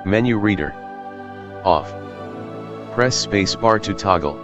Menu reader. Off. Press spacebar to toggle.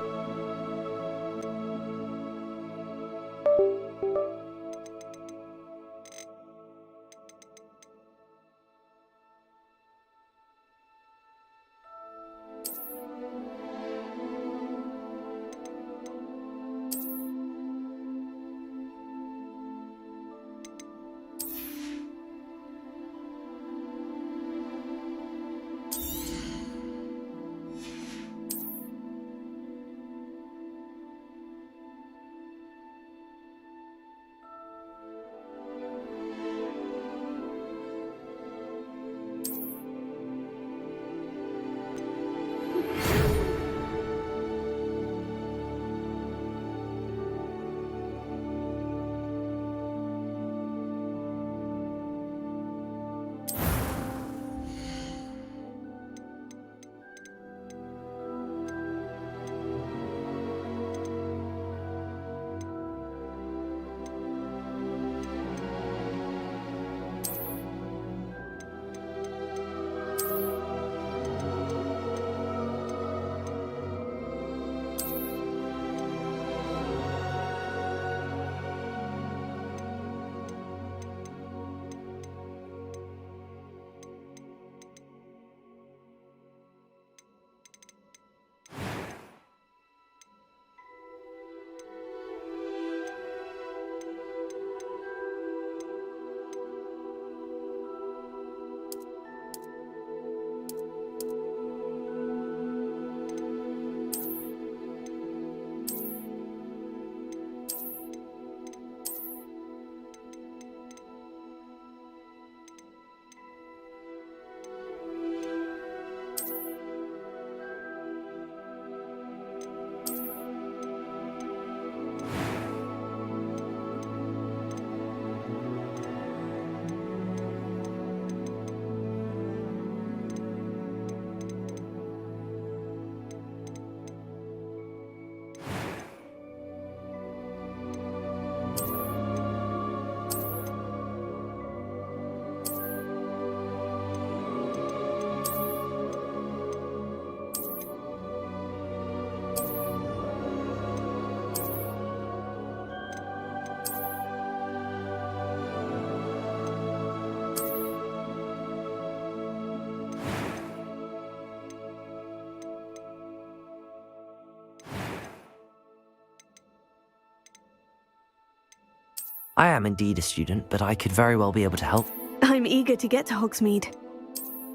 I am indeed a student, but I could very well be able to help. I'm eager to get to Hogsmeade.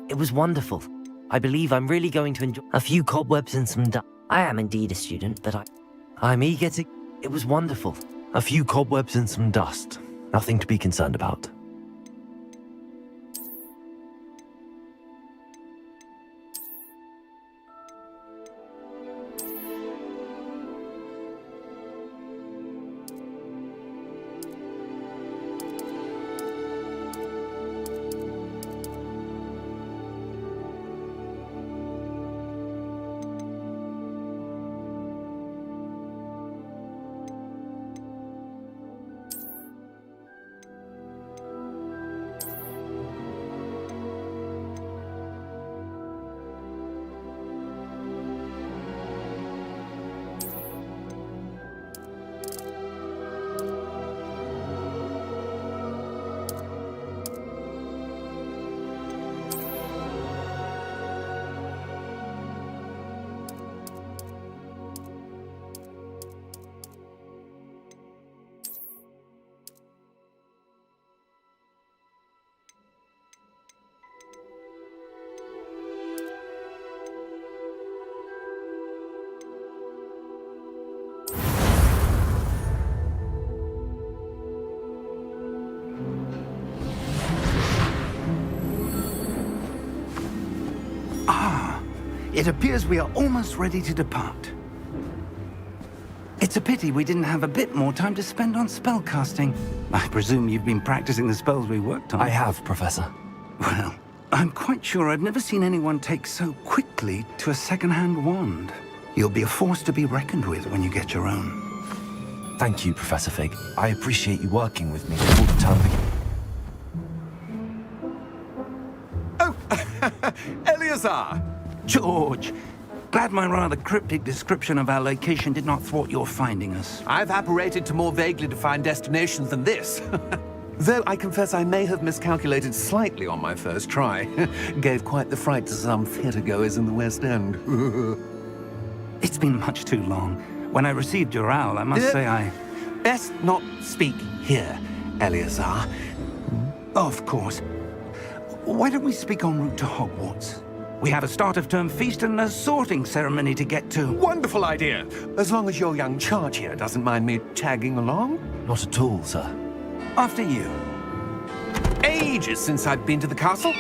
It was wonderful. I believe I'm really going to enjoy a few cobwebs and some dust. I am indeed a student, but I'm eager to... It was wonderful. A few cobwebs and some dust. Nothing to be concerned about. It appears we are almost ready to depart. It's a pity we didn't have a bit more time to spend on spellcasting. I presume you've been practicing the spells we worked on. I have, Professor. Well, I'm quite sure I've never seen anyone take so quickly to a second-hand wand. You'll be a force to be reckoned with when you get your own. Thank you, Professor Fig. I appreciate you working with me all the time. Oh, Eleazar! George, glad my rather cryptic description of our location did not thwart your finding us. I've apparated to more vaguely defined destinations than this. Though I confess I may have miscalculated slightly on my first try. Gave quite the fright to some theatre-goers in the West End. It's been much too long. When I received your owl, I must say I... Best not speak here, Eleazar. Of course. Why don't we speak en route to Hogwarts? We have a start-of-term feast and a sorting ceremony to get to. Wonderful idea! As long as your young charge here doesn't mind me tagging along. Not at all, sir. After you. Ages since I've been to the castle.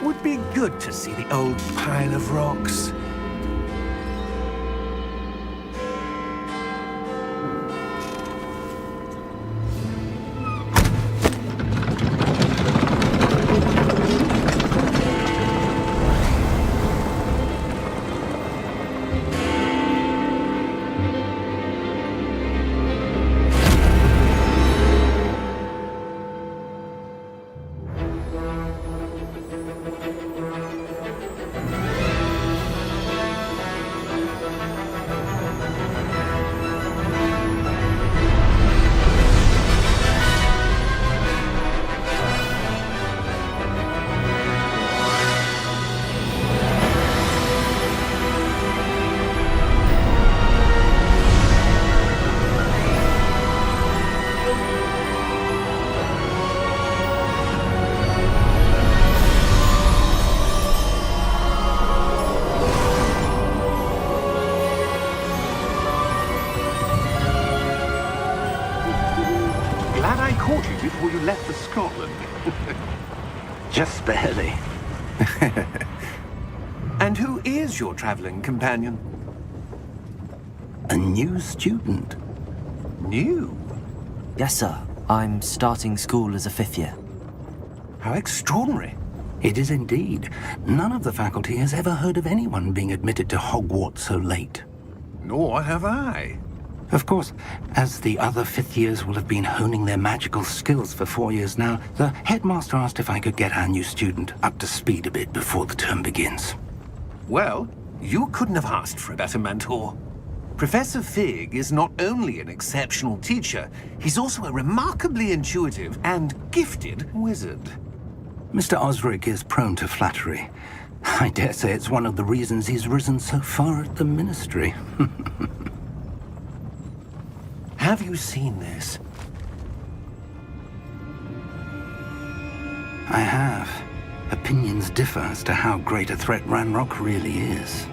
Would be good to see the old pile of rocks. Before you left for Scotland. Just barely. And who is your traveling companion? A new student. New? Yes, sir. I'm starting school as a 5th year. How extraordinary. It is indeed. None of the faculty has ever heard of anyone being admitted to Hogwarts so late. Nor have I. Of course, as the other 5th years will have been honing their magical skills for 4 years now, the headmaster asked if I could get our new student up to speed a bit before the term begins. Well, you couldn't have asked for a better mentor. Professor Fig is not only an exceptional teacher, he's also a remarkably intuitive and gifted wizard. Mr. Osric is prone to flattery. I dare say it's one of the reasons he's risen so far at the Ministry. Have you seen this? I have. Opinions differ as to how great a threat Ranrock really is.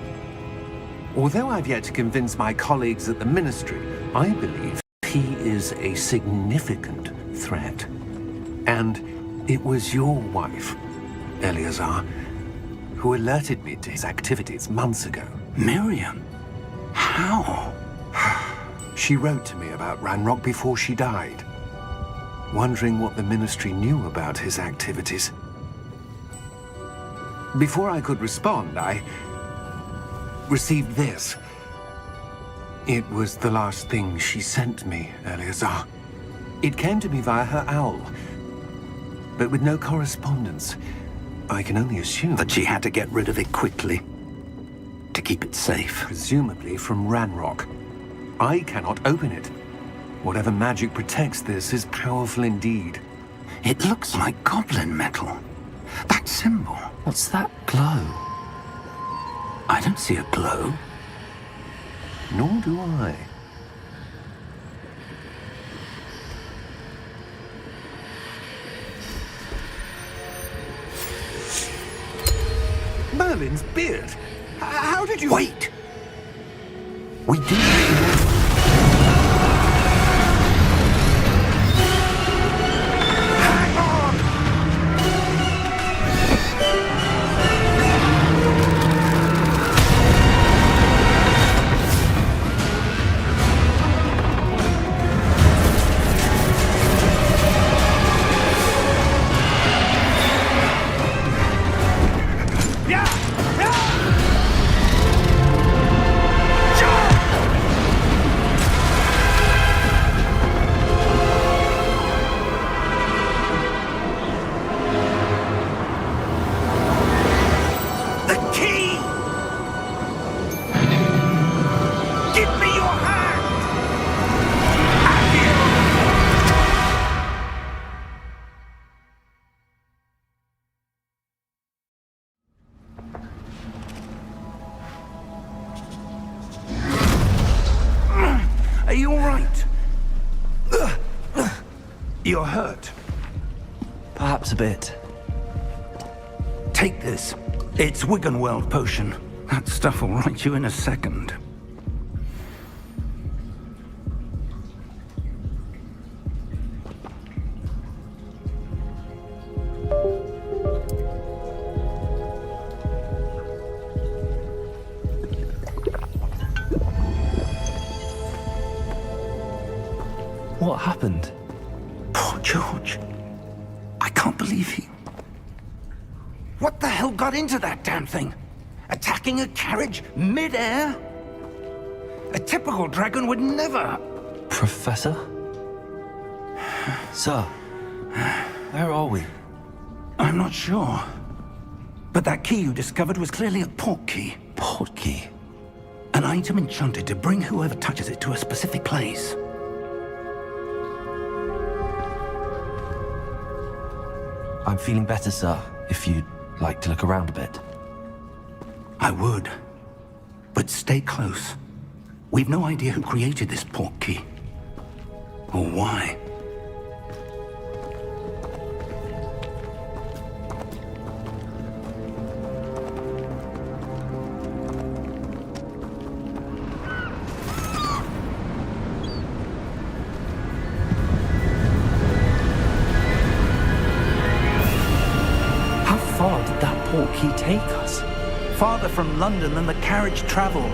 Although I've yet to convince my colleagues at the Ministry, I believe he is a significant threat. And it was your wife, Eleazar, who alerted me to his activities months ago. Miriam? How? She wrote to me about Ranrock before she died, wondering what the Ministry knew about his activities. Before I could respond, I received this. It was the last thing she sent me, Eleazar. It came to me via her owl, but with no correspondence. I can only assume That she had to get rid of it quickly, to keep it safe. presumably from Ranrock. I cannot open it. Whatever magic protects this is powerful indeed. It looks like goblin metal. That symbol. What's that glow? I don't see a glow. Nor do I. Merlin's beard! How did you... Wait! We do... you all right? You're hurt. Perhaps a bit. Take this. It's Wiggenweld potion. That stuff will right you in a second. What happened? Poor George. I can't believe he... What the hell got into that damn thing? Attacking a carriage mid-air? A typical dragon would never... Professor? Sir, where are we? I'm not sure. But that key you discovered was clearly a port key. Port key? An item enchanted to bring whoever touches it to a specific place. I'm feeling better, sir, if you'd like to look around a bit. I would. But stay close. We've no idea who created this port key. Or why. How far did that port key take us? Farther from London than the carriage traveled.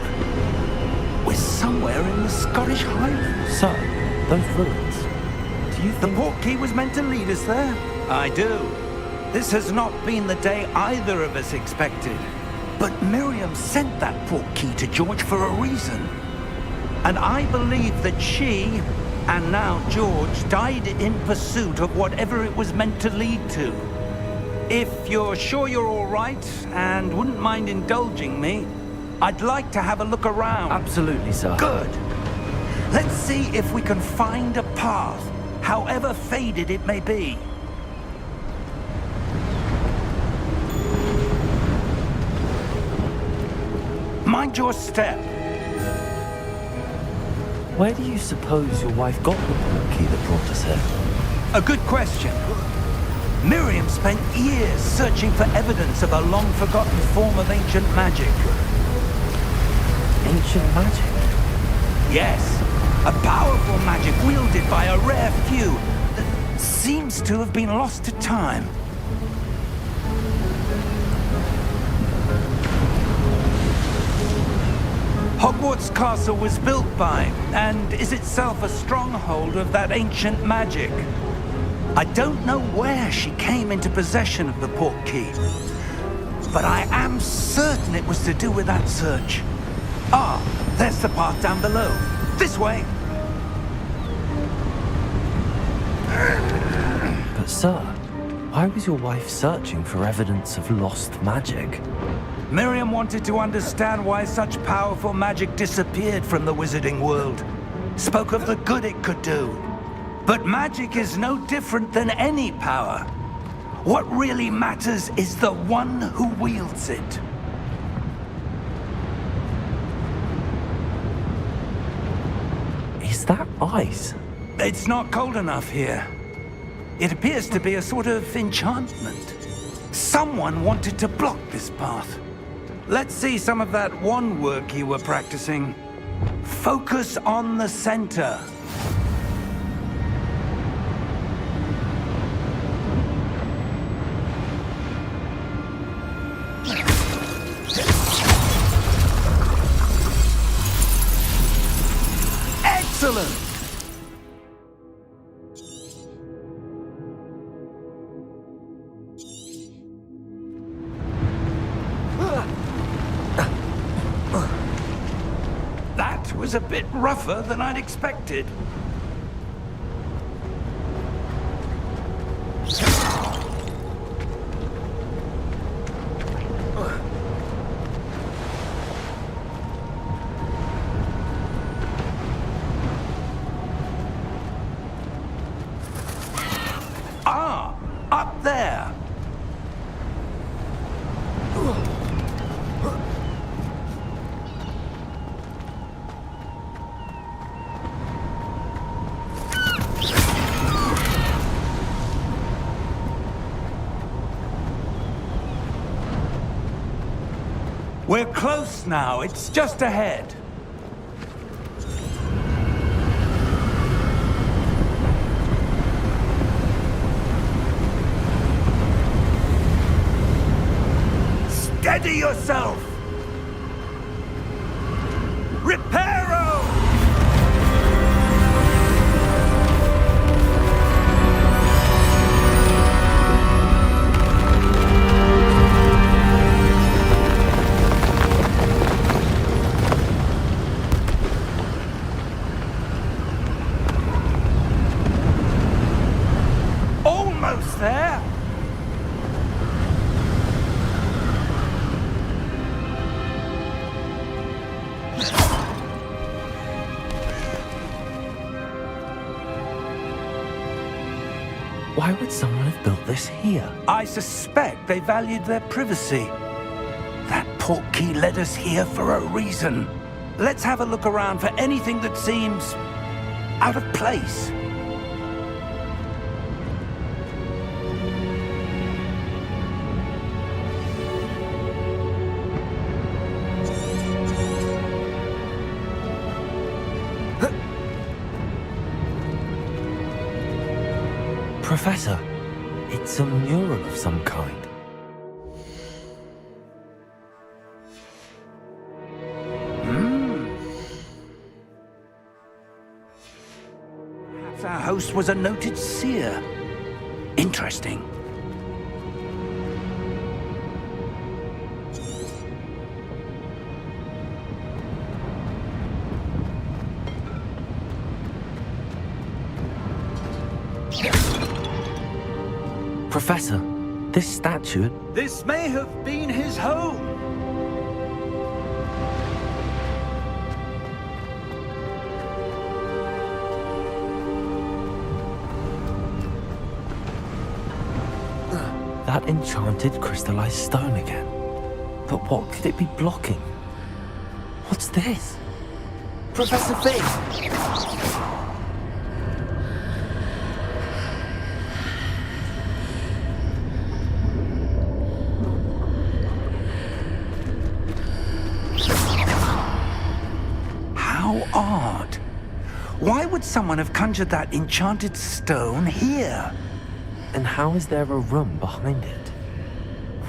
We're somewhere in the Scottish Highlands. Sir, those ruins. Do you The think... port key was meant to lead us there? I do. This has not been the day either of us expected. But Miriam sent that port key to George for a reason. And I believe that she, and now George, died in pursuit of whatever it was meant to lead to. If you're sure you're all right, and wouldn't mind indulging me, I'd like to have a look around. Absolutely, sir. Good. Let's see if we can find a path, however faded it may be. Mind your step. Where do you suppose your wife got the port key that brought us here? A good question. Miriam spent years searching for evidence of a long-forgotten form of ancient magic. Ancient magic? Yes, a powerful magic wielded by a rare few that seems to have been lost to time. Hogwarts Castle was built by, and is itself a stronghold of that ancient magic. I don't know where she came into possession of the port key, but I am certain it was to do with that search. Ah, there's the path down below. This way. But sir, why was your wife searching for evidence of lost magic? Miriam wanted to understand why such powerful magic disappeared from the wizarding world. Spoke of the good it could do. But magic is no different than any power. What really matters is the one who wields it. Is that ice? It's not cold enough here. It appears to be a sort of enchantment. Someone wanted to block this path. Let's see some of that wand work you were practicing. Focus on the center. Excellent! That was a bit rougher than I'd expected. Ah, up there. We're close now. It's just ahead. Steady yourself! Reparo! Almost there! Why would someone have built this here? I suspect they valued their privacy. That portkey led us here for a reason. Let's have a look around for anything that seems out of place. Professor, it's a mural of some kind. Perhaps our host was a noted seer. Interesting. Professor, this statue... This may have been his home. That enchanted crystallized stone again. But what could it be blocking? What's this? Professor Finn! How odd. Why would someone have conjured that enchanted stone here? And how is there a room behind it?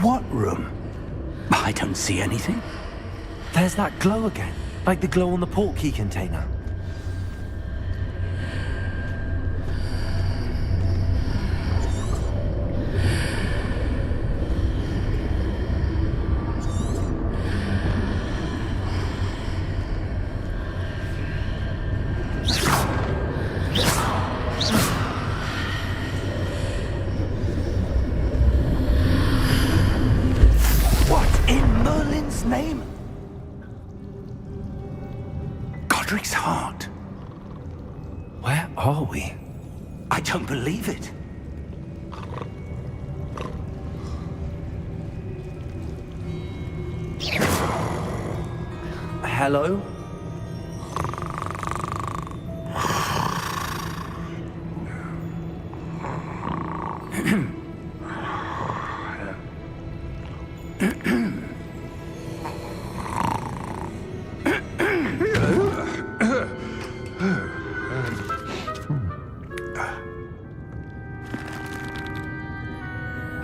What room? I don't see anything. There's that glow again, like the glow on the portkey container. Name? Godric's heart. Where are we? I don't believe it. Hello?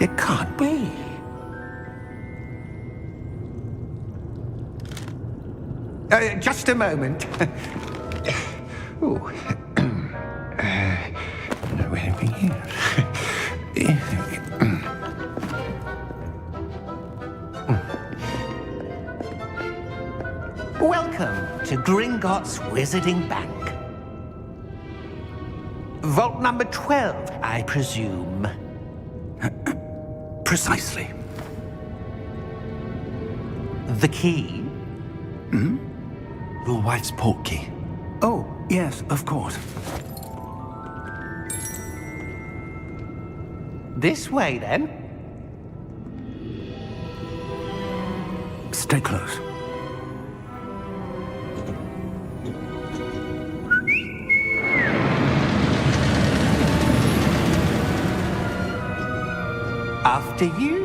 It can't be. Just a moment. Oh. No anything here. Welcome to Gringotts Wizarding Bank. Vault number 12, I presume. Precisely. The key? Your wife's portkey. Oh, yes, of course. This way, then. Stay close. After you.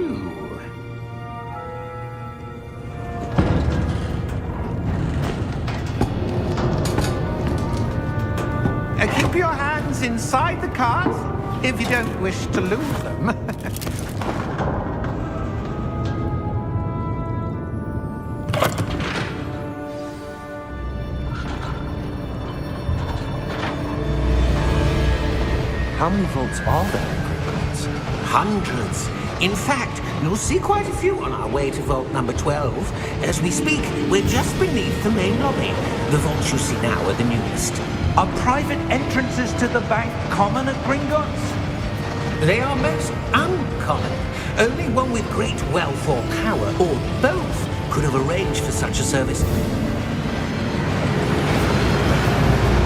Keep your hands inside the cart if you don't wish to lose them. How many vaults are there in Gringotts? Hundreds. In fact, you'll see quite a few on our way to vault number 12. As we speak, we're just beneath the main lobby. The vaults you see now are the newest. Are private entrances to the bank common at Gringotts? They are most uncommon. Only one with great wealth or power, or both, could have arranged for such a service.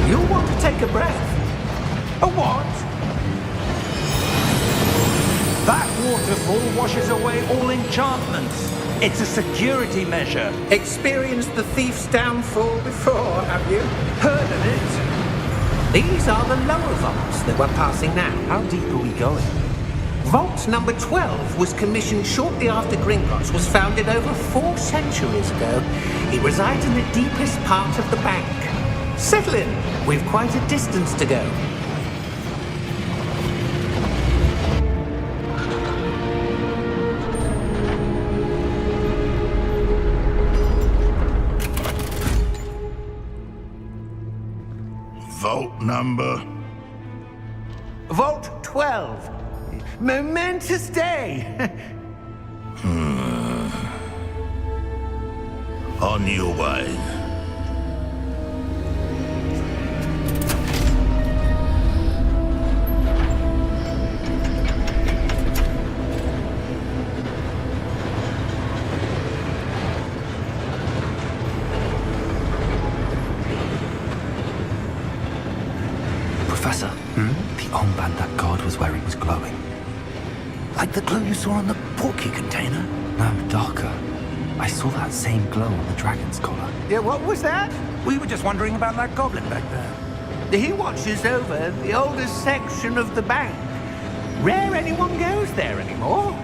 You'll want to take a breath. A what? That waterfall washes away all enchantments. It's a security measure. Experienced the thief's downfall before, have you? Heard of it? These are the lower vaults that we're passing now. How deep are we going? Vault number 12 was commissioned shortly after Gringotts was founded over 4 centuries ago. It resides in the deepest part of the bank. Settle in. We've quite a distance to go. Vault number? Vault 12. Momentous day. On your way. Professor, the armband that guard was wearing was glowing. Like the glow you saw on the portkey container? No, darker. I saw that same glow on the dragon's collar. Yeah, what was that? We were just wondering about that goblin back there. He watches over the oldest section of the bank. Rare anyone goes there anymore.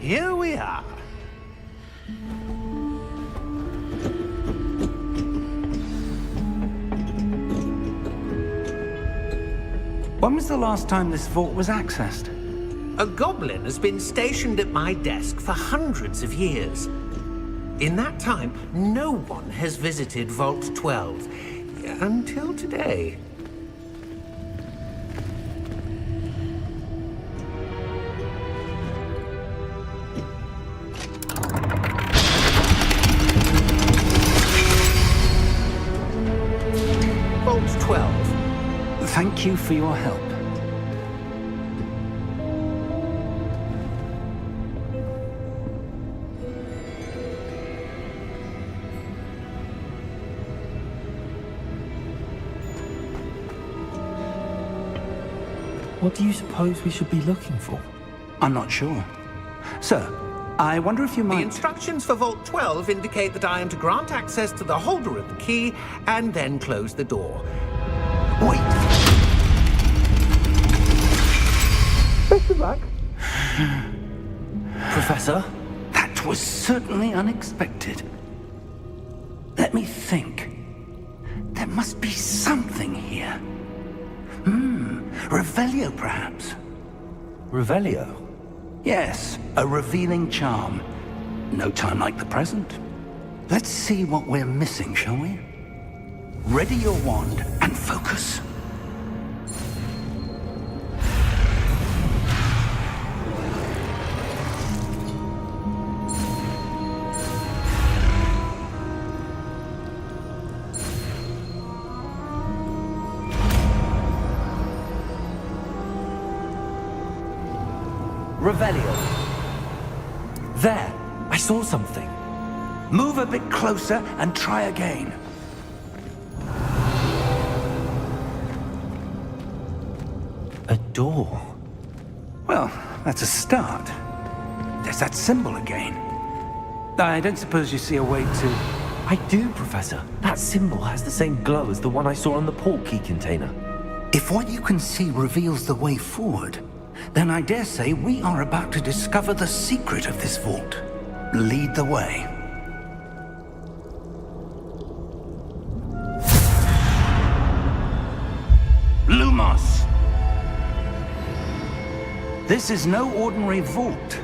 Here we are. When was the last time this vault was accessed? A goblin has been stationed at my desk for hundreds of years. In that time, no one has visited Vault 12 until today. Vault 12. Thank you for your help. What do you suppose we should be looking for? I'm not sure. Sir, I wonder if you The might... instructions for Vault 12 indicate that I am to grant access to the holder of the key and then close the door. Wait! Best of luck. Professor? That was certainly unexpected. Let me think. There must be something here. Revelio, perhaps. Revelio? Yes, a revealing charm. No time like the present. Let's see what we're missing, shall we? Ready your wand and focus. Revelio. There! I saw something. Move a bit closer and try again. A door. Well, that's a start. There's that symbol again. I don't suppose you see a way to... I do, Professor. That symbol has the same glow as the one I saw on the portkey container. If what you can see reveals the way forward, Then I dare say we are about to discover the secret of this vault. Lead the way. Lumos! This is no ordinary vault.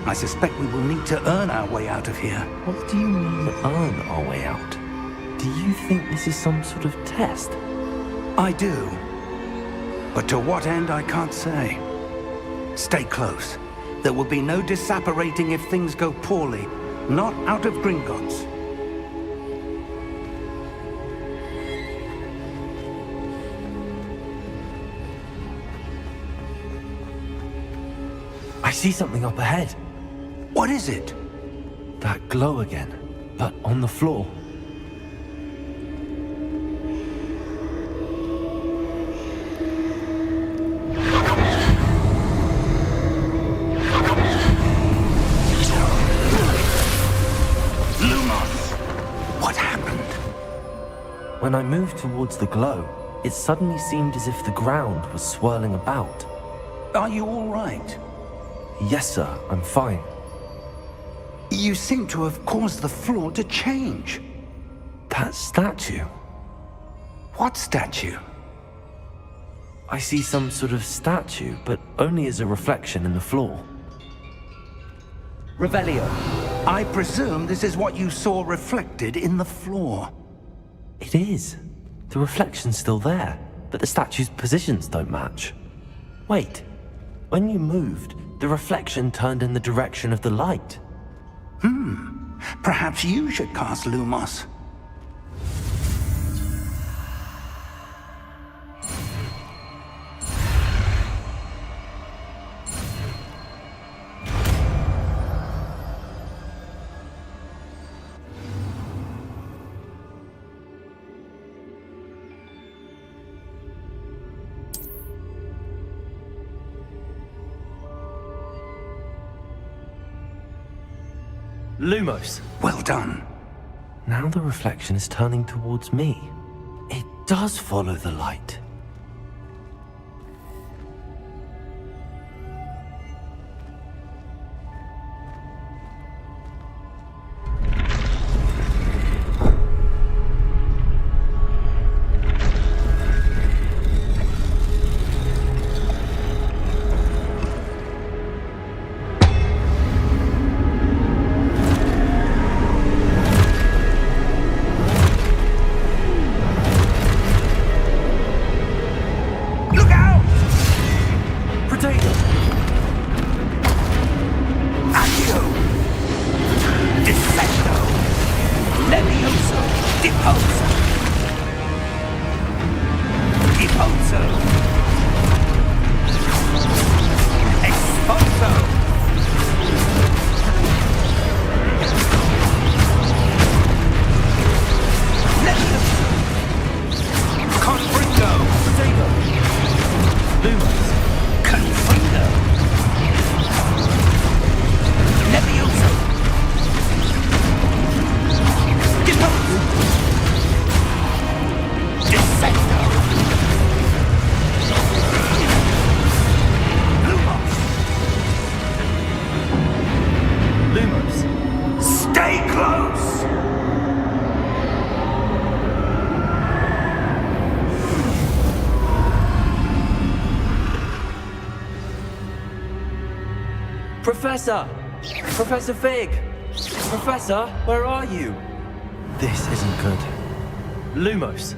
I suspect we will need to earn our way out of here. What do you mean, earn our way out? Do you think this is some sort of test? I do. But to what end, I can't say. Stay close. There will be no disapparating if things go poorly. Not out of Gringotts. I see something up ahead. What is it? That glow again, but on the floor. When I moved towards the glow, it suddenly seemed as if the ground was swirling about. Are you all right? Yes, sir, I'm fine. You seem to have caused the floor to change. That statue? What statue? I see some sort of statue, but only as a reflection in the floor. Revelio, I presume this is what you saw reflected in the floor. It is. The reflection's still there, but the statue's positions don't match. Wait, when you moved, the reflection turned in the direction of the light. Perhaps you should cast Lumos. Lumos! Well done. Now the reflection is turning towards me. It does follow the light. Professor! Professor Fig! Professor, where are you? This isn't good. Lumos,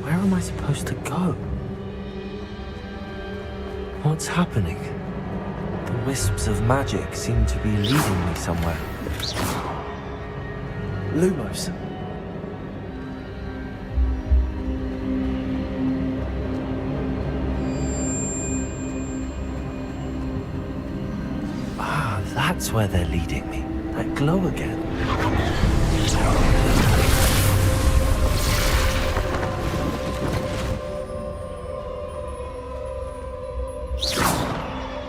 where am I supposed to go? What's happening? The wisps of magic seem to be leading me somewhere. Lumos. That's where they're leading me. That glow again.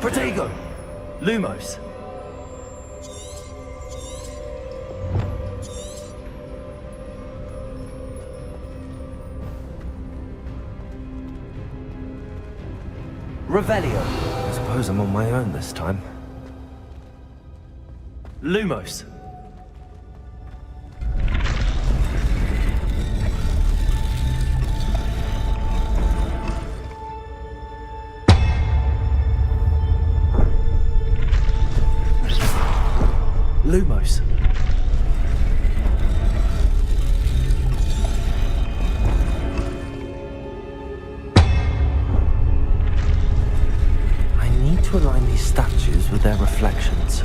Protego! Lumos! Revelio. This suppose I'm on my own this time. Lumos! Lumos. I need to align these statues with their reflections.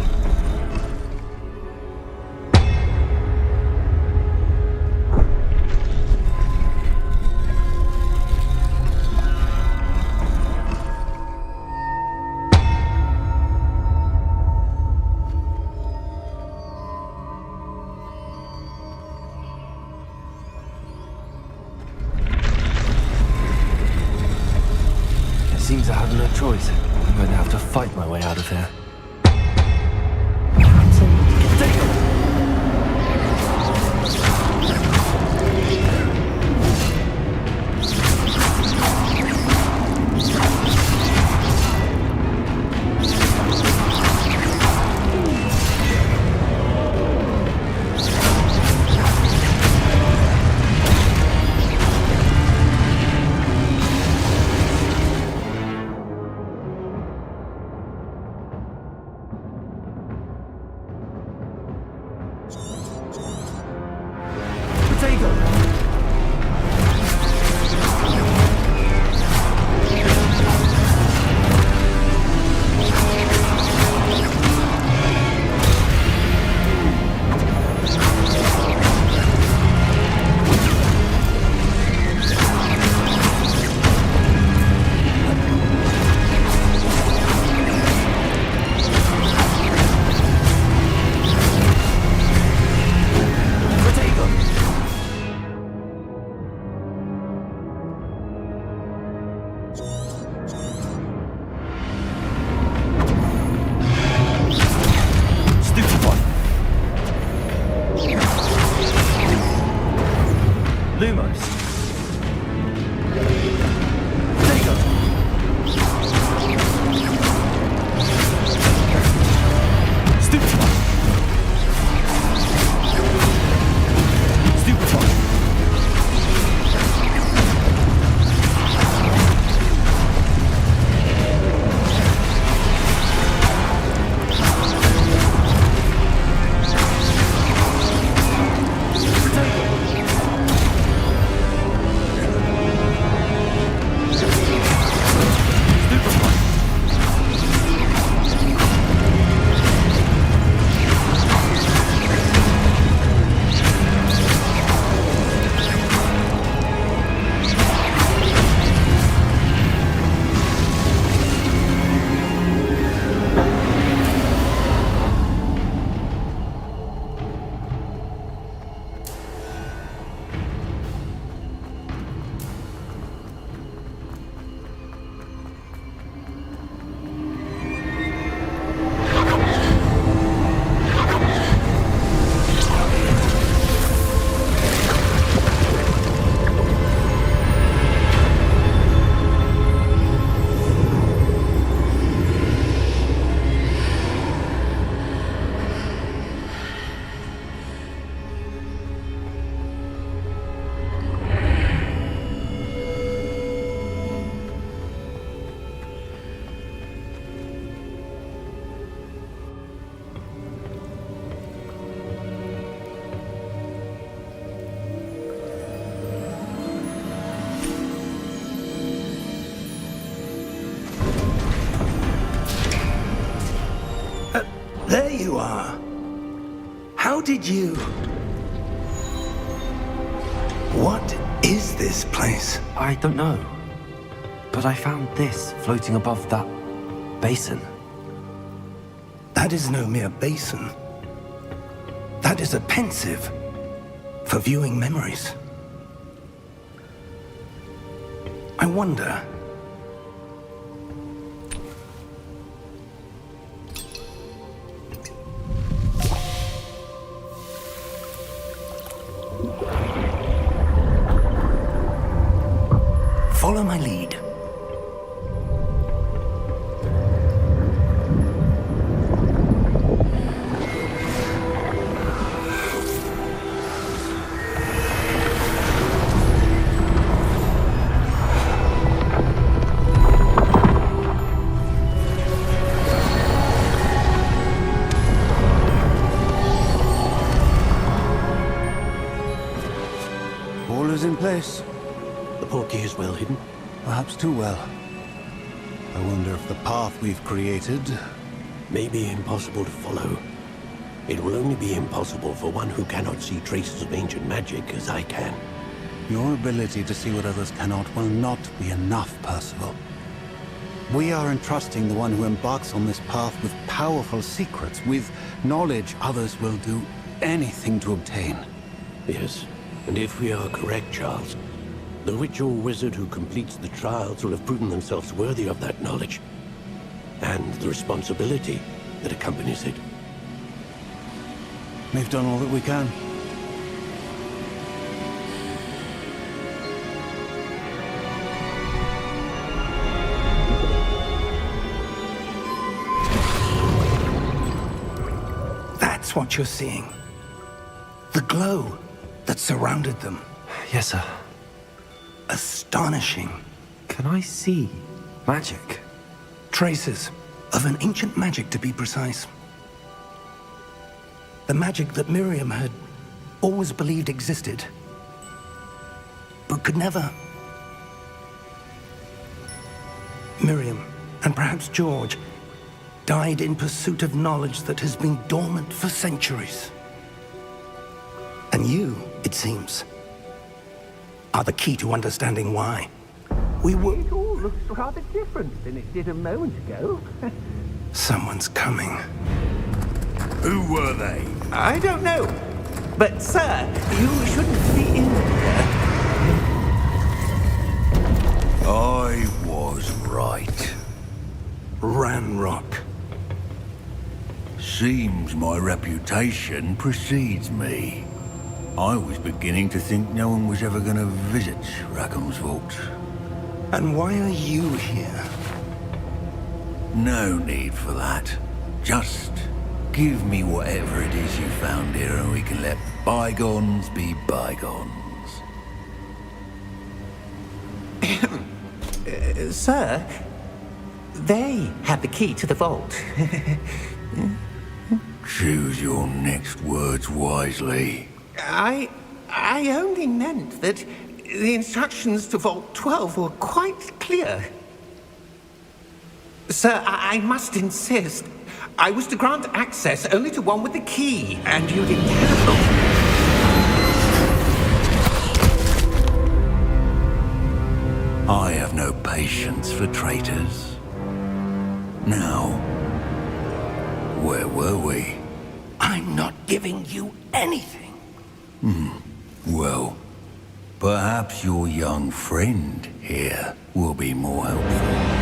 Seems I have no choice. I'm going to have to fight my way out of here. There you are. How did you... What is this place? I don't know. But I found this floating above that basin. That is no mere basin. That is a pensive for viewing memories. I wonder... Follow my lead. Smokey.playss. The portkey is well hidden. Perhaps too well. I wonder if the path we've created... May be impossible to follow. It will only be impossible for one who cannot see traces of ancient magic as I can. Your ability to see what others cannot will not be enough, Percival. We are entrusting the one who embarks on this path with powerful secrets, with knowledge others will do anything to obtain. Yes, and if we are correct, Charles, the witch or wizard who completes the trials will have proven themselves worthy of that knowledge, and the responsibility that accompanies it. We've done all that we can. That's what you're seeing. The glow that surrounded them. Yes, sir. Astonishing. Can I see magic? Traces of an ancient magic, to be precise. The magic that Miriam had always believed existed, but could never. Miriam, and perhaps George, died in pursuit of knowledge that has been dormant for centuries. And you, it seems, are the key to understanding why. We were... It all looks rather different than it did a moment ago. Someone's coming. Who were they? I don't know. But, sir, you shouldn't be in here. I was right. Ranrock. Seems my reputation precedes me. I was beginning to think no one was ever going to visit Rackham's vault. And why are you here? No need for that. Just give me whatever it is you found here and we can let bygones be bygones. Sir, they have the key to the vault. Choose your next words wisely. I only meant that the instructions to Vault 12 were quite clear. Sir, I must insist. I was to grant access only to one with the key, and you didn't have. I have no patience for traitors. Now, where were we? I'm not giving you anything. Well, perhaps your young friend here will be more helpful.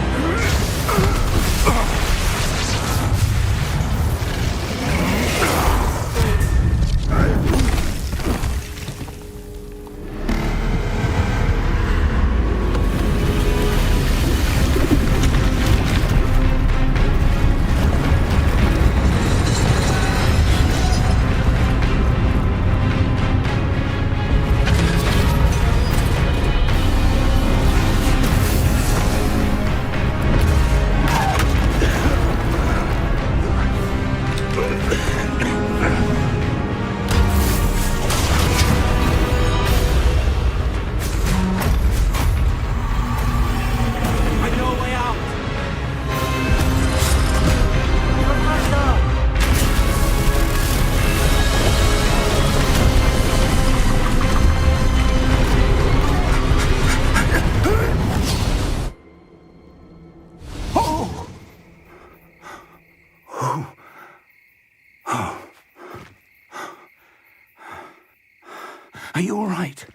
Are you all right?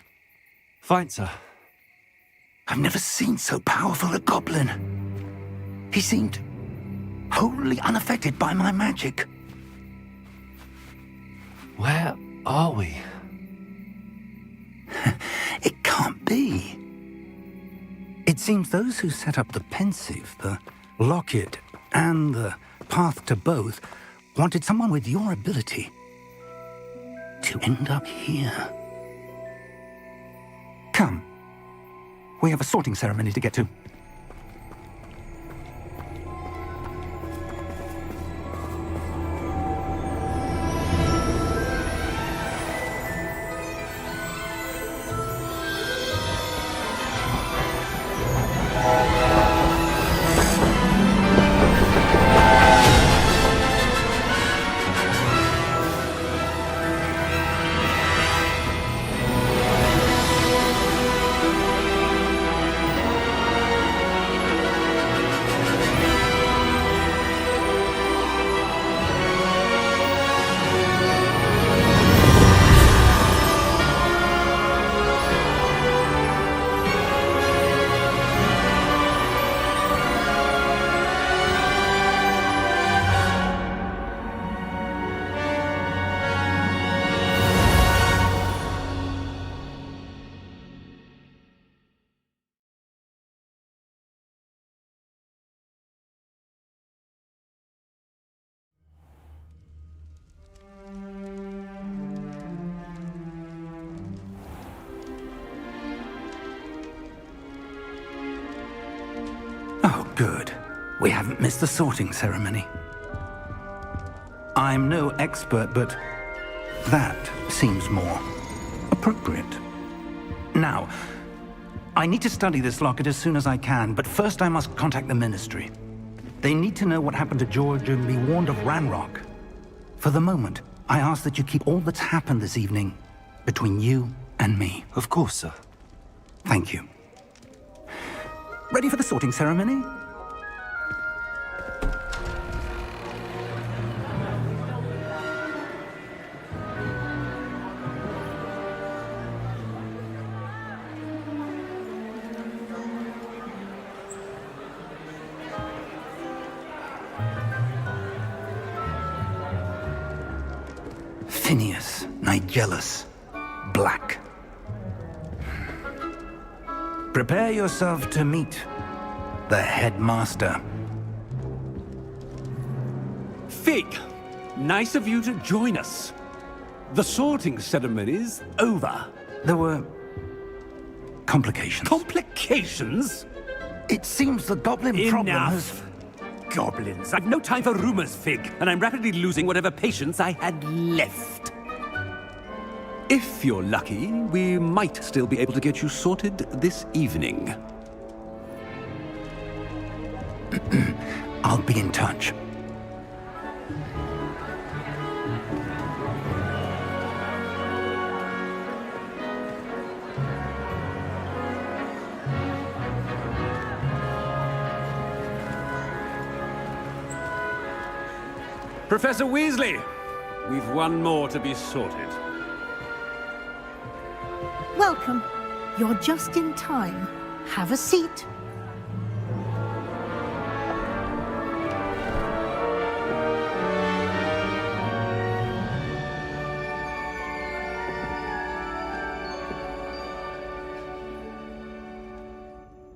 Fine, sir. I've never seen so powerful a goblin. He seemed wholly unaffected by my magic. Where are we? It can't be. It seems those who set up the pensive, the locket, and the path to both wanted someone with your ability to end up here. Come. We have a sorting ceremony to get to. We haven't missed the sorting ceremony. I'm no expert, but that seems more appropriate. Now, I need to study this locket as soon as I can, but first I must contact the Ministry. They need to know what happened to George and be warned of Ranrock. For the moment, I ask that you keep all that's happened this evening between you and me. Of course, sir. Thank you. Ready for the sorting ceremony? Phineas, Nigellus, Black. Prepare yourself to meet the headmaster. Fig, nice of you to join us. The sorting ceremony's over. There were complications. Complications? It seems the goblin problem has... Enough! Goblins. I've no time for rumors, Fig, and I'm rapidly losing whatever patience I had left. If you're lucky, we might still be able to get you sorted this evening. I'll be in touch. Professor Weasley, we've one more to be sorted. Welcome. You're just in time. Have a seat.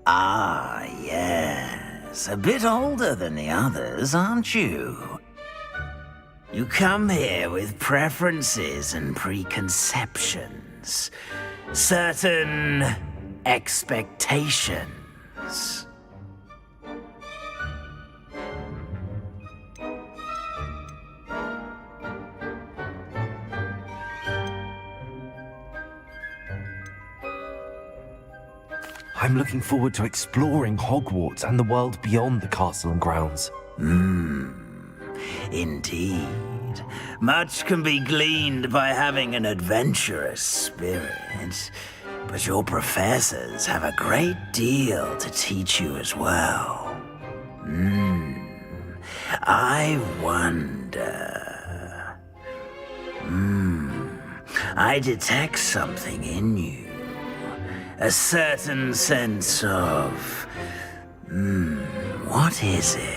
Ah, yes. A bit older than the others, aren't you? You come here with preferences and preconceptions. Certain expectations. I'm looking forward to exploring Hogwarts and the world beyond the castle and grounds. Indeed. Much can be gleaned by having an adventurous spirit, but your professors have a great deal to teach you as well. I wonder... I detect something in you. A certain sense of... what is it?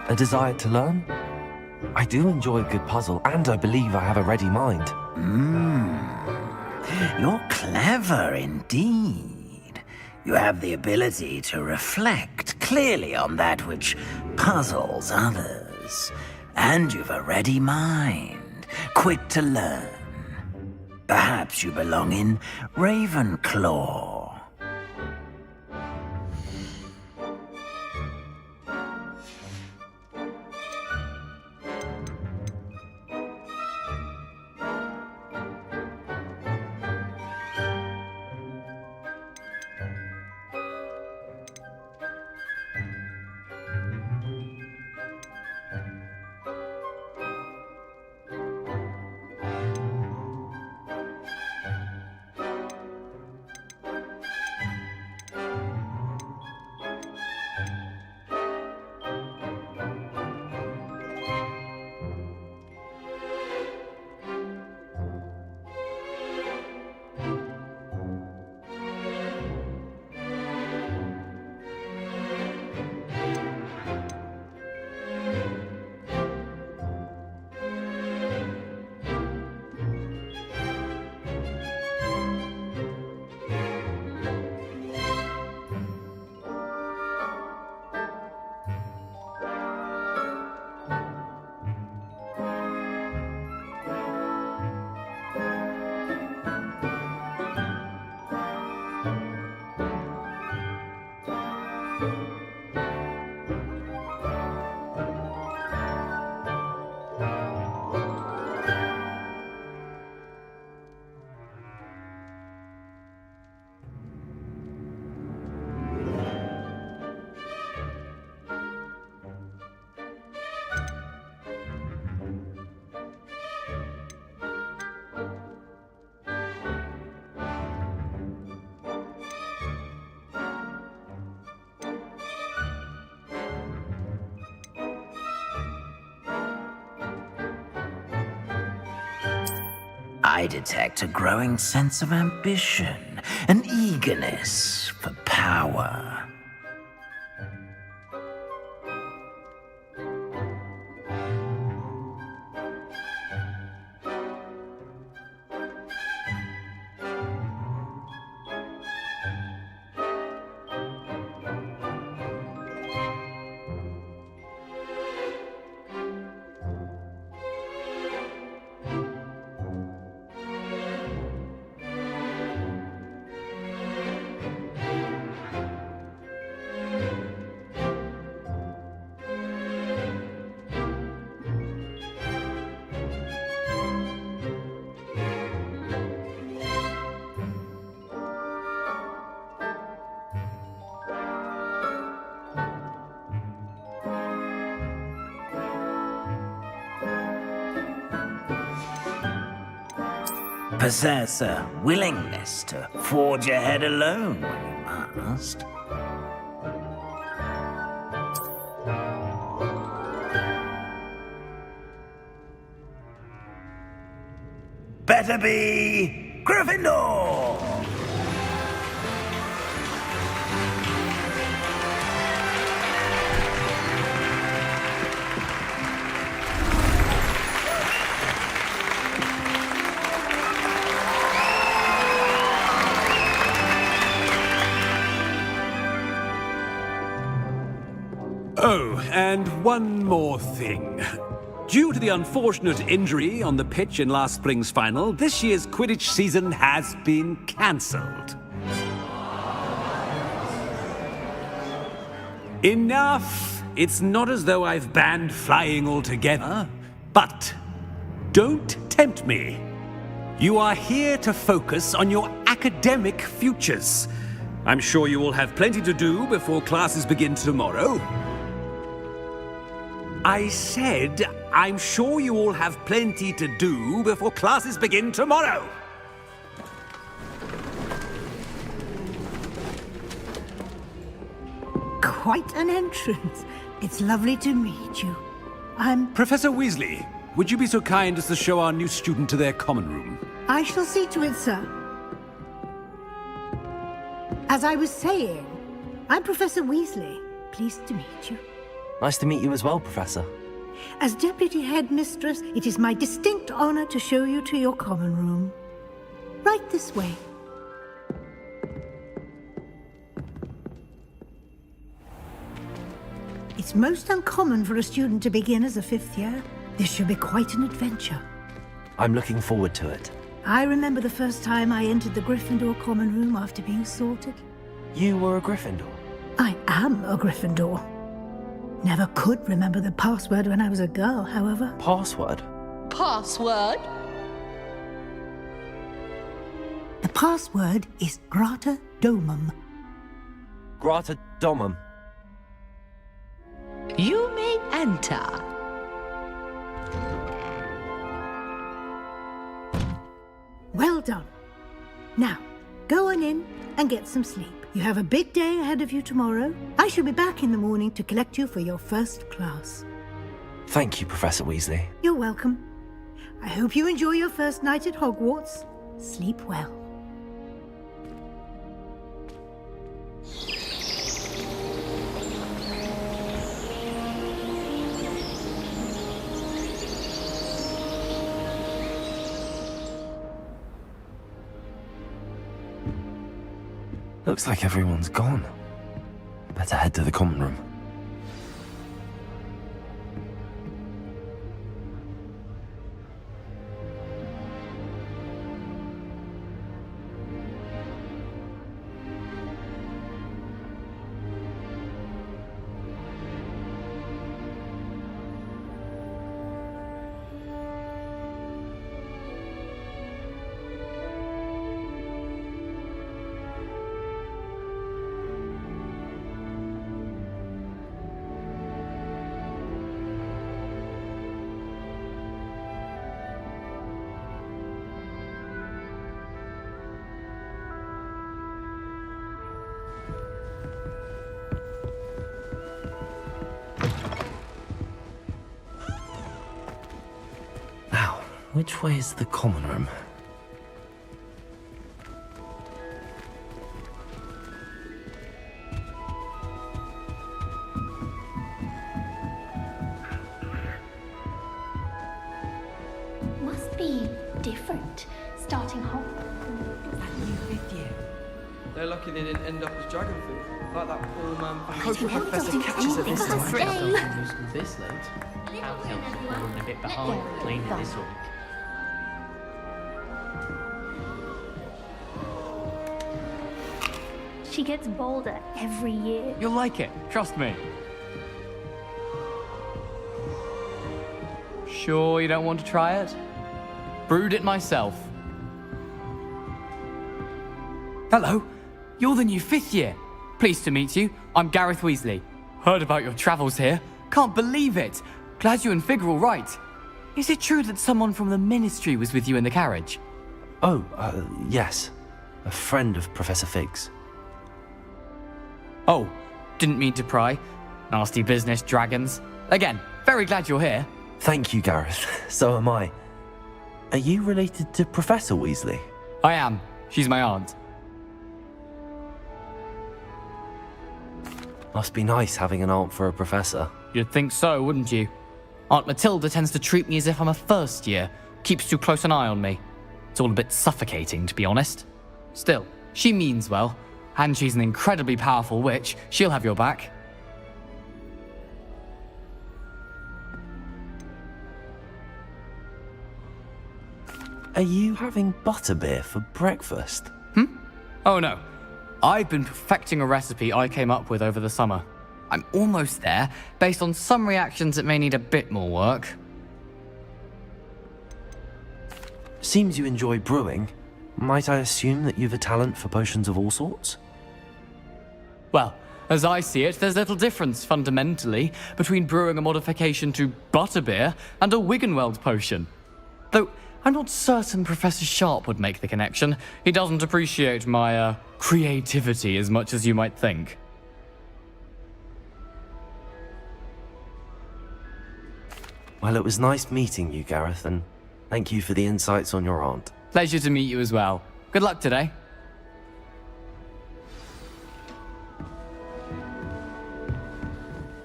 A desire to learn? I do enjoy a good puzzle, and I believe I have a ready mind. You're clever indeed. You have the ability to reflect clearly on that which puzzles others. And you've a ready mind, quick to learn. Perhaps you belong in Ravenclaw. I detect a growing sense of ambition, an eagerness for power. Possess a willingness to forge ahead alone when you must. Better be Gryffindor! Oh, and one more thing. Due to the unfortunate injury on the pitch in last spring's final, this year's Quidditch season has been cancelled. Enough! It's not as though I've banned flying altogether, but don't tempt me. You are here to focus on your academic futures. I'm sure you will have plenty to do before classes begin tomorrow. I said, I'm sure you all have plenty to do before classes begin tomorrow. Quite an entrance. It's lovely to meet you. Professor Weasley, would you be so kind as to show our new student to their common room? I shall see to it, sir. As I was saying, I'm Professor Weasley. Pleased to meet you. Nice to meet you as well, Professor. As Deputy Headmistress, it is my distinct honor to show you to your common room. Right this way. It's most uncommon for a student to begin as a fifth year. This should be quite an adventure. I'm looking forward to it. I remember the first time I entered the Gryffindor common room after being sorted. You were a Gryffindor? I am a Gryffindor. Never could remember the password when I was a girl, however. Password? Password? The password is Grata Domum. Grata Domum. You may enter. Well done. Now, go on in and get some sleep. You have a big day ahead of you tomorrow. I shall be back in the morning to collect you for your first class. Thank you, Professor Weasley. You're welcome. I hope you enjoy your first night at Hogwarts. Sleep well. Looks like everyone's gone. Better head to the common room. Which way is the common room? different. Starting Hogwarts. That new 5th year. They're lucky they didn't end up as dragon food, like that poor man. I hope the professor catches it this time. This late. Can't help but running a bit behind cleaning this week. She gets bolder every year. You'll like it, trust me. Sure you don't want to try it? Brewed it myself. Hello, you're the new 5th year. Pleased to meet you. I'm Gareth Weasley. Heard about your travels here. Can't believe it. Glad you and Fig are all right. Is it true that someone from the Ministry was with you in the carriage? Oh, yes. A friend of Professor Fig's. Oh, didn't mean to pry. Nasty business, dragons. Again, very glad you're here. Thank you, Gareth. So am I. Are you related to Professor Weasley? I am. She's my aunt. Must be nice having an aunt for a professor. You'd think so, wouldn't you? Aunt Matilda tends to treat me as if I'm a first year. Keeps too close an eye on me. It's all a bit suffocating, to be honest. Still, she means well. And she's an incredibly powerful witch. She'll have your back. Are you having butterbeer for breakfast? Oh no. I've been perfecting a recipe I came up with over the summer. I'm almost there, based on some reactions that may need a bit more work. Seems you enjoy brewing. Might I assume that you've a talent for potions of all sorts? Well, as I see it, there's little difference, fundamentally, between brewing a modification to butterbeer and a Wiggenweld potion. Though, I'm not certain Professor Sharp would make the connection. He doesn't appreciate my, creativity as much as you might think. Well, it was nice meeting you, Gareth, and thank you for the insights on your aunt. Pleasure to meet you as well. Good luck today.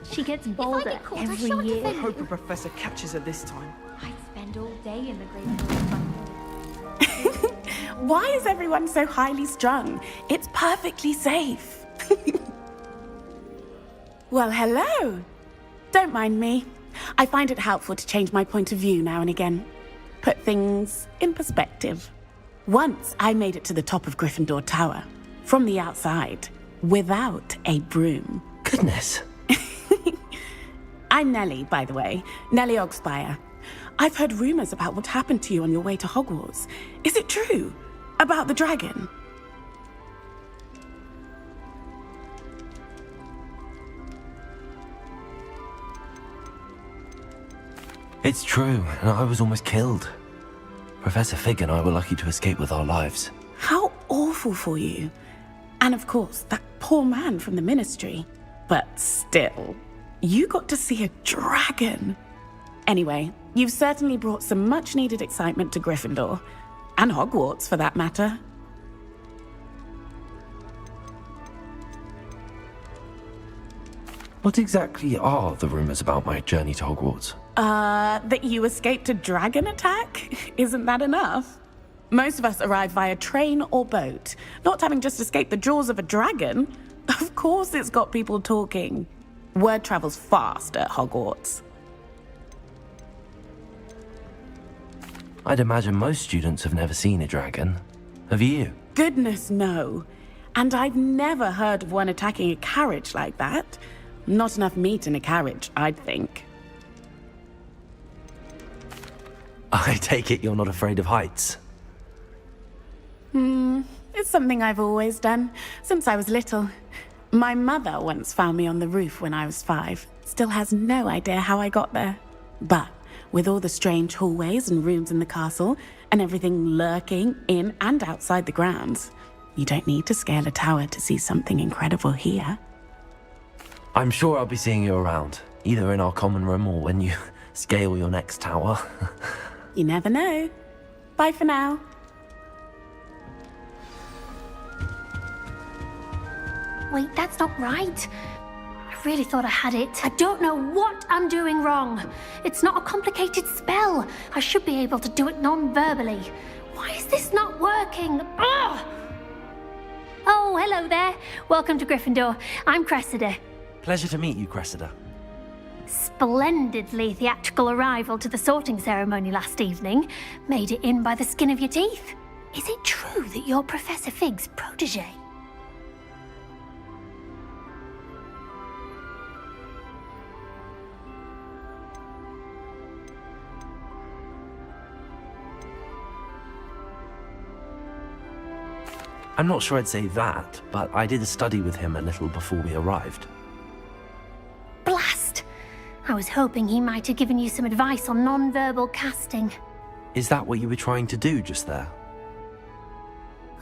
She gets bolder every year. I hope the professor catches her this time. I spend all day in the Gryffindor. Why is everyone so highly strung? It's perfectly safe. Well, hello. Don't mind me. I find it helpful to change my point of view now and again. Put things in perspective. Once I made it to the top of Gryffindor Tower, from the outside, without a broom. Goodness. I'm Nellie, by the way. Nellie Ogspire. I've heard rumors about what happened to you on your way to Hogwarts. Is it true? About the dragon? It's true, and I was almost killed. Professor Fig and I were lucky to escape with our lives. How awful for you. And of course, that poor man from the Ministry. But still, you got to see a dragon. Anyway, you've certainly brought some much-needed excitement to Gryffindor. And Hogwarts, for that matter. What exactly are the rumors about my journey to Hogwarts? That you escaped a dragon attack? Isn't that enough? Most of us arrive via train or boat, not having just escaped the jaws of a dragon. Of course it's got people talking. Word travels fast at Hogwarts. I'd imagine most students have never seen a dragon. Have you? Goodness, no. And I've never heard of one attacking a carriage like that. Not enough meat in a carriage, I'd think. I take it you're not afraid of heights? It's something I've always done, since I was little. My mother once found me on the roof when I was 5. Still has no idea how I got there. But with all the strange hallways and rooms in the castle, and everything lurking in and outside the grounds, you don't need to scale a tower to see something incredible here. I'm sure I'll be seeing you around, either in our common room or when you scale your next tower. You never know. Bye for now. Wait, that's not right. I really thought I had it. I don't know what I'm doing wrong. It's not a complicated spell. I should be able to do it non-verbally. Why is this not working? Ugh! Oh, hello there. Welcome to Gryffindor. I'm Cressida. Pleasure to meet you, Cressida. Splendidly theatrical arrival to the sorting ceremony last evening. Made it in by the skin of your teeth. Is it true that you're Professor Fig's protege? I'm not sure I'd say that, but I did study with him a little before we arrived. Blast! I was hoping he might have given you some advice on non-verbal casting. Is that what you were trying to do just there?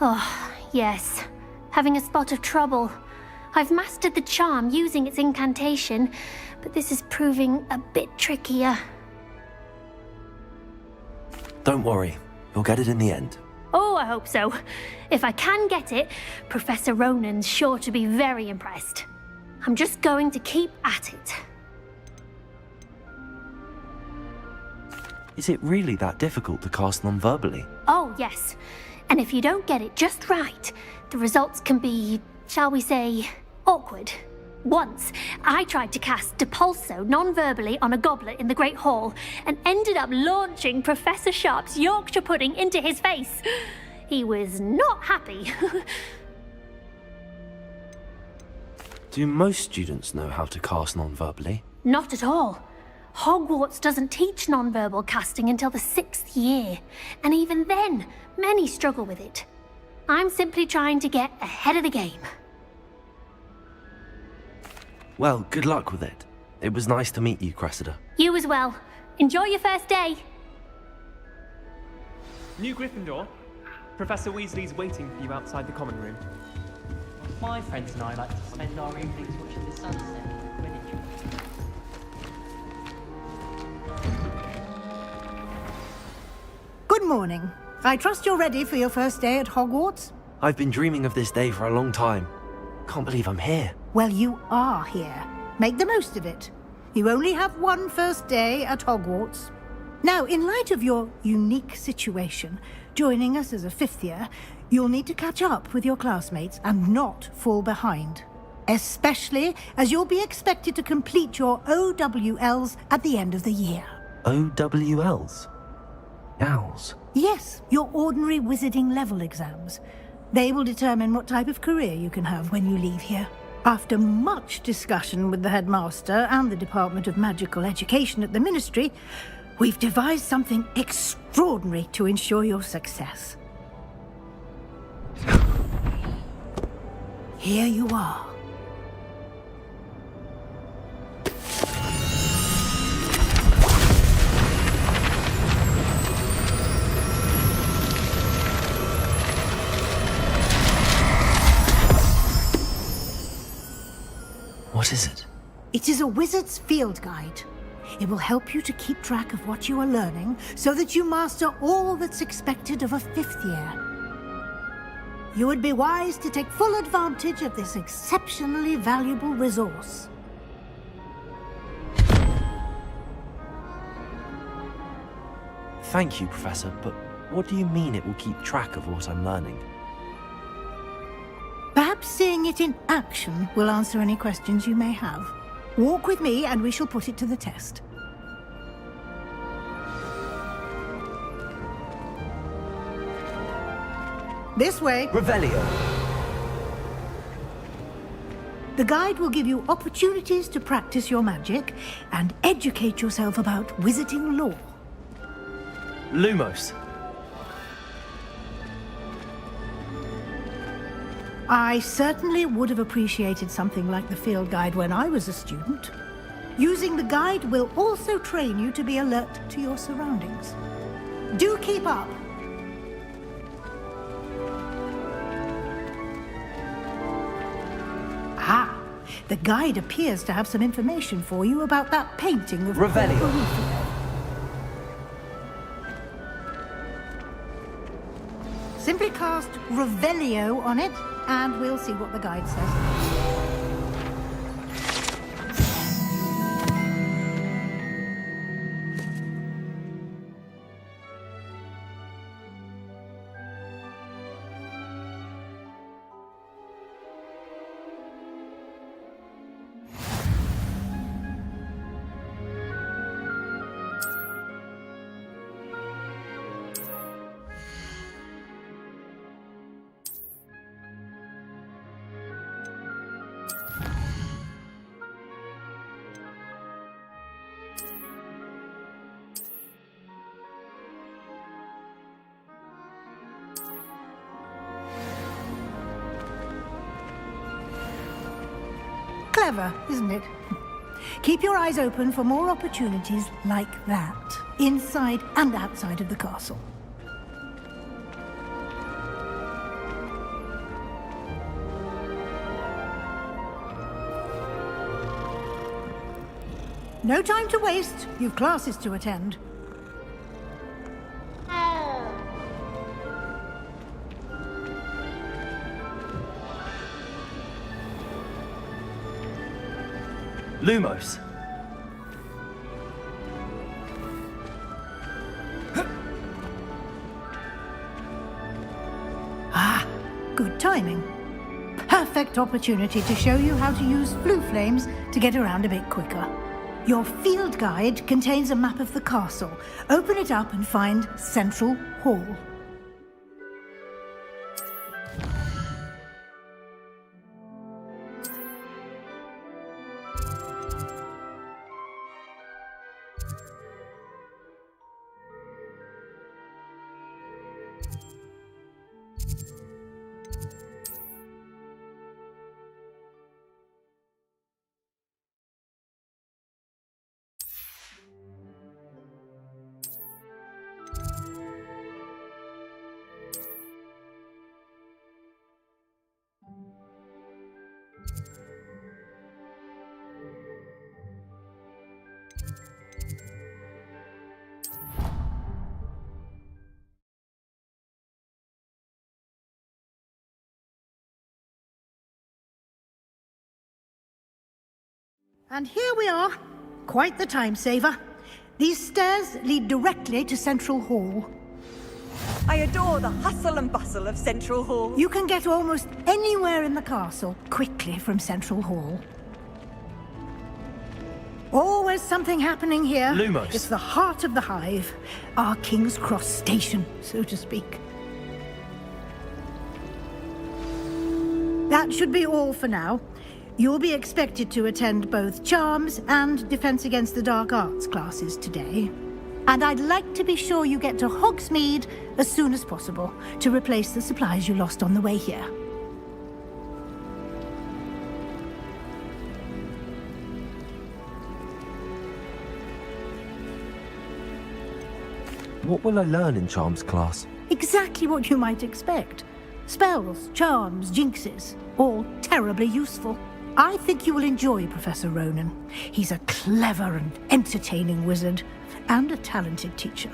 Oh, yes. Having a spot of trouble. I've mastered the charm using its incantation, but this is proving a bit trickier. Don't worry, you'll get it in the end. Oh, I hope so. If I can get it, Professor Ronan's sure to be very impressed. I'm just going to keep at it. Is it really that difficult to cast non-verbally? Oh, yes. And if you don't get it just right, the results can be, shall we say, awkward. Once, I tried to cast Depulso non-verbally on a goblet in the Great Hall and ended up launching Professor Sharp's Yorkshire pudding into his face. He was not happy. Do most students know how to cast non-verbally? Not at all. Hogwarts doesn't teach non-verbal casting until the 6th year, and even then, many struggle with it. I'm simply trying to get ahead of the game. Well, good luck with it. It was nice to meet you, Cressida. You as well. Enjoy your first day. New Gryffindor, Professor Weasley's waiting for you outside the common room. My friends and I like to spend our evenings watching the sunset and Quidditch. Good morning. I trust you're ready for your first day at Hogwarts? I've been dreaming of this day for a long time. Can't believe I'm here. Well, you are here. Make the most of it. You only have one first day at Hogwarts. Now, in light of your unique situation, joining us as a 5th year, you'll need to catch up with your classmates and not fall behind. Especially as you'll be expected to complete your OWLs at the end of the year. OWLs? Owls? Yes, your ordinary wizarding level exams. They will determine what type of career you can have when you leave here. After much discussion with the headmaster and the Department of Magical Education at the Ministry, we've devised something extraordinary to ensure your success. Here you are. What is it? It is a wizard's field guide. It will help you to keep track of what you are learning so that you master all that's expected of a 5th year. You would be wise to take full advantage of this exceptionally valuable resource. Thank you, Professor, but what do you mean it will keep track of what I'm learning? Perhaps seeing it in action will answer any questions you may have. Walk with me and we shall put it to the test. This way. Revelio. The guide will give you opportunities to practice your magic and educate yourself about wizarding lore. Lumos. I certainly would have appreciated something like the field guide when I was a student. Using the guide will also train you to be alert to your surroundings. Do keep up. Ah, the guide appears to have some information for you about that painting of Revelio. Simply cast Revelio on it, and we'll see what the guide says. Clever, isn't it? Keep your eyes open for more opportunities like that, inside and outside of the castle. No time to waste. You've classes to attend. Lumos. Good timing. Perfect opportunity to show you how to use flue flames to get around a bit quicker. Your field guide contains a map of the castle. Open it up and find Central Hall. And here we are. Quite the time saver. These stairs lead directly to Central Hall. I adore the hustle and bustle of Central Hall. You can get almost anywhere in the castle quickly from Central Hall. Always something happening here. Lumos. It's the heart of the hive. Our King's Cross station, so to speak. That should be all for now. You'll be expected to attend both Charms and Defense Against the Dark Arts classes today. And I'd like to be sure you get to Hogsmeade as soon as possible to replace the supplies you lost on the way here. What will I learn in Charms class? Exactly what you might expect. Spells, charms, jinxes, all terribly useful. I think you will enjoy Professor Ronan. He's a clever and entertaining wizard, and a talented teacher.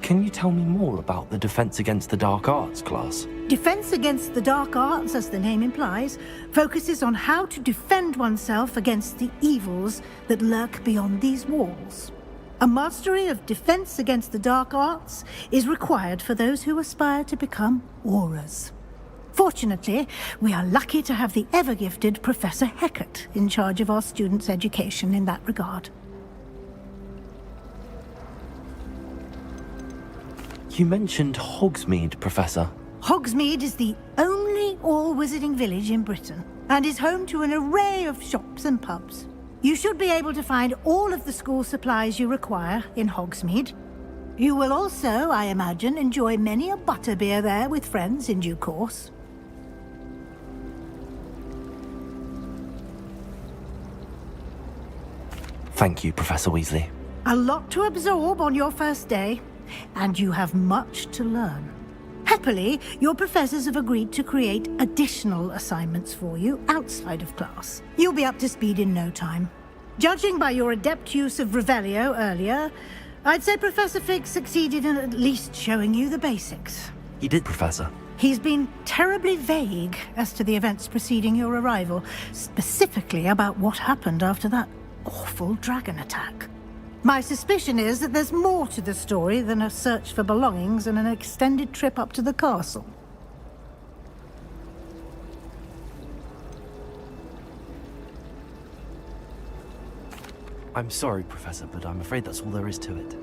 Can you tell me more about the Defense Against the Dark Arts class? Defense Against the Dark Arts, as the name implies, focuses on how to defend oneself against the evils that lurk beyond these walls. A mastery of Defense Against the Dark Arts is required for those who aspire to become Aurors. Fortunately, we are lucky to have the ever-gifted Professor Hecat in charge of our students' education in that regard. You mentioned Hogsmeade, Professor. Hogsmeade is the only all-wizarding village in Britain, and is home to an array of shops and pubs. You should be able to find all of the school supplies you require in Hogsmeade. You will also, I imagine, enjoy many a butterbeer there with friends in due course. Thank you, Professor Weasley. A lot to absorb on your first day, and you have much to learn. Happily, your professors have agreed to create additional assignments for you outside of class. You'll be up to speed in no time. Judging by your adept use of Revelio earlier, I'd say Professor Fig succeeded in at least showing you the basics. He did, Professor. He's been terribly vague as to the events preceding your arrival, specifically about what happened after that awful dragon attack. My suspicion is that there's more to the story than a search for belongings and an extended trip up to the castle. I'm sorry, Professor, but I'm afraid that's all there is to it.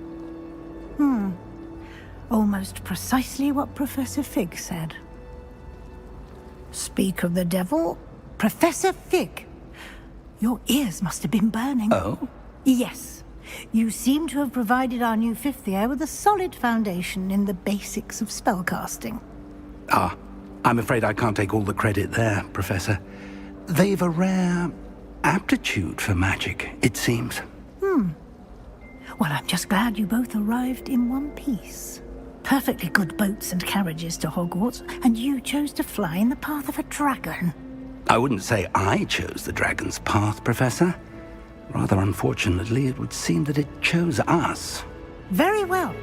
Almost precisely what Professor Fig said. Speak of the devil, Professor Fig. Your ears must have been burning. Oh? Yes. You seem to have provided our new fifth year with a solid foundation in the basics of spellcasting. Ah, I'm afraid I can't take all the credit there, Professor. They've a rare aptitude for magic, it seems. Well, I'm just glad you both arrived in one piece. Perfectly good boats and carriages to Hogwarts, and you chose to fly in the path of a dragon. I wouldn't say I chose the dragon's path, Professor. Rather unfortunately, it would seem that it chose us. Very well.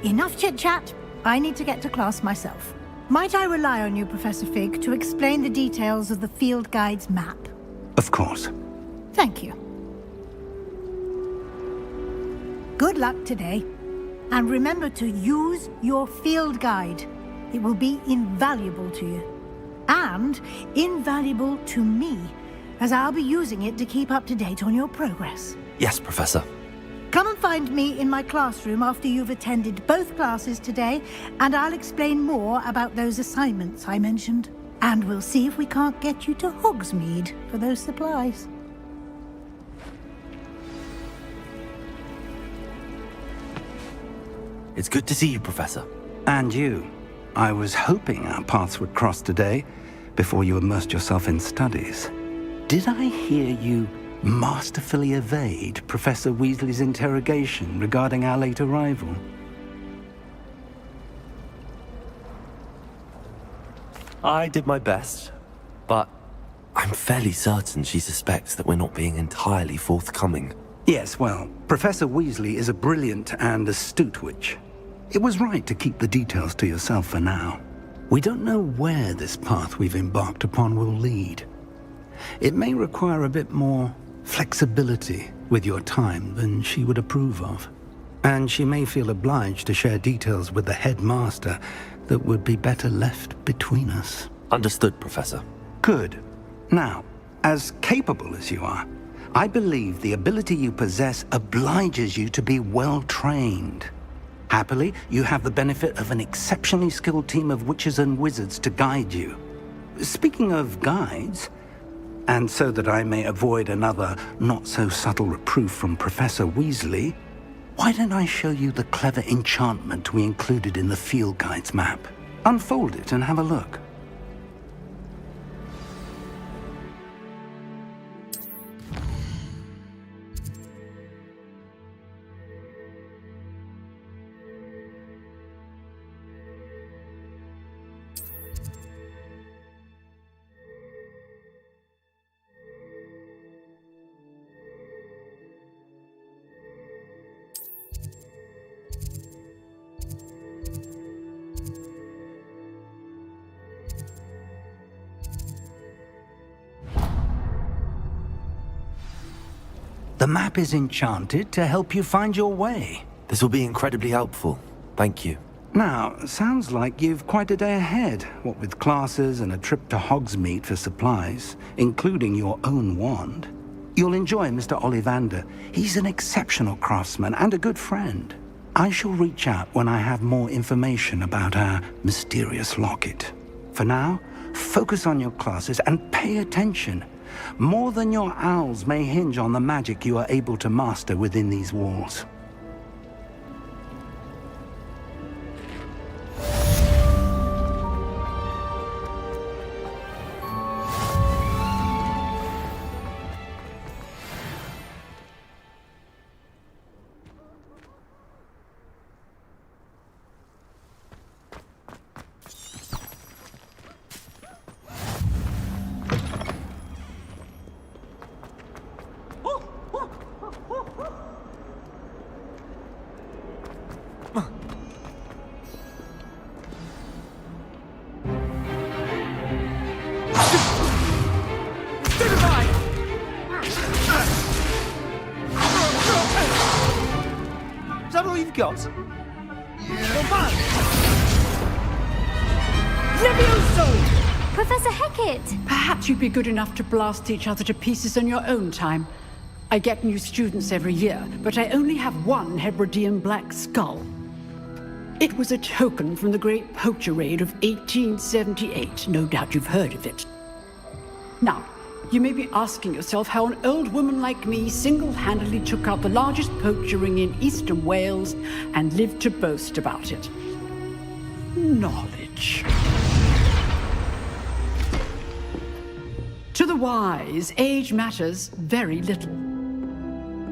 Enough chit-chat. I need to get to class myself. Might I rely on you, Professor Fig, to explain the details of the field guide's map? Of course. Thank you. Good luck today. And remember to use your field guide. It will be invaluable to you. And invaluable to me, as I'll be using it to keep up to date on your progress. Yes, Professor. Come and find me in my classroom after you've attended both classes today, and I'll explain more about those assignments I mentioned. And we'll see if we can't get you to Hogsmeade for those supplies. It's good to see you, Professor. And you. I was hoping our paths would cross today, before you immersed yourself in studies. Did I hear you masterfully evade Professor Weasley's interrogation regarding our late arrival? I did my best, but I'm fairly certain she suspects that we're not being entirely forthcoming. Yes, well, Professor Weasley is a brilliant and astute witch. It was right to keep the details to yourself for now. We don't know where this path we've embarked upon will lead. It may require a bit more flexibility with your time than she would approve of. And she may feel obliged to share details with the headmaster that would be better left between us. Understood, Professor. Good. Now, as capable as you are, I believe the ability you possess obliges you to be well trained. Happily, you have the benefit of an exceptionally skilled team of witches and wizards to guide you. Speaking of guides, and so that I may avoid another not-so-subtle reproof from Professor Weasley, why don't I show you the clever enchantment we included in the field guide's map? Unfold it and have a look. The map is enchanted to help you find your way. This will be incredibly helpful. Thank you. Now, sounds like you've quite a day ahead, what with classes and a trip to Hogsmeade for supplies, including your own wand. You'll enjoy Mr. Ollivander. He's an exceptional craftsman and a good friend. I shall reach out when I have more information about our mysterious locket. For now, focus on your classes and pay attention. More than your owls may hinge on the magic you are able to master within these walls. Is that all you've got? Professor Hecat! Perhaps you'd be good enough to blast each other to pieces on your own time. I get new students every year, but I only have one Hebridean black skull. It was a token from the Great Poacher Raid of 1878. No doubt you've heard of it. Now, you may be asking yourself how an old woman like me single-handedly took out the largest poacher ring in eastern Wales and lived to boast about it. Knowledge. the wise, age matters very little.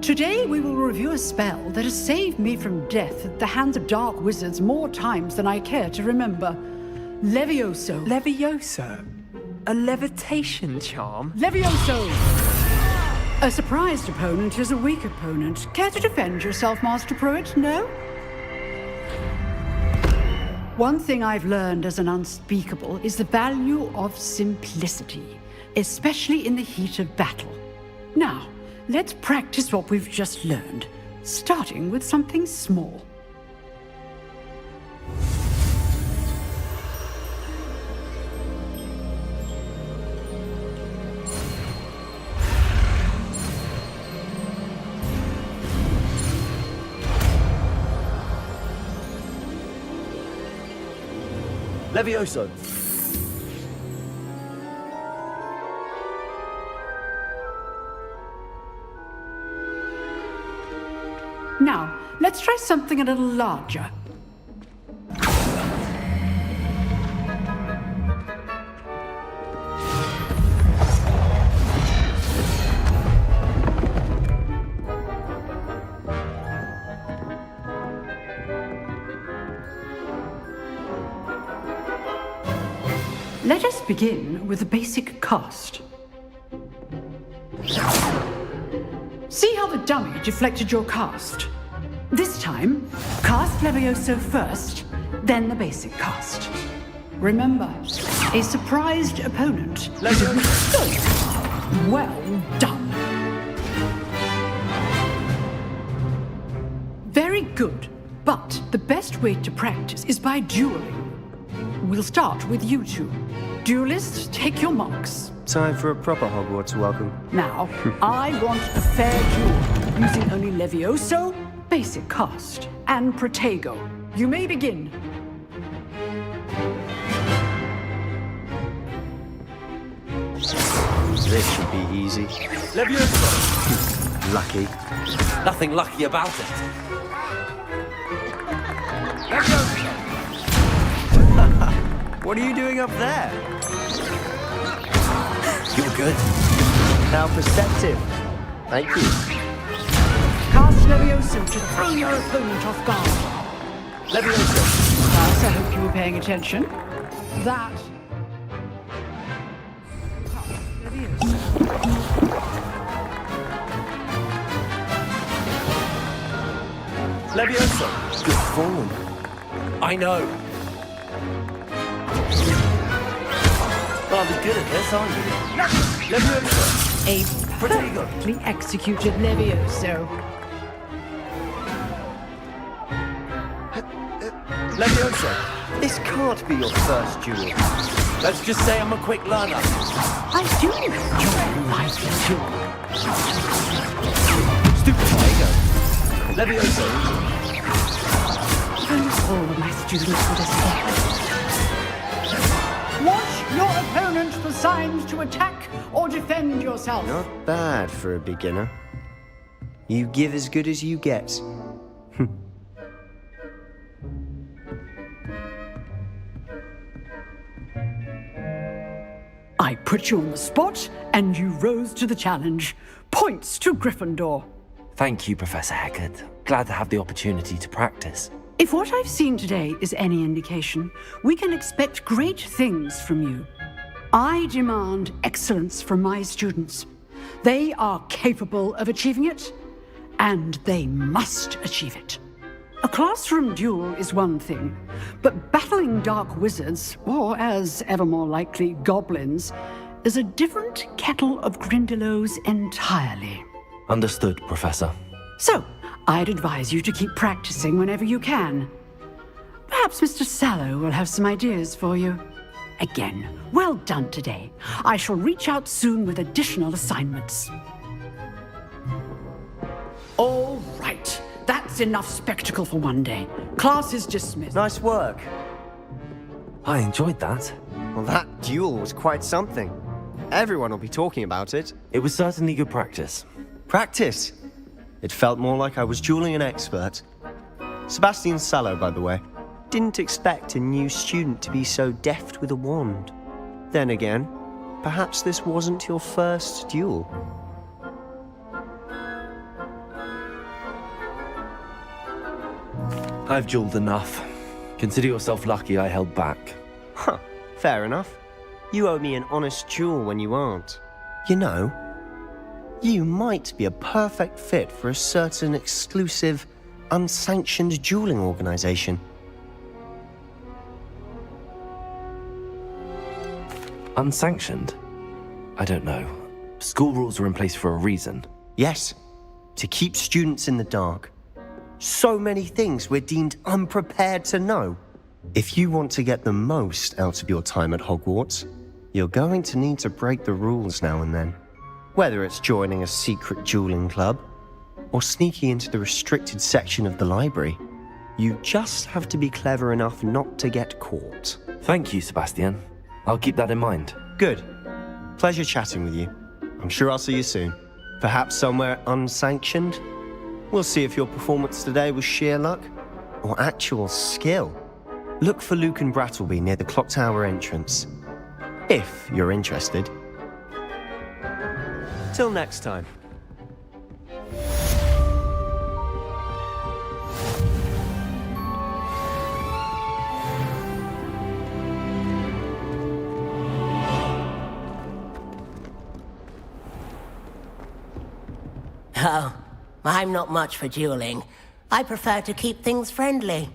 Today we will review a spell that has saved me from death at the hands of dark wizards more times than I care to remember. Levioso. Levioso? A levitation charm? Levioso! A surprised opponent is a weak opponent. Care to defend yourself, Master Pruitt? No? One thing I've learned as an unspeakable is the value of simplicity, especially in the heat of battle. Now, let's practice what we've just learned, starting with something small. Levioso. Now, let's try something a little larger. Let us begin with a basic cast. See how the dummy deflected your cast? This time, cast Levioso first, then the basic cast. Remember, a surprised opponent. Levioso! Well done. Very good, but the best way to practice is by dueling. We'll start with you two. Duelists, take your marks. Time for a proper Hogwarts welcome. Now, I want a fair duel, using only Levioso, basic cast, and Protego. You may begin. This should be easy. Levioso! Lucky. Nothing lucky about it. What are you doing up there? You're good. How perceptive. Thank you. Cast Levioso to throw your opponent off guard. Levioso. Class, I hope you were paying attention. That. Levioso. Good form. I know. Rather good at this, aren't you? Levioso. A perfectly executed Levioso. Levioso. This can't be your first duel. Let's just say I'm a quick learner. I do enjoy lively duel. Stupid Protego. Levioso. If only all of my students would escape. Watch your opponent for signs to attack or defend yourself. Not bad for a beginner. You give as good as you get. I put you on the spot, and you rose to the challenge. Points to Gryffindor. Thank you, Professor Heckard. Glad to have the opportunity to practice. If what I've seen today is any indication, we can expect great things from you. I demand excellence from my students. They are capable of achieving it, and they must achieve it. A classroom duel is one thing, but battling dark wizards, or as ever more likely, goblins, is a different kettle of Grindylows entirely. Understood, Professor. So, I'd advise you to keep practicing whenever you can. Perhaps Mr. Sallow will have some ideas for you. Again, well done today. I shall reach out soon with additional assignments. All right. That's enough spectacle for one day. Class is dismissed. Nice work. I enjoyed that. Well, that duel was quite something. Everyone will be talking about it. It was certainly good practice. Practice? It felt more like I was dueling an expert. Sebastian Sallow, by the way. Didn't expect a new student to be so deft with a wand. Then again, perhaps this wasn't your first duel. I've dueled enough. Consider yourself lucky I held back. Huh, fair enough. You owe me an honest duel when you aren't. You know, you might be a perfect fit for a certain exclusive, unsanctioned dueling organization. Unsanctioned? I don't know. School rules are in place for a reason. Yes, to keep students in the dark. So many things we're deemed unprepared to know. If you want to get the most out of your time at Hogwarts, you're going to need to break the rules now and then. Whether it's joining a secret dueling club, or sneaking into the restricted section of the library, you just have to be clever enough not to get caught. Thank you, Sebastian. I'll keep that in mind. Good. Pleasure chatting with you. I'm sure I'll see you soon. Perhaps somewhere unsanctioned? We'll see if your performance today was sheer luck, or actual skill. Look for Luke and Brattleby near the clock tower entrance, if you're interested. Till next time. Oh, I'm not much for dueling. I prefer to keep things friendly.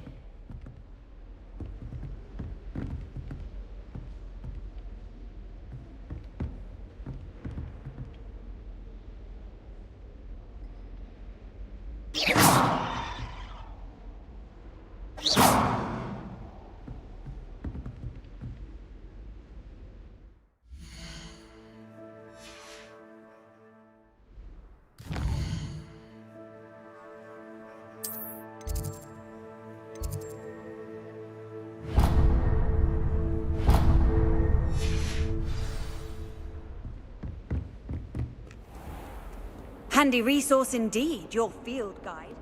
Handy resource indeed, your field guide.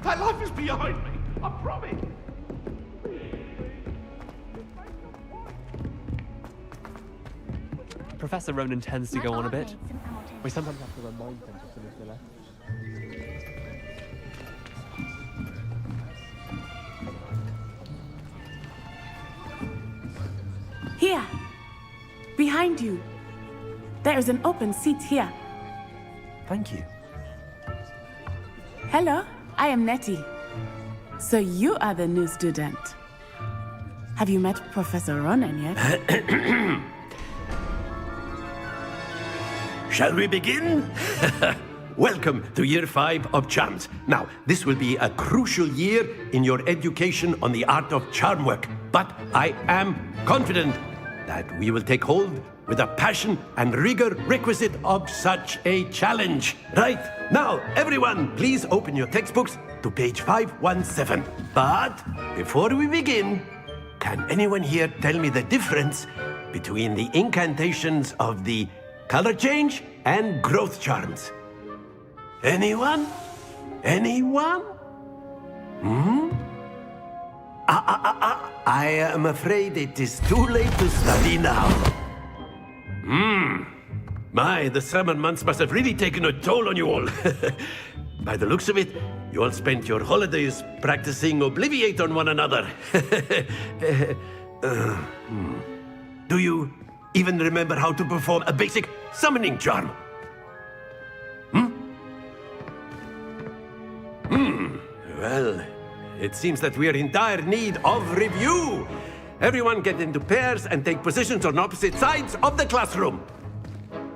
That life is behind me, I promise. Professor Ronan tends to go on a bit. We sometimes have to remind them to finish their lessons. behind you. There is an open seat here. Thank you. Hello, I am Nettie. So you are the new student. Have you met Professor Ronan yet? Shall we begin? Welcome to Year 5 of Charms. Now, this will be a crucial year in your education on the art of charm work. But I am confident that we will take hold with a passion and rigor requisite of such a challenge. Right, now, everyone, please open your textbooks to page 517. But before we begin, can anyone here tell me the difference between the incantations of the color change and growth charms? Anyone? Anyone? I am afraid it is too late to study now. My, the summer months must have really taken a toll on you all. By the looks of it, you all spent your holidays practicing Obliviate on one another. Do you even remember how to perform a basic summoning charm? Well, it seems that we are in dire need of review. Everyone get into pairs and take positions on opposite sides of the classroom.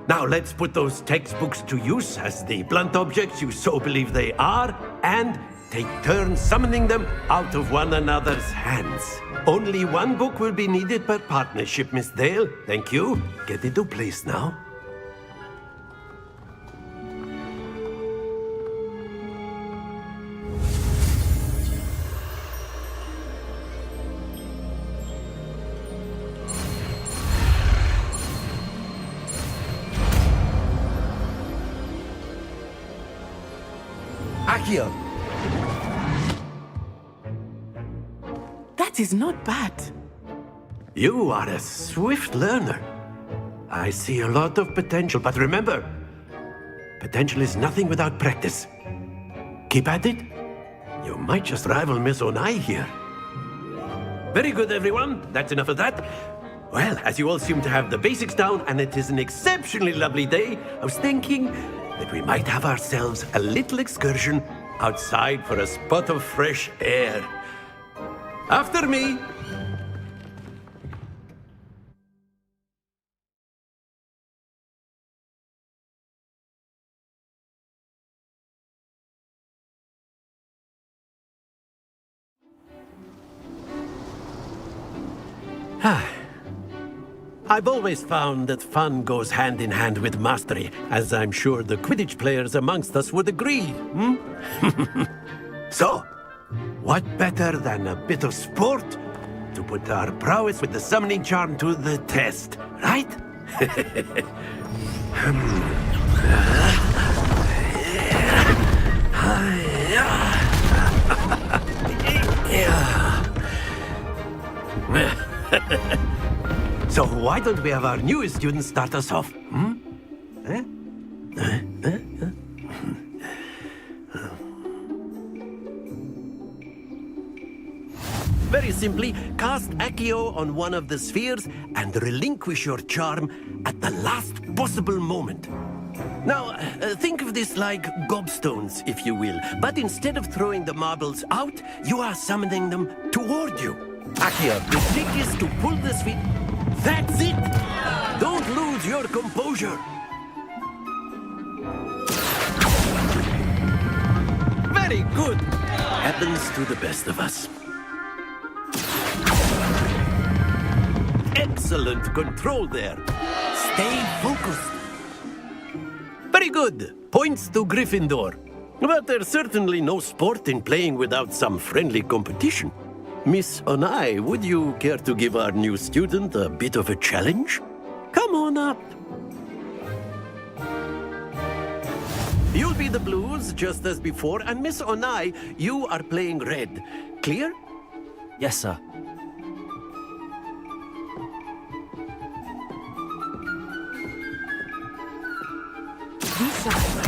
Now let's put those textbooks to use as the blunt objects you so believe they are, and take turns summoning them out of one another's hands. Only one book will be needed per partnership, Miss Dale. Thank you. Get into place now. Accio. That is not bad. You are a swift learner. I see a lot of potential, but remember, potential is nothing without practice. Keep at it. You might just rival Miss Onai here. Very good, everyone. That's enough of that. Well, as you all seem to have the basics down, and it is an exceptionally lovely day, I was thinking that we might have ourselves a little excursion outside for a spot of fresh air. After me. I've always found that fun goes hand in hand with mastery, as I'm sure the Quidditch players amongst us would agree. So, what better than a bit of sport to put our prowess with the summoning charm to the test, right? So why don't we have our newest student start us off? Very simply, cast Accio on one of the spheres and relinquish your charm at the last possible moment. Now, think of this like gobstones, if you will, but instead of throwing the marbles out, you are summoning them toward you. Accio, the trick is to pull the sphere. That's it! Don't lose your composure. Very good. Happens to the best of us. Excellent control there. Stay focused. Very good. Points to Gryffindor. But there's certainly no sport in playing without some friendly competition. Miss Onai, would you care to give our new student a bit of a challenge? Come on up. You'll be the blues, just as before, and Miss Onai, you are playing red. Clear? Yes, sir. This side.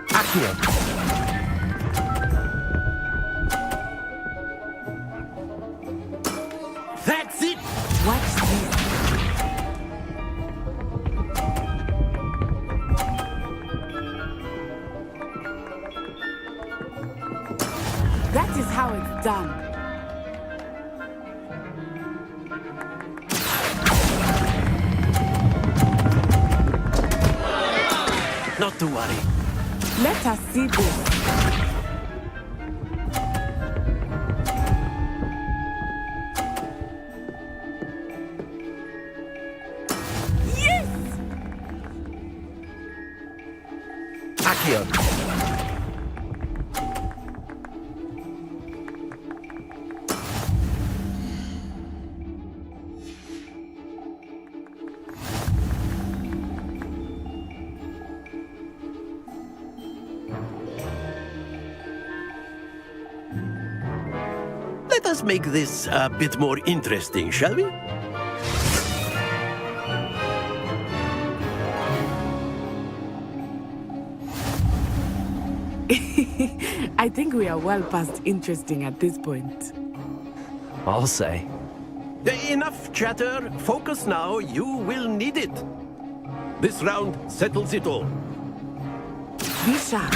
Accio. That's it! Watch this. That is how it's done. Not to worry. Let us see this. Yes! Accio. Let us make this a bit more interesting, shall we? I think we are well past interesting at this point. I'll say. Enough chatter. Focus now. You will need it. This round settles it all. Be sharp.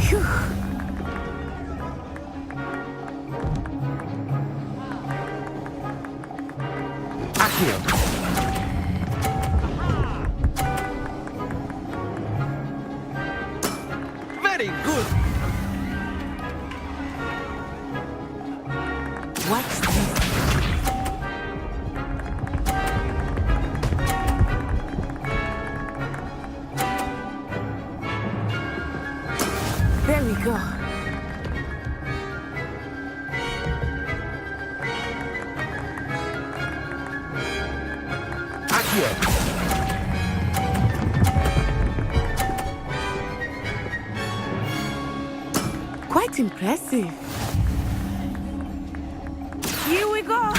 Phew. Accio. Very good. Watch this. There we go. Accio. Quite impressive. Here we go.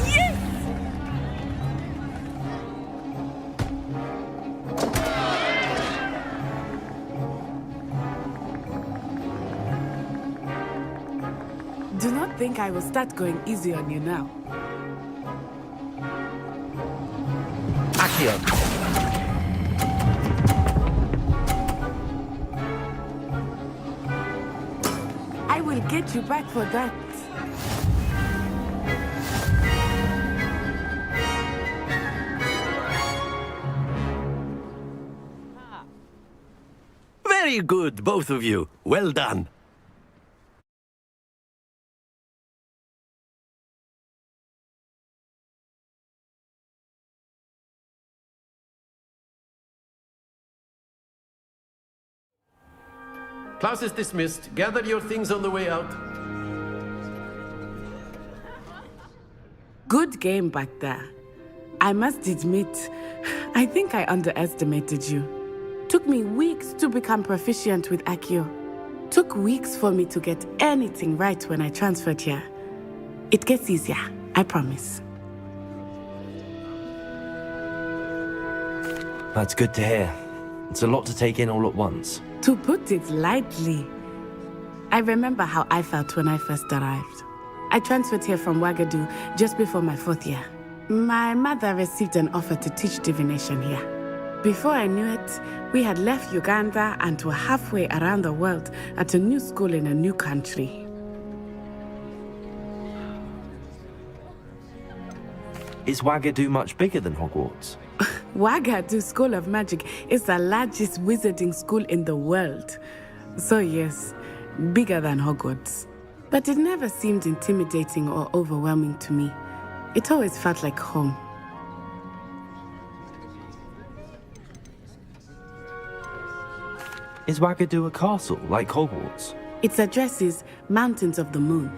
Yes! Do not think I will start going easy on you now. Accio. I will get you back for that. Very good, both of you. Well done. Class is dismissed. Gather your things on the way out. Good game back there. I must admit, I think I underestimated you. Took me weeks to become proficient with Accio. Took weeks for me to get anything right when I transferred here. It gets easier, I promise. That's good to hear. It's a lot to take in all at once. To put it lightly, I remember how I felt when I first arrived. I transferred here from Ouagadougou just before my 4th year. My mother received an offer to teach divination here. Before I knew it, we had left Uganda and were halfway around the world at a new school in a new country. Is Ouagadougou much bigger than Hogwarts? Ouagadougou School of Magic is the largest wizarding school in the world. So yes, bigger than Hogwarts. But it never seemed intimidating or overwhelming to me. It always felt like home. Is Ouagadougou a castle, like Hogwarts? Its address is Mountains of the Moon.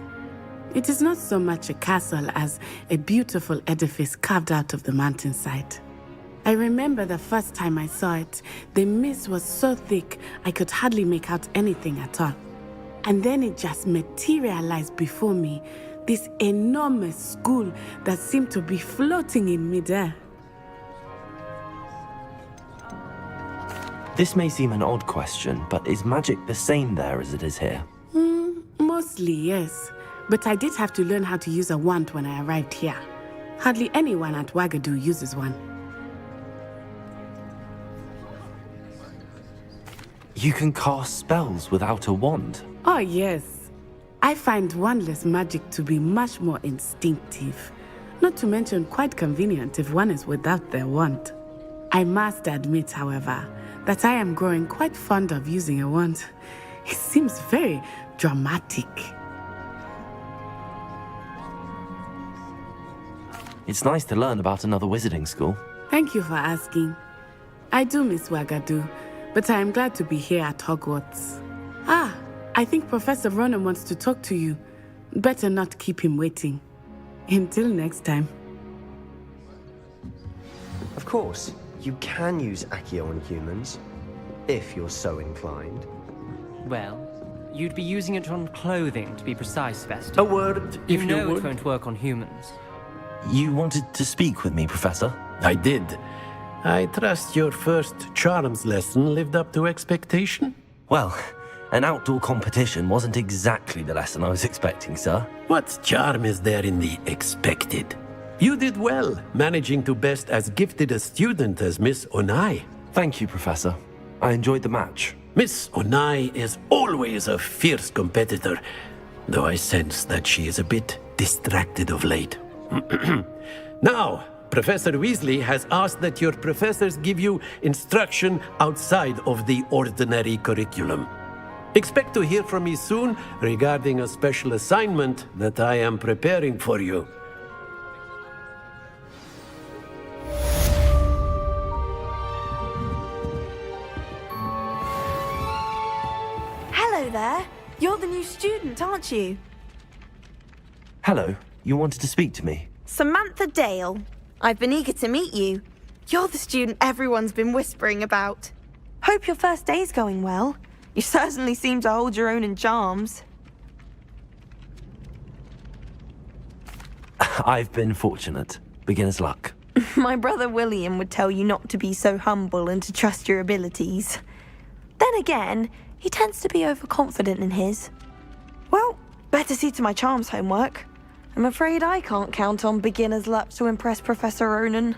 It is not so much a castle as a beautiful edifice carved out of the mountainside. I remember the first time I saw it, the mist was so thick I could hardly make out anything at all. And then it just materialized before me, this enormous school that seemed to be floating in midair. This may seem an odd question, but is magic the same there as it is here? Mostly, yes. But I did have to learn how to use a wand when I arrived here. Hardly anyone at Wagadu uses one. You can cast spells without a wand? Oh, yes. I find wandless magic to be much more instinctive. Not to mention quite convenient if one is without their wand. I must admit, however, that I am growing quite fond of using a wand. It seems very dramatic. It's nice to learn about another wizarding school. Thank you for asking. I do miss Wagadu, but I am glad to be here at Hogwarts. I think Professor Ronan wants to talk to you. Better not keep him waiting. Until next time. Of course, you can use Accio on humans, if you're so inclined. Well, you'd be using it on clothing, to be precise, Vesta. A word, if you know would. it won't work on humans. You wanted to speak with me, Professor? I did. I trust your first charms lesson lived up to expectation? Well, an outdoor competition wasn't exactly the lesson I was expecting, sir. What charm is there in the expected? You did well, managing to best as gifted a student as Miss Onai. Thank you, Professor. I enjoyed the match. Miss Onai is always a fierce competitor, though I sense that she is a bit distracted of late. Now, Professor Weasley has asked that your professors give you instruction outside of the ordinary curriculum. Expect to hear from me soon regarding a special assignment that I am preparing for you. Hello there. You're the new student, aren't you? Hello, you wanted to speak to me? Samantha Dale. I've been eager to meet you. You're the student everyone's been whispering about. Hope your first day's going well. You certainly seem to hold your own in charms. I've been fortunate. Beginner's luck. My brother William would tell you not to be so humble and to trust your abilities. Then again, he tends to be overconfident in his. Well, better see to my charms homework. I'm afraid I can't count on beginner's luck to impress Professor Ronan.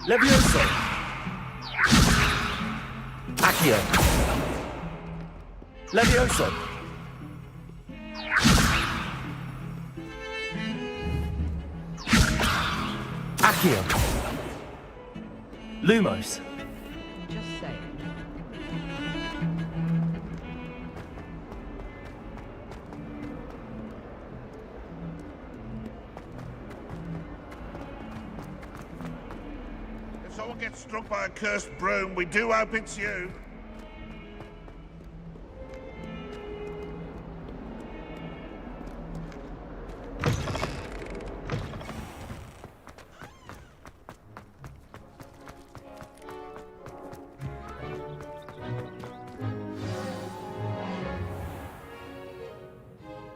Levioso! Accio! Levioso! Accio! Lumos! Just say. If someone gets struck by a cursed broom, we do hope it's you.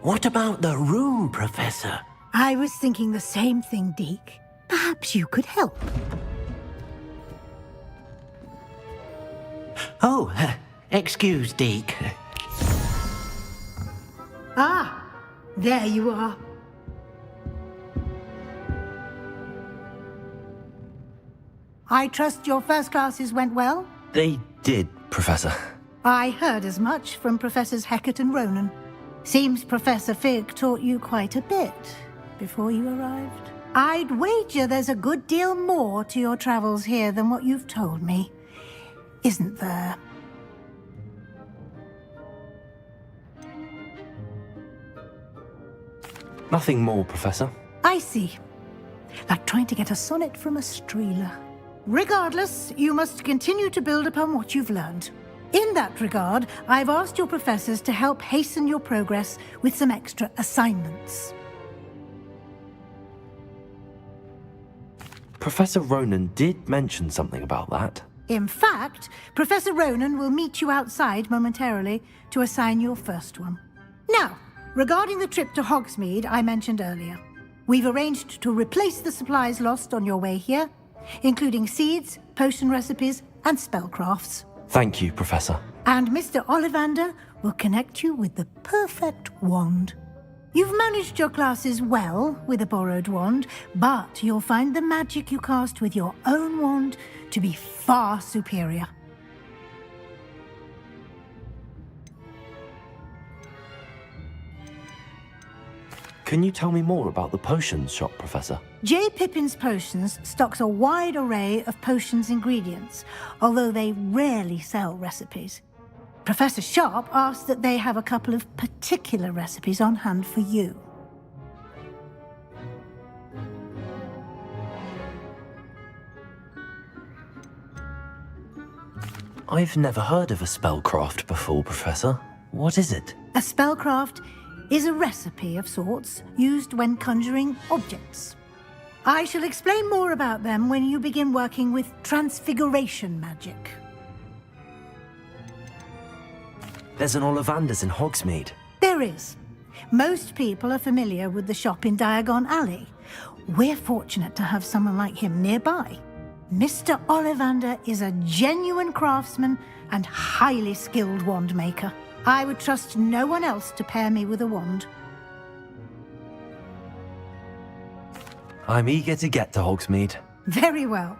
What about the room, Professor? I was thinking the same thing, Deke. Perhaps you could help. Oh, excuse, Deke. Ah, there you are. I trust your first classes went well? They did, Professor. I heard as much from Professors Hecat and Ronan. Seems Professor Fig taught you quite a bit before you arrived. I'd wager there's a good deal more to your travels here than what you've told me. Isn't there? Nothing more, Professor. I see. Like trying to get a sonnet from a streeler. Regardless, you must continue to build upon what you've learned. In that regard, I've asked your professors to help hasten your progress with some extra assignments. Professor Ronan did mention something about that. In fact, Professor Ronan will meet you outside momentarily to assign your first one. Now, regarding the trip to Hogsmeade I mentioned earlier, we've arranged to replace the supplies lost on your way here, including seeds, potion recipes, and spellcrafts. Thank you, Professor. And Mr. Ollivander will connect you with the perfect wand. You've managed your classes well with a borrowed wand, but you'll find the magic you cast with your own wand to be far superior. Can you tell me more about the potions shop, Professor? J. Pippin's Potions stocks a wide array of potions ingredients, although they rarely sell recipes. Professor Sharp asked that they have a couple of particular recipes on hand for you. I've never heard of a spellcraft before, Professor. What is it? A spellcraft is a recipe of sorts used when conjuring objects. I shall explain more about them when you begin working with transfiguration magic. There's an Ollivander's in Hogsmeade. There is. Most people are familiar with the shop in Diagon Alley. We're fortunate to have someone like him nearby. Mr. Ollivander is a genuine craftsman and highly skilled wand maker. I would trust no one else to pair me with a wand. I'm eager to get to Hogsmeade. Very well.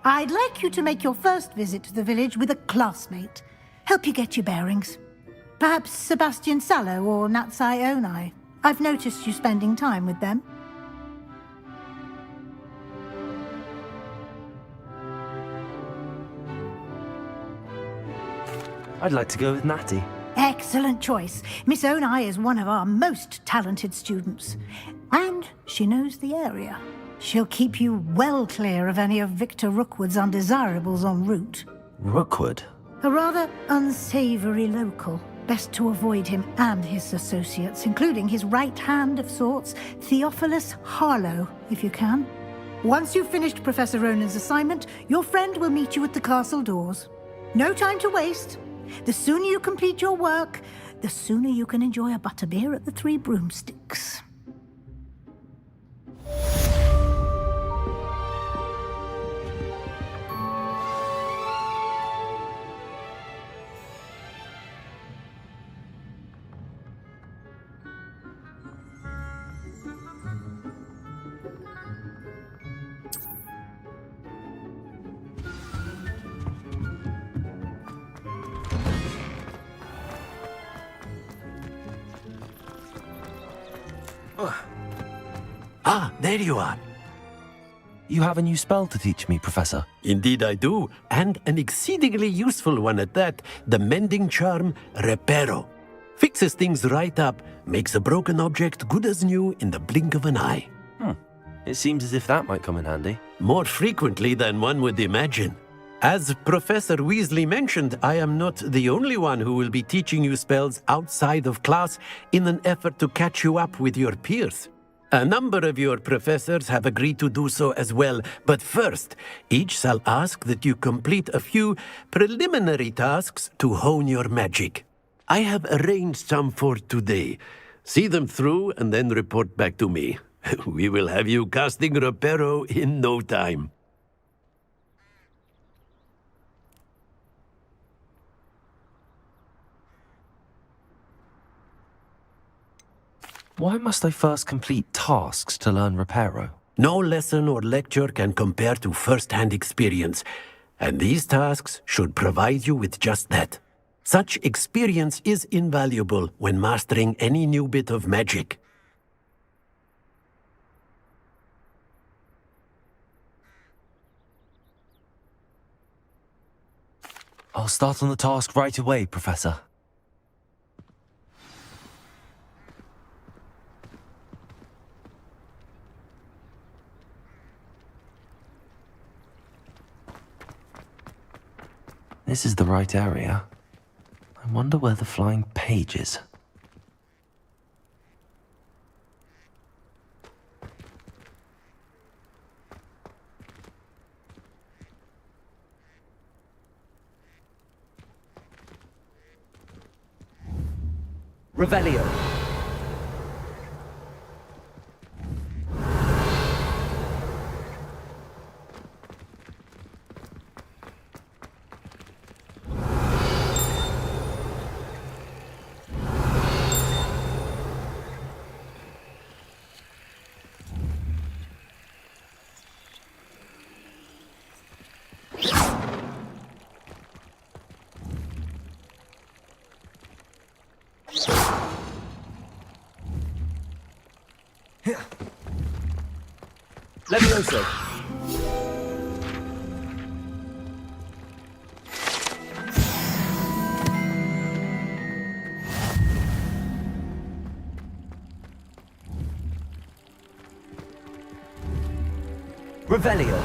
I'd like you to make your first visit to the village with a classmate. Help you get your bearings. Perhaps Sebastian Sallow or Natsai Onai. I've noticed you spending time with them. I'd like to go with Natty. Excellent choice. Miss Onai is one of our most talented students. And she knows the area. She'll keep you well clear of any of Victor Rookwood's undesirables en route. Rookwood? A rather unsavory local. Best to avoid him and his associates, including his right hand of sorts, Theophilus Harlow, if you can. Once you've finished Professor Ronan's assignment, your friend will meet you at the castle doors. No time to waste. The sooner you complete your work, the sooner you can enjoy a butterbeer at the Three Broomsticks. Ah, there you are. You have a new spell to teach me, Professor. Indeed I do, and an exceedingly useful one at that. The mending charm, Reparo. Fixes things right up, makes a broken object good as new in the blink of an eye. It seems as if that might come in handy. More frequently than one would imagine. As Professor Weasley mentioned, I am not the only one who will be teaching you spells outside of class in an effort to catch you up with your peers. A number of your professors have agreed to do so as well, but first, each shall ask that you complete a few preliminary tasks to hone your magic. I have arranged some for today. See them through and then report back to me. We will have you casting Reparo in no time. Why must I first complete tasks to learn Reparo? No lesson or lecture can compare to first-hand experience, and these tasks should provide you with just that. Such experience is invaluable when mastering any new bit of magic. I'll start on the task right away, Professor. This is the right area. I wonder where the flying page is. Revelio. Levioso. Revelio.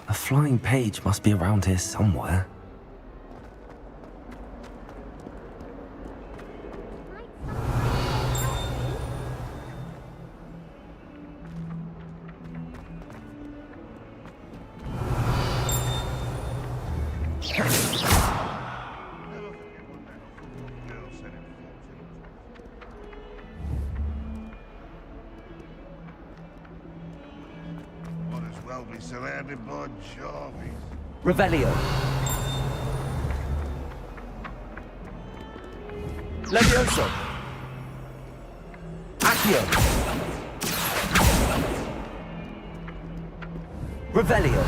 A flying page must be around here somewhere. Be surrounded by Jarvis. Revelio. Levioso. Accio. Revelio.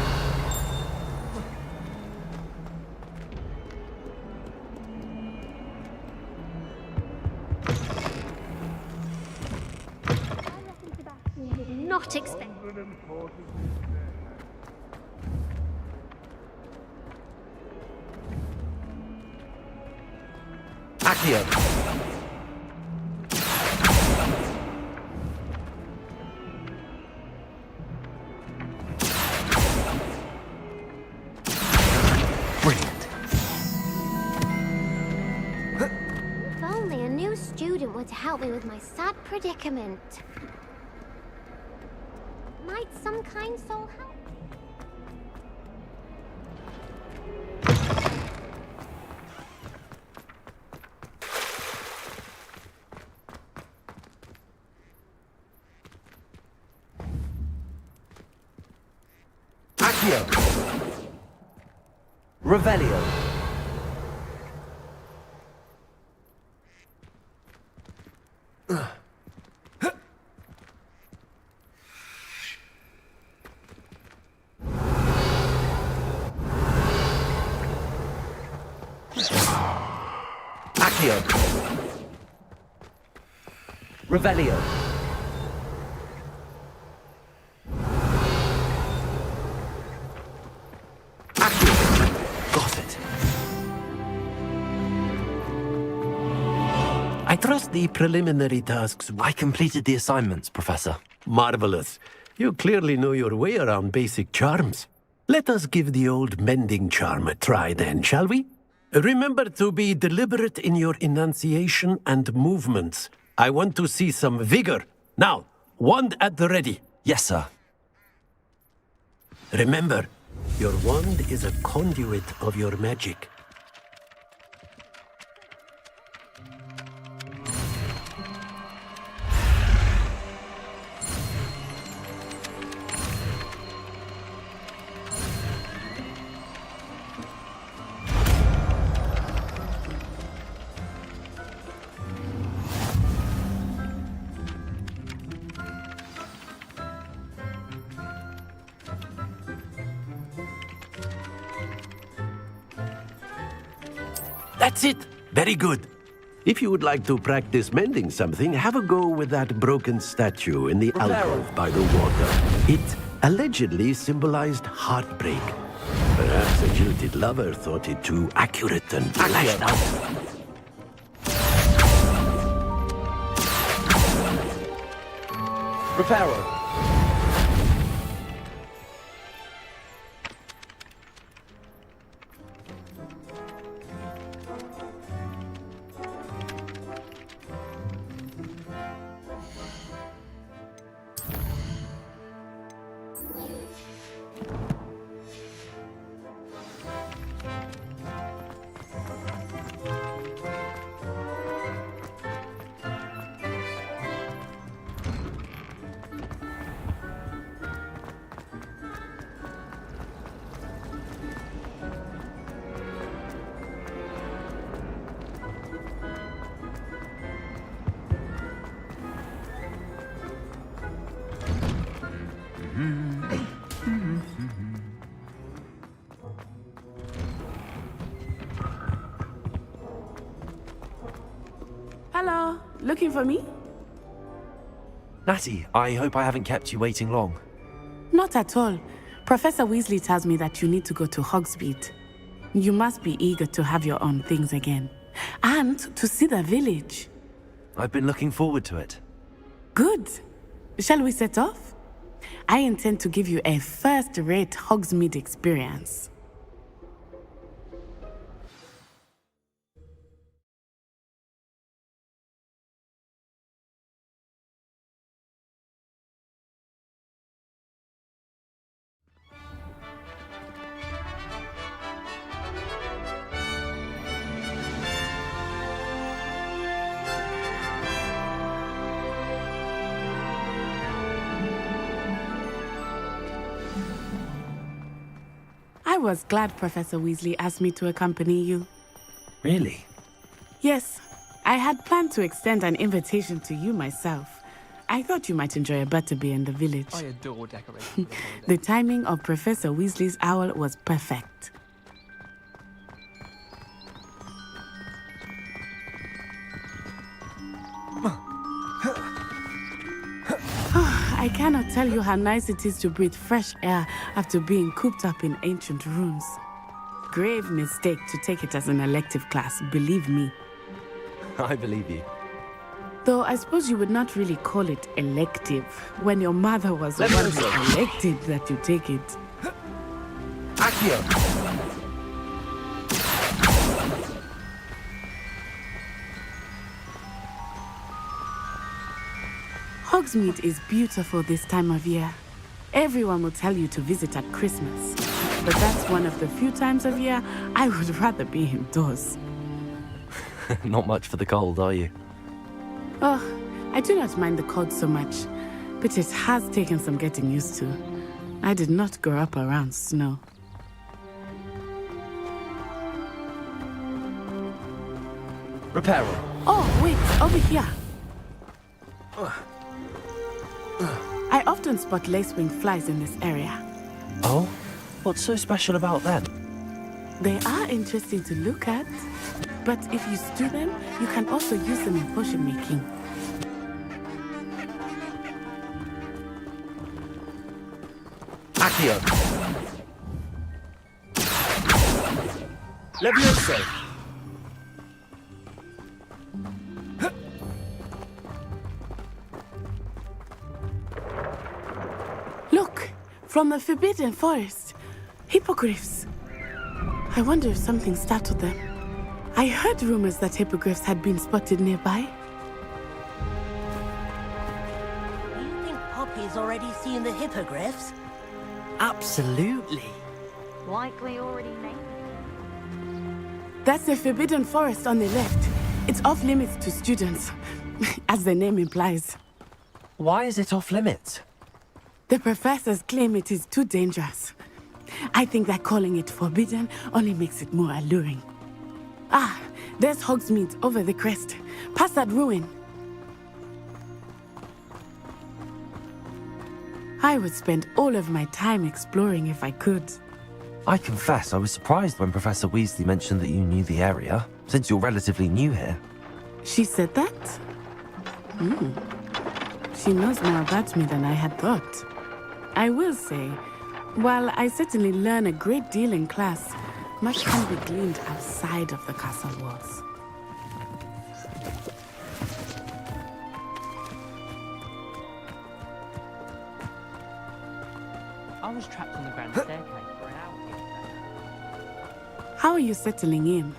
Not expect. Accio. Brilliant. If only a new student were to help me with my sad predicament. Might some kind soul help? Accio. Revelio. Accio. Revelio. Got it. I trust the preliminary tasks. I completed the assignments, Professor. Marvelous. You clearly know your way around basic charms. Let us give the old mending charm a try then, shall we? Remember to be deliberate in your enunciation and movements. I want to see some vigor. Now, wand at the ready. Yes, sir. Remember, your wand is a conduit of your magic. That's it. Very good. If you would like to practice mending something, have a go with that broken statue in the alcove by the water. It allegedly symbolized heartbreak. Perhaps a jilted lover thought it too accurate and lashed out. Reparo. Hello, looking for me? Natty, I hope I haven't kept you waiting long. Not at all. Professor Weasley tells me that you need to go to Hogsmeade. You must be eager to have your own things again. And to see the village. I've been looking forward to it. Good. Shall we set off? I intend to give you a first-rate Hogsmeade experience. I was glad Professor Weasley asked me to accompany you. Really? Yes, I had planned to extend an invitation to you myself. I thought you might enjoy a butterbeer in the village. I adore decorating. The timing of Professor Weasley's owl was perfect. I cannot tell you how nice it is to breathe fresh air after being cooped up in ancient rooms. Grave mistake to take it as an elective class, believe me. I believe you. Though I suppose you would not really call it elective when your mother was the one who elected that you take it. Accio. Hogsmeade is beautiful this time of year. Everyone will tell you to visit at Christmas. But that's one of the few times of year I would rather be indoors. Not much for the cold, are you? Oh, I do not mind the cold so much, but it has taken some getting used to. I did not grow up around snow. Reparo. Oh, wait, over here. I often spot lacewing flies in this area. Oh? What's so special about them? They are interesting to look at, but if you stew them, you can also use them in potion making. Accio. Levioso. Look, from the Forbidden Forest. Hippogriffs. I wonder if something startled them. I heard rumors that hippogriffs had been spotted nearby. Do you think Poppy's already seen the hippogriffs? Absolutely. Likely already named. That's the Forbidden Forest on the left. It's off limits to students, as the name implies. Why is it off limits? The professors claim it is too dangerous. I think that calling it forbidden only makes it more alluring. Ah, there's Hogsmeade over the crest, past that ruin. I would spend all of my time exploring if I could. I confess I was surprised when Professor Weasley mentioned that you knew the area, since you're relatively new here. She said that? She knows more about me than I had thought. I will say, while I certainly learn a great deal in class, much can be gleaned outside of the castle walls. I was trapped on the grand staircase for an hour. How are you settling in?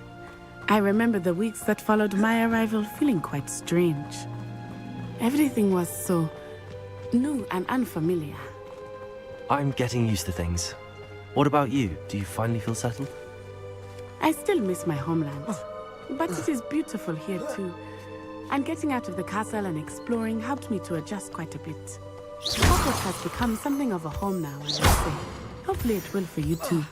I remember the weeks that followed my arrival feeling quite strange. Everything was so new and unfamiliar. I'm getting used to things. What about you? Do you finally feel settled? I still miss my homeland, but it is beautiful here too. And getting out of the castle and exploring helped me to adjust quite a bit. Hogwarts has become something of a home now, I would say. Hopefully it will for you too.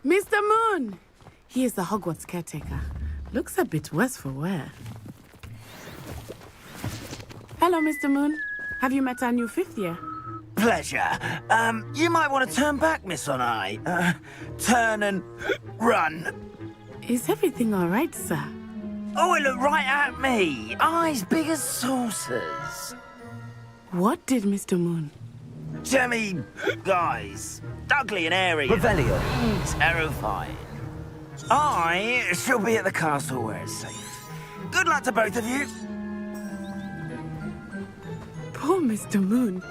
Mr. Moon! He is the Hogwarts caretaker. Looks a bit worse for wear. Hello, Mr. Moon. Have you met our new fifth year? Pleasure. You might want to turn back, Miss On-Eye. Turn and run. Is everything all right, sir? Oh, it looked right at me. Eyes big as saucers. What did Mr. Moon? Jemmy, guys. Ugly and airy. Revelio. Terrifying. I shall be at the castle where it's safe. Good luck to both of you. Poor Mr. Moon.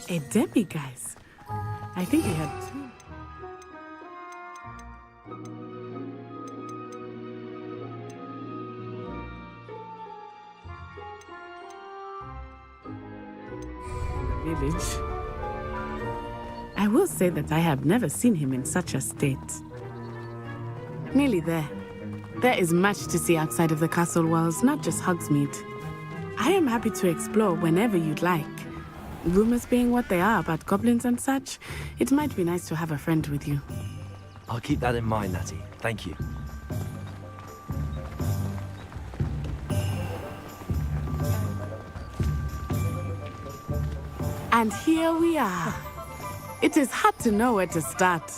A demi-guise. I think he had two. In the village. I will say that I have never seen him in such a state. Nearly there. There is much to see outside of the castle walls, not just Hogsmeade. I am happy to explore whenever you'd like. Rumors being what they are about goblins and such, it might be nice to have a friend with you. I'll keep that in mind, Natty. Thank you. And here we are. It is hard to know where to start.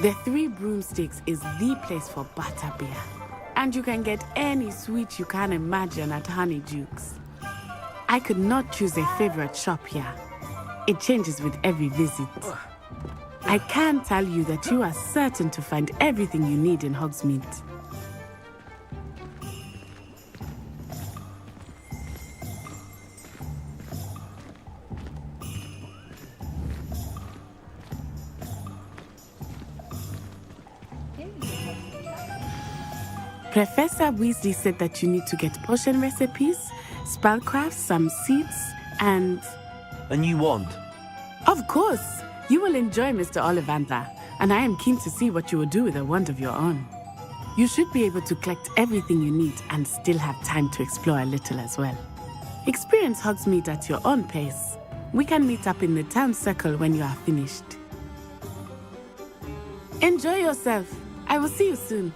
The Three Broomsticks is the place for butterbeer. And you can get any sweet you can imagine at Honeydukes. I could not choose a favorite shop here. It changes with every visit. I can tell you that you are certain to find everything you need in Hogsmeade. Professor Weasley said that you need to get potion recipes, spellcrafts, some seeds, and... A new wand? Of course! You will enjoy Mr. Ollivander, and I am keen to see what you will do with a wand of your own. You should be able to collect everything you need and still have time to explore a little as well. Experience Hogsmeade at your own pace. We can meet up in the town circle when you are finished. Enjoy yourself. I will see you soon.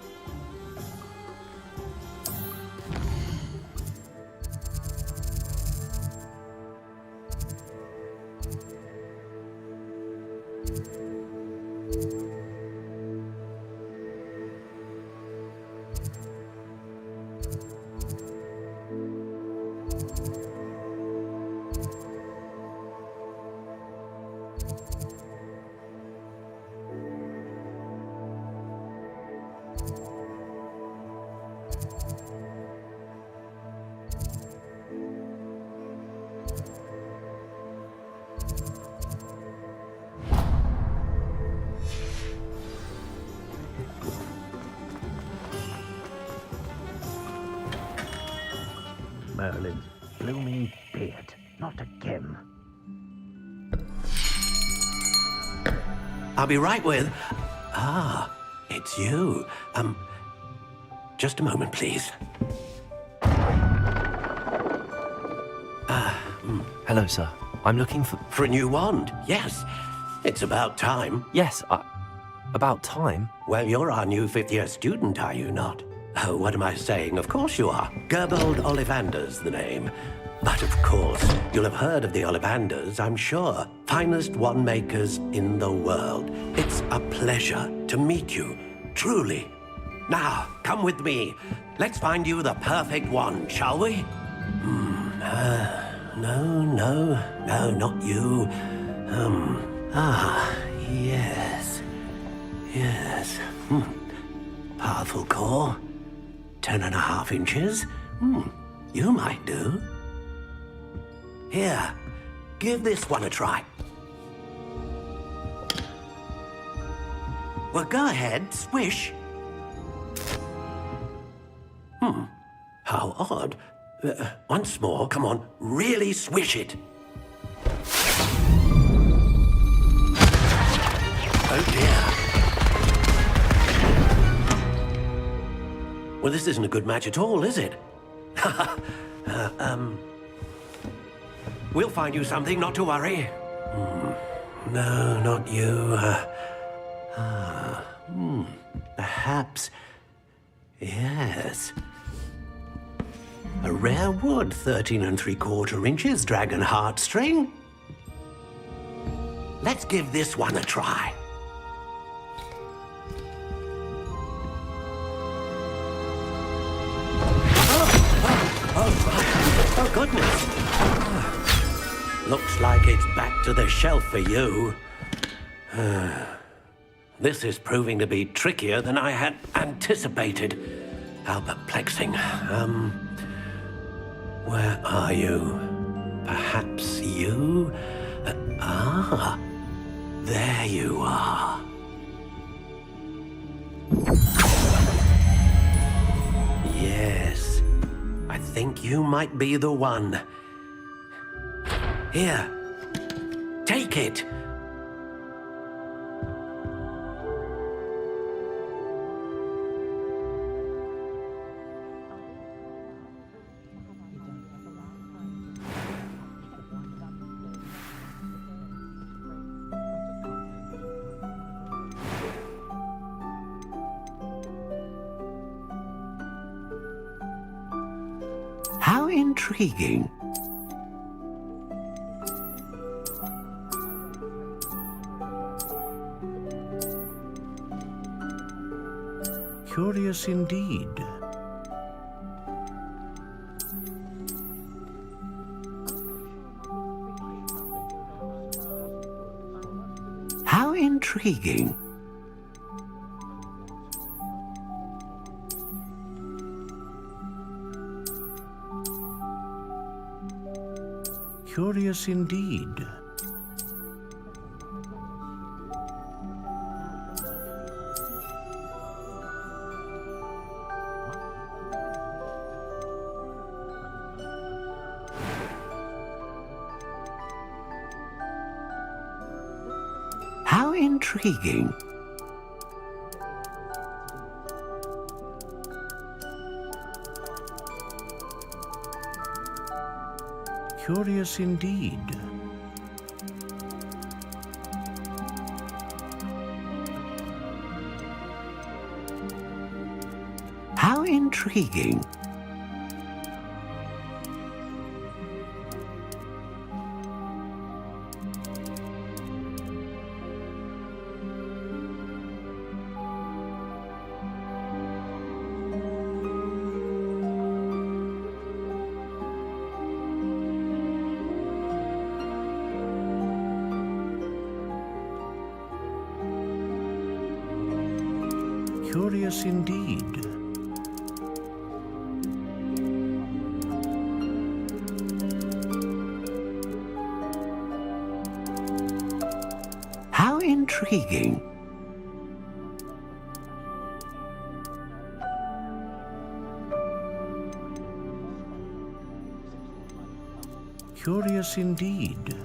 Merlin's blooming beard. Not again. I'll be right with... Ah, it's you. Just a moment, please. Hello, sir. I'm looking for... For a new wand, yes. It's about time. Yes, about time? Well, you're our new fifth-year student, are you not? Oh, what am I saying? Of course you are. Gerbold Ollivander's the name. But of course, you'll have heard of the Ollivanders, I'm sure. Finest wand makers in the world. It's a pleasure to meet you, truly. Now, come with me. Let's find you the perfect wand, shall we? No, not you. Yes. Powerful core. 10.5 inches. You might do. Here, give this one a try. Well, go ahead, swish. How odd. Once more, come on, really swish it. Oh dear. Well, this isn't a good match at all, is it? We'll find you something, not to worry. No, not you. Perhaps. Yes. A rare wood, 13 3/4 inches, dragon heartstring. Let's give this one a try. Oh, goodness. Looks like it's back to the shelf for you. This is proving to be trickier than I had anticipated. How perplexing. Where are you? Perhaps you? There you are. Yes, I think you might be the one. Here, take it. How intriguing. Curious indeed. How intriguing. Curious indeed. How intriguing. Curious indeed. How intriguing. Curious indeed. How intriguing. Curious indeed.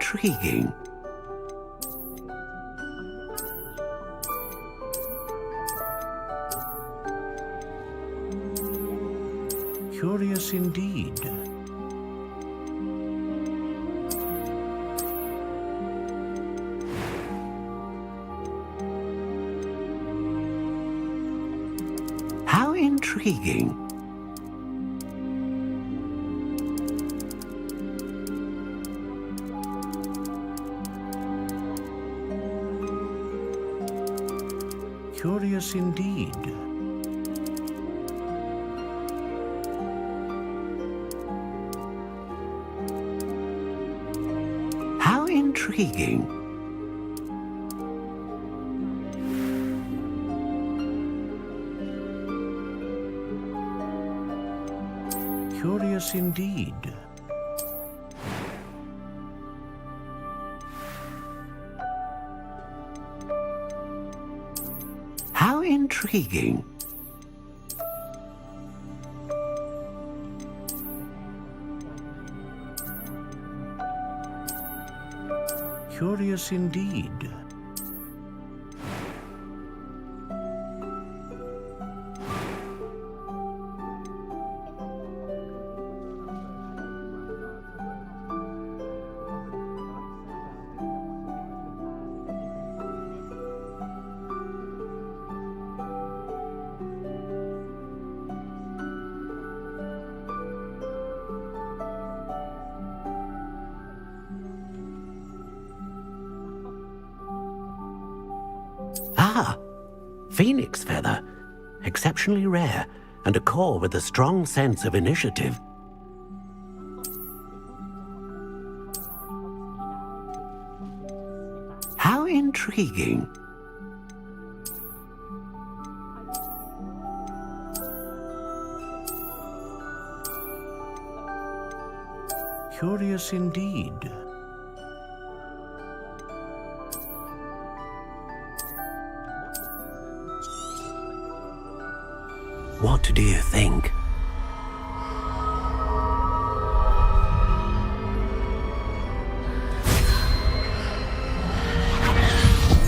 intriguing. Curious indeed. How intriguing. Curious indeed. How intriguing. Curious indeed. How intriguing. Curious indeed. Ah, phoenix feather. Exceptionally rare, and a core with a strong sense of initiative. How intriguing. Curious indeed. What do you think?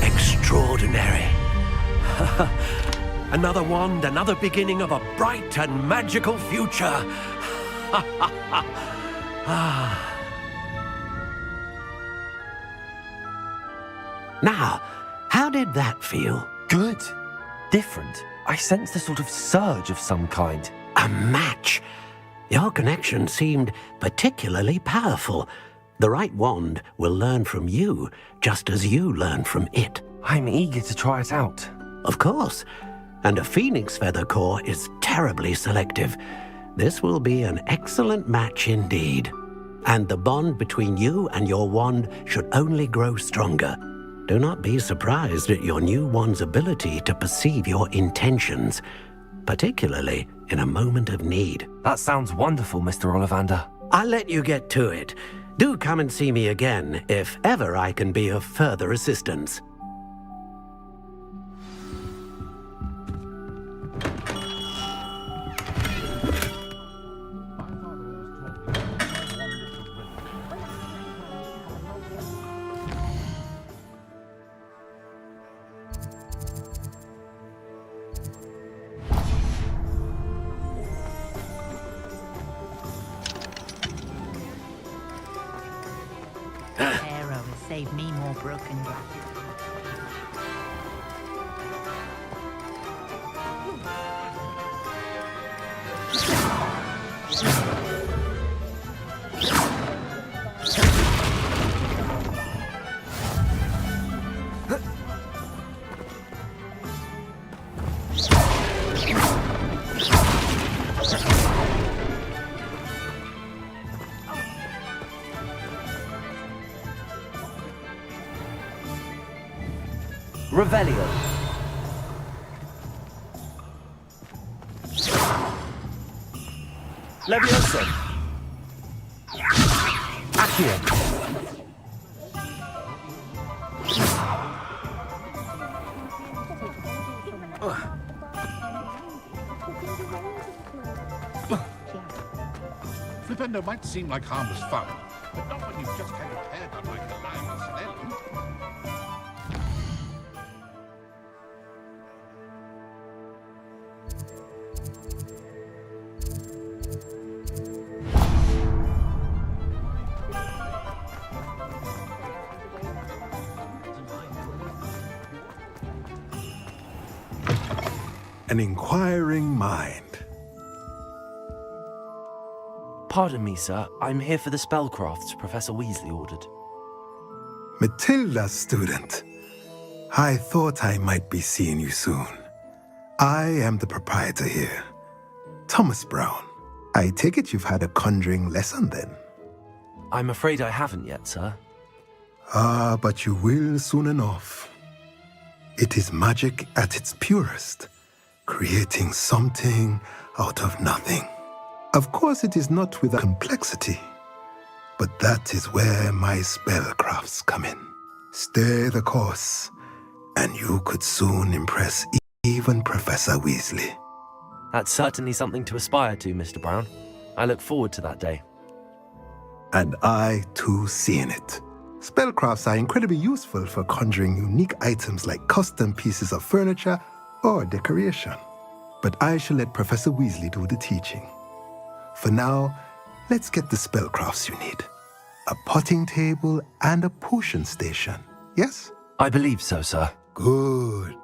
Extraordinary. Another wand, another beginning of a bright and magical future. Now, how did that feel? Good. Different. I sensed a sort of surge of some kind. A match. Your connection seemed particularly powerful. The right wand will learn from you, just as you learn from it. I'm eager to try it out. Of course. And a phoenix feather core is terribly selective. This will be an excellent match indeed. And the bond between you and your wand should only grow stronger. Do not be surprised at your new wand's ability to perceive your intentions, particularly in a moment of need. That sounds wonderful, Mr. Ollivander. I'll let you get to it. Do come and see me again if ever I can be of further assistance. Save me more broken glass. Revelio. Leviosa. Accio. Flipendo might seem like harmless fun, But not when you've just had your hair done like a lioness then. An inquiring mind. Pardon me, sir. I'm here for the spellcrafts Professor Weasley ordered. Matilda, student. I thought I might be seeing you soon. I am the proprietor here, Thomas Brown. I take it you've had a conjuring lesson then? I'm afraid I haven't yet, sir. Ah, but you will soon enough. It is magic at its purest, creating something out of nothing. Of course, it is not without complexity, but that is where my spellcrafts come in. Stay the course, and you could soon impress even Professor Weasley. That's certainly something to aspire to, Mr. Brown. I look forward to that day. And I, too, seeing it. Spellcrafts are incredibly useful for conjuring unique items like custom pieces of furniture or decoration. But I shall let Professor Weasley do the teaching. For now, let's get the spellcrafts you need. A potting table and a potion station, yes? I believe so, sir. Good.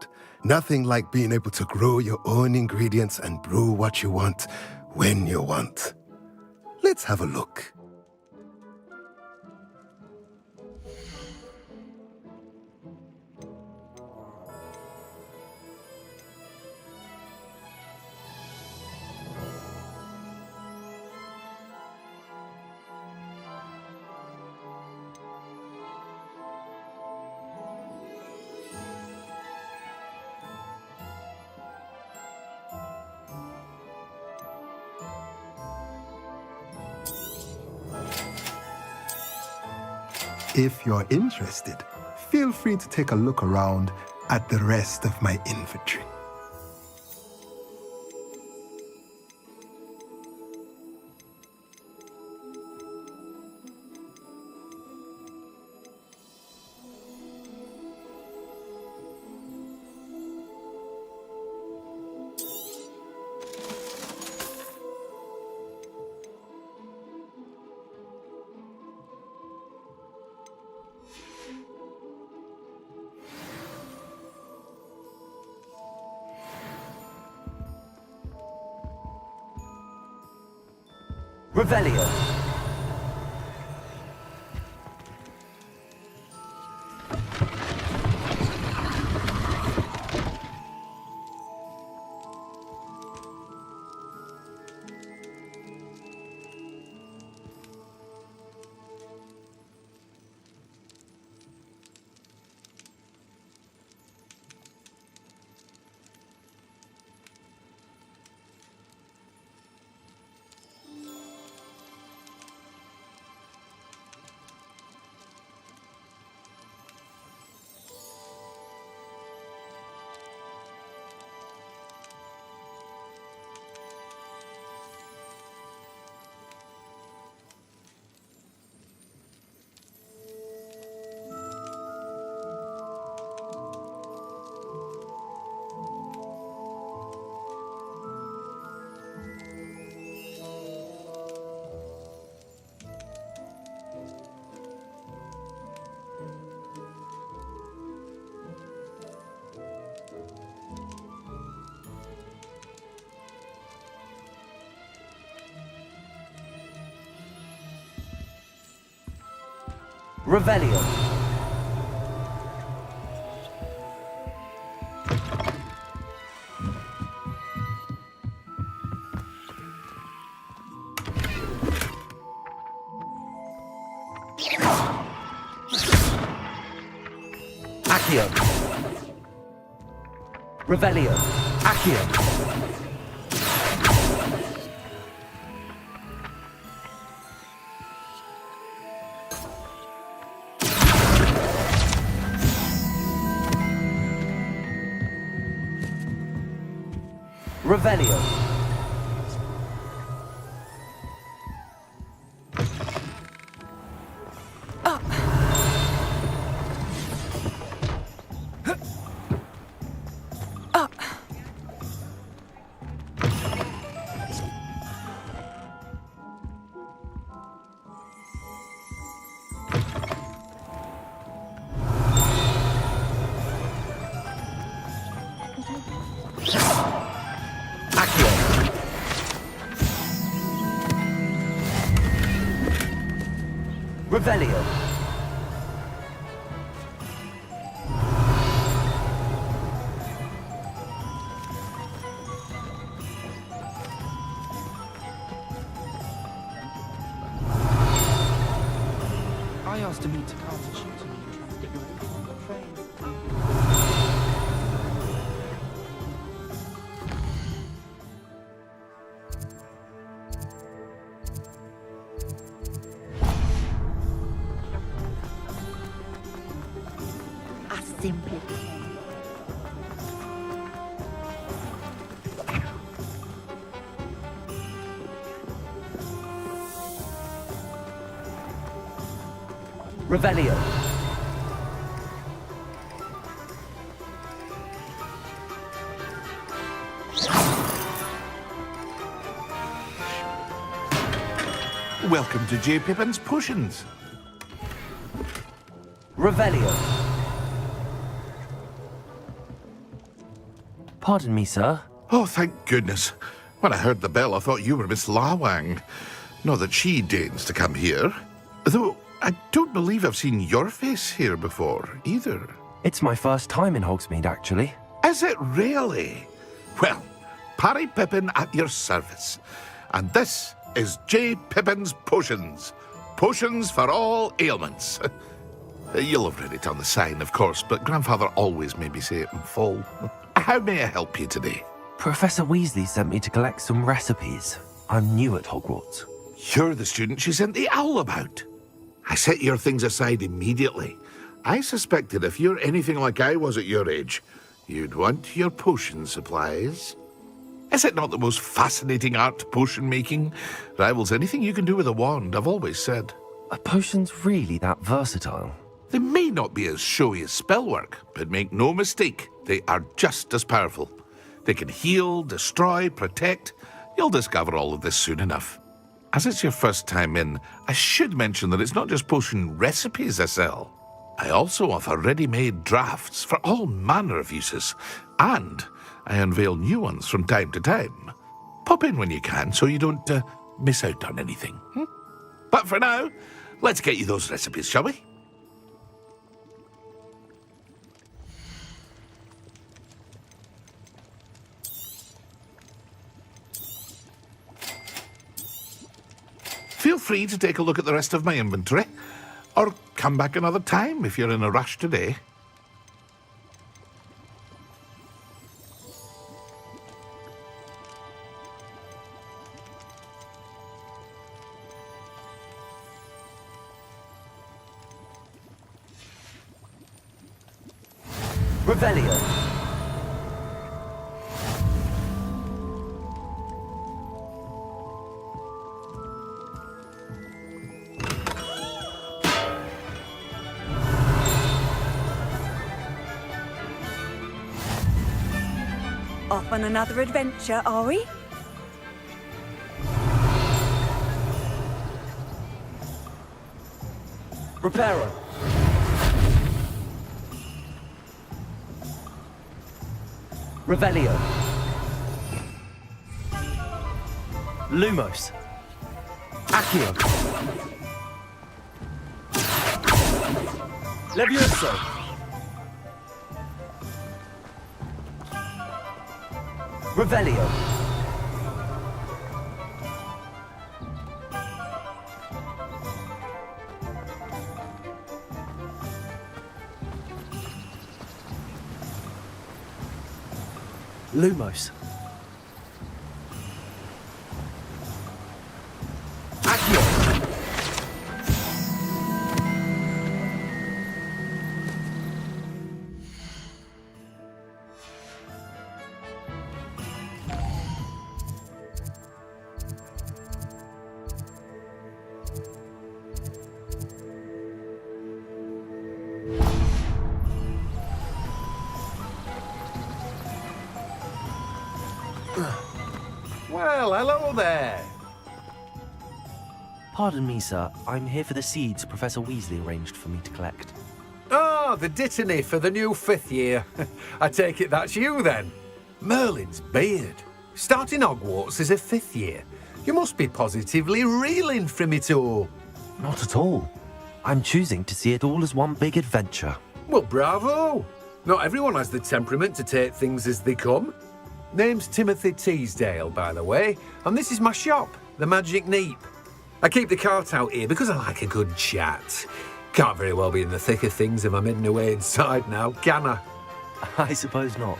Nothing like being able to grow your own ingredients and brew what you want when you want. Let's have a look. If you're interested, feel free to take a look around at the rest of my inventory. Revelio. Revelio. Accio. Revelio. Accio. Revelio. Revelio. I asked to meet to counter shooting and try to get you ready for the train. I simply Revelio. Welcome to J. Pippin's Potions. Revelio. Pardon me, sir. Oh, thank goodness. When I heard the bell, I thought you were Miss Lawang. Not that she deigns to come here. Though, I don't believe I've seen your face here before, either. It's my first time in Hogsmeade, actually. Is it really? Well, Parry Pippin at your service. And this is J. Pippin's Potions. Potions for all ailments. You'll have read it on the sign, of course, but Grandfather always made me say it in full. How may I help you today? Professor Weasley sent me to collect some recipes. I'm new at Hogwarts. You're the student she sent the owl about. I set your things aside immediately. I suspected if you're anything like I was at your age, you'd want your potion supplies. Is it not the most fascinating art, potion making? Rivals anything you can do with a wand, I've always said. Are potions really that versatile? They may not be as showy as spellwork, but make no mistake, they are just as powerful. They can heal, destroy, protect. You'll discover all of this soon enough. As it's your first time in, I should mention that it's not just potion recipes I sell. I also offer ready-made drafts for all manner of uses, and I unveil new ones from time to time. Pop in when you can so you don't miss out on anything. But for now, let's get you those recipes, shall we? Feel free to take a look at the rest of my inventory, or come back another time if you're in a rush today. Revelio. Off on another adventure, are we? Reparo. Revelio. Lumos. Accio. Levioso. Revelio. Lumos. Accio. Well, hello there. Pardon me, sir. I'm here for the seeds Professor Weasley arranged for me to collect. Ah, the dittany for the new 5th year. I take it that's you, then. Merlin's beard. Starting Hogwarts as a 5th year. You must be positively reeling from it all. Not at all. I'm choosing to see it all as one big adventure. Well, bravo! Not everyone has the temperament to take things as they come. Name's Timothy Teasdale, by the way, and this is my shop, the Magic Neep. I keep the cart out here because I like a good chat. Can't very well be in the thick of things if I'm hidden away inside now, can I? I suppose not.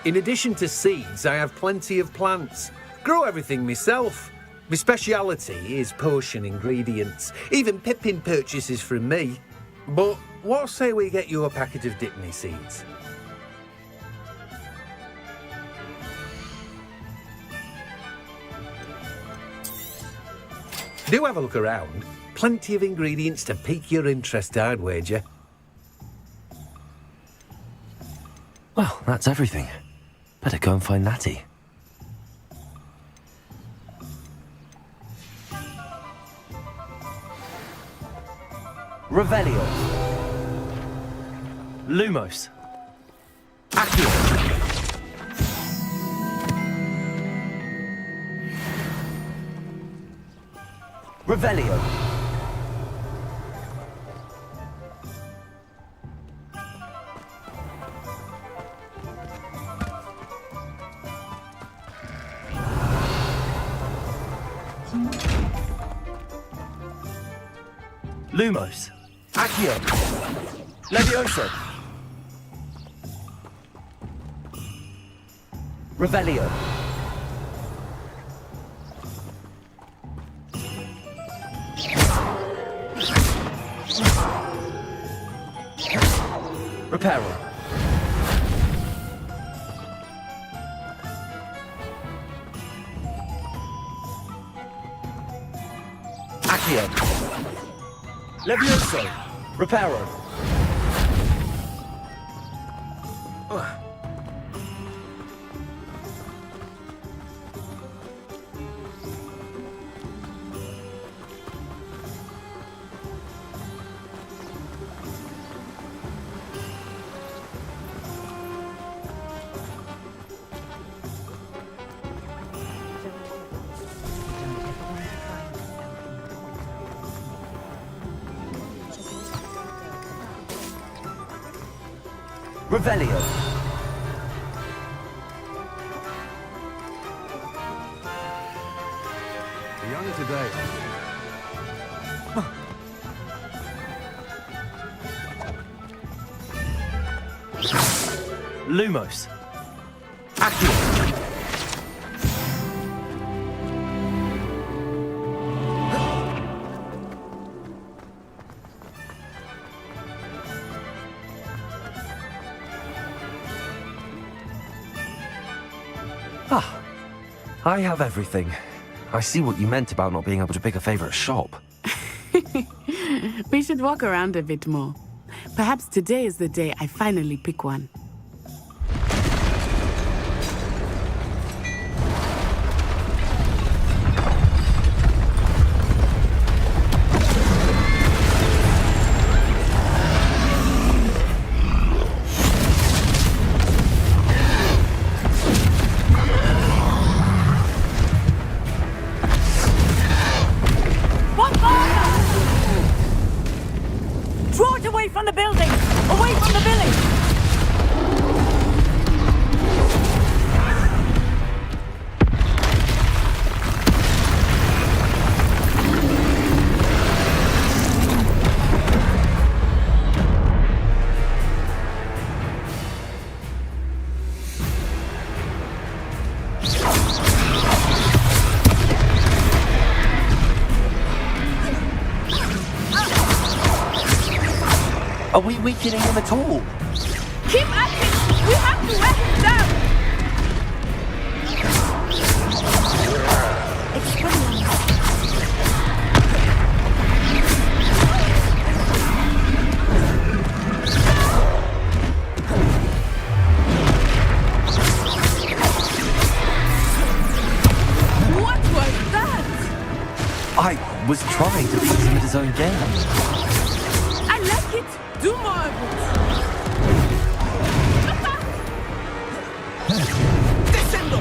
In addition to seeds, I have plenty of plants. Grow everything myself. My speciality is potion ingredients. Even Pippin purchases from me. But what say we get you a packet of Dipney seeds? Do have a look around. Plenty of ingredients to pique your interest, I'd wager. Well, that's everything. Better go and find Natty. Revelio. Lumos. Accio. Revelio. Lumos. Accio. Levioso. Revelio. Reparo. Accio. Levioso. Reparo. Revelio. Young today. Lumos. Accio. Ah, I have everything. I see what you meant about not being able to pick a favorite shop. We should walk around a bit more. Perhaps today is the day I finally pick one. Draw it away from the building! Away from the village! Are we weakening him at all? Keep at him! We have to wear him down! What was that? I was trying to beat him at his own game. I like it! Do more of it! Descendo!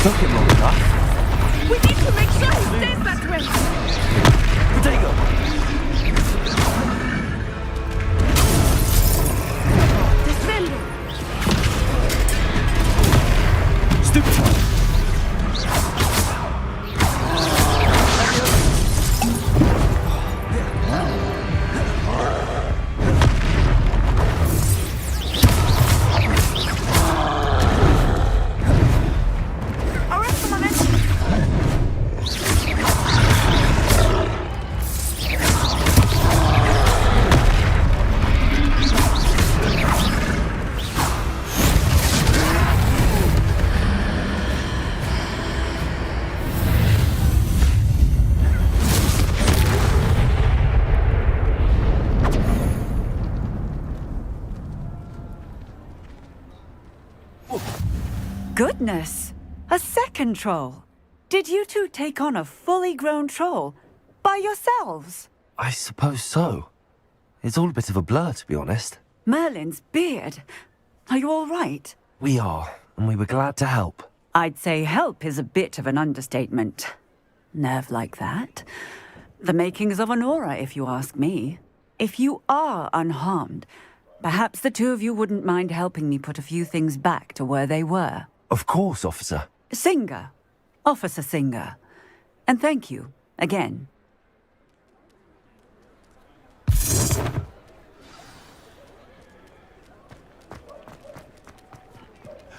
Took him long enough. We need to make sure he stays that way. Potato! Defender. Stupid! Goodness! A second troll! Did you two take on a fully grown troll? By yourselves? I suppose so. It's all a bit of a blur, to be honest. Merlin's beard. Are you all right? We are, and we were glad to help. I'd say help is a bit of an understatement. Nerve like that. The makings of an aura, if you ask me. If you are unharmed, perhaps the two of you wouldn't mind helping me put a few things back to where they were. Of course, officer. Singer. Officer Singer. And thank you, again.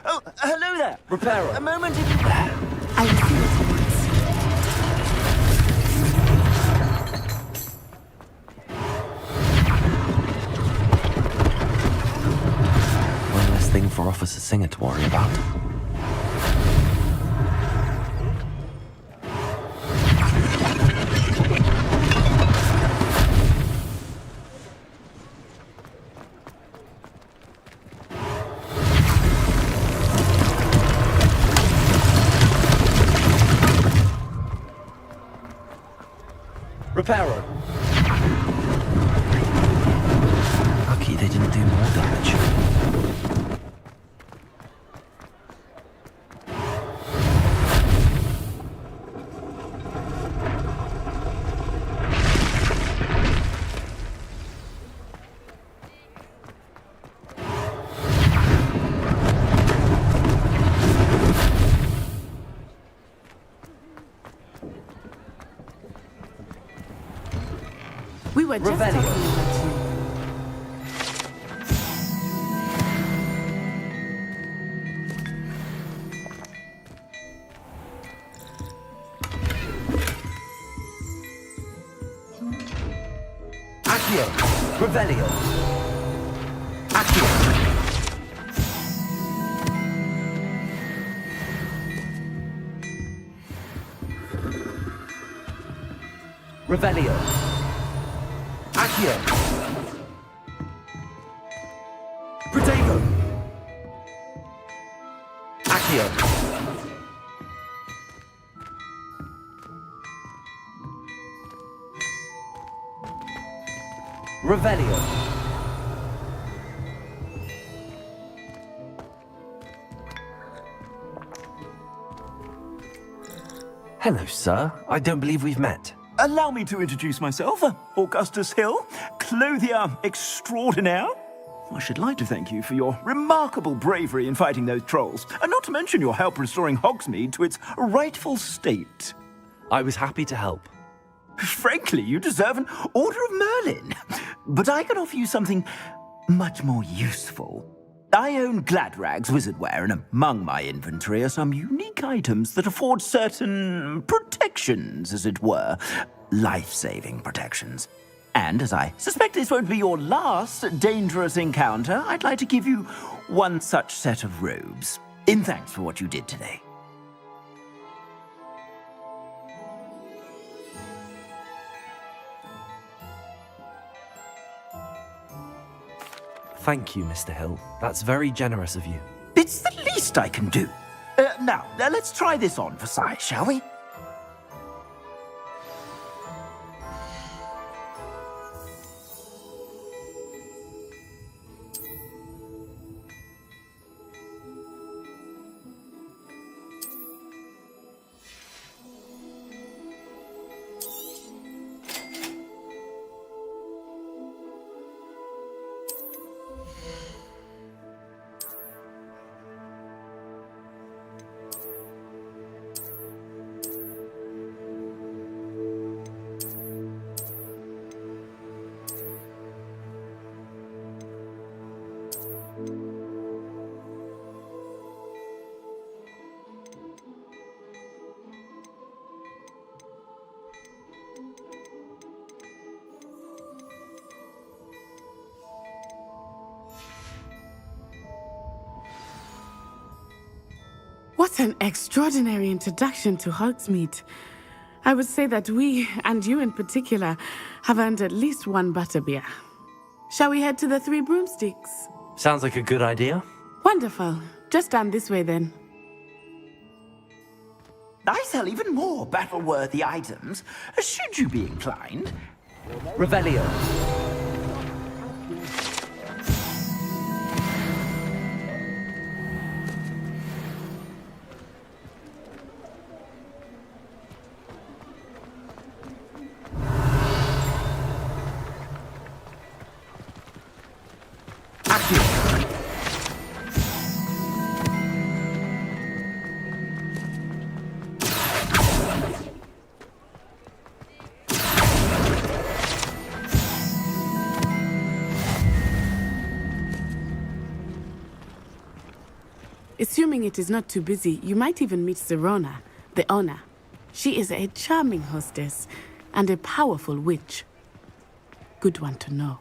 Oh, hello there. Repairer. A moment if you... I will see what he wants. One less thing for Officer Singer to worry about. Repairer. Lucky they didn't do more damage. We were just talking about you. Accio. Revelio. Accio. Revelio. Accio. Protego. Accio. Revelio. Hello, sir. I don't believe we've met. Allow me to introduce myself, Augustus Hill, clothier extraordinaire. I should like to thank you for your remarkable bravery in fighting those trolls, and not to mention your help restoring Hogsmeade to its rightful state. I was happy to help. Frankly, you deserve an Order of Merlin. But I can offer you something much more useful. I own Gladrag's wizardware, and among my inventory are some unique items that afford certain protections, as it were. Life-saving protections. And as I suspect this won't be your last dangerous encounter, I'd like to give you one such set of robes, in thanks for what you did today. Thank you, Mr. Hill. That's very generous of you. It's the least I can do. Now, let's try this on for size, shall we? What an extraordinary introduction to Hogsmeade. I would say that we, and you in particular, have earned at least one butterbeer. Shall we head to the Three Broomsticks? Sounds like a good idea. Wonderful. Just down this way then. I sell even more battle-worthy items, should you be inclined. Revelio. Assuming it is not too busy, you might even meet Serona, the owner. She is a charming hostess and a powerful witch. Good one to know.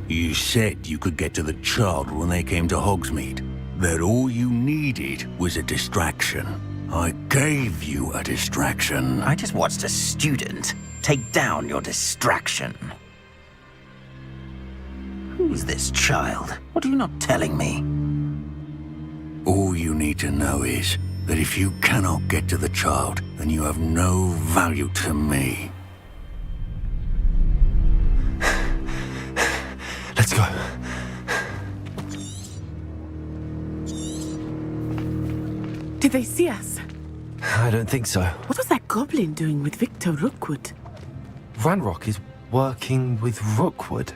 You said you could get to the child when they came to Hogsmeade. That all you needed was a distraction. I gave you a distraction. I just watched a student take down your distraction. Who's this child? What are you not telling me? All you need to know is that if you cannot get to the child, then you have no value to me. Let's go. Did they see us? I don't think so. What was that goblin doing with Victor Rookwood? Ranrock is working with Rookwood.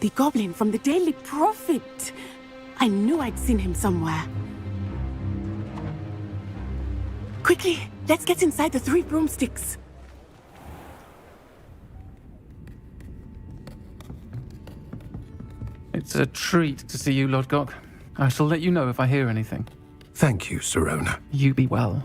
The goblin from the Daily Prophet. I knew I'd seen him somewhere. Quickly, let's get inside the Three Broomsticks. It's a treat to see you, Lodgok. I shall let you know if I hear anything. Thank you, Serona. You be well.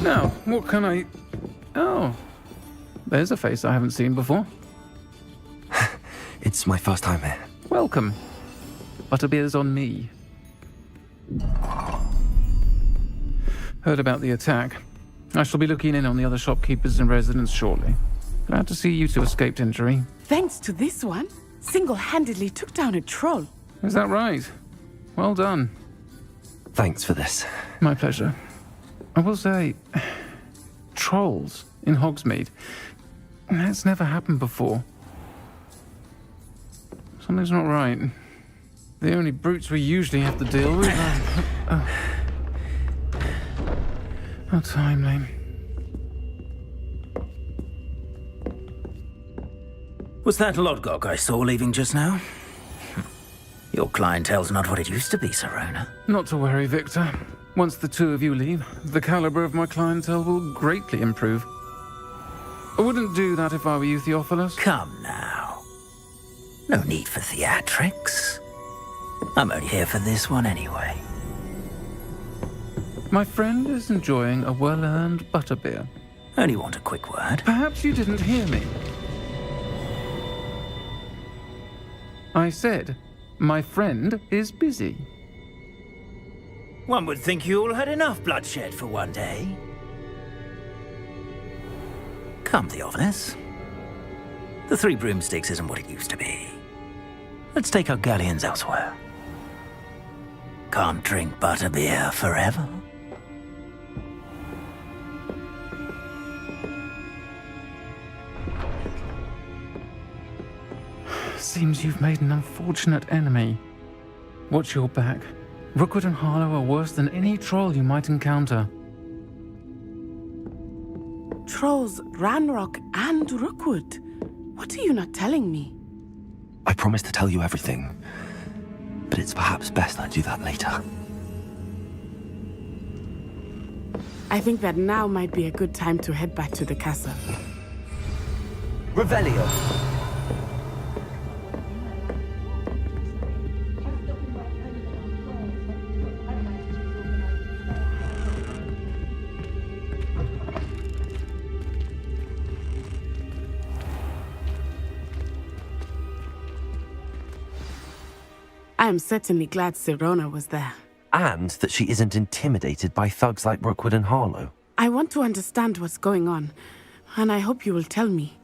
Now, what can I... Oh, there's a face I haven't seen before. It's my first time here. Welcome. Butterbeer's on me. Heard about the attack. I shall be looking in on the other shopkeepers and residents shortly. Glad to see you two escaped injury. Thanks to this one, single-handedly took down a troll. Is that right? Well done. Thanks for this. My pleasure. I will say, trolls in Hogsmeade. That's never happened before. Something's not right. The only brutes we usually have to deal with are... How timely. Was that Lodgok I saw leaving just now? Your clientele's not what it used to be, Serona. Not to worry, Victor. Once the two of you leave, the caliber of my clientele will greatly improve. I wouldn't do that if I were you, Theophilus. Come now. No need for theatrics. I'm only here for this one anyway. My friend is enjoying a well-earned butterbeer. Only want a quick word. Perhaps you didn't hear me. I said, my friend is busy. One would think you all had enough bloodshed for one day. Come, Theophilus. The Three Broomsticks isn't what it used to be. Let's take our galleons elsewhere. Can't drink butterbeer forever. Seems you've made an unfortunate enemy. Watch your back. Rookwood and Harlow are worse than any troll you might encounter. Trolls, Ranrock, and Rookwood. What are you not telling me? I promise to tell you everything, but it's perhaps best I do that later. I think that now might be a good time to head back to the castle. Revelio. I am certainly glad Sirona was there. And that she isn't intimidated by thugs like Rookwood and Harlow. I want to understand what's going on, and I hope you will tell me.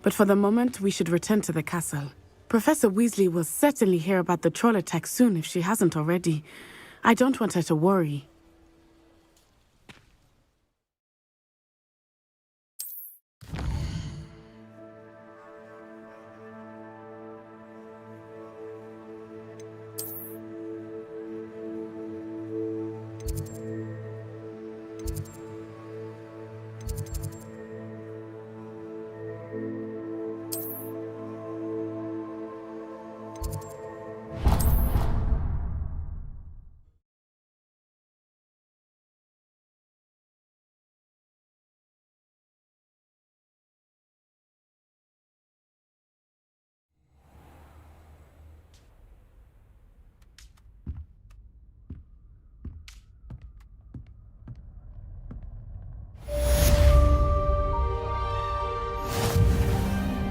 But for the moment, we should return to the castle. Professor Weasley will certainly hear about the troll attack soon if she hasn't already. I don't want her to worry.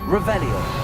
Revelio.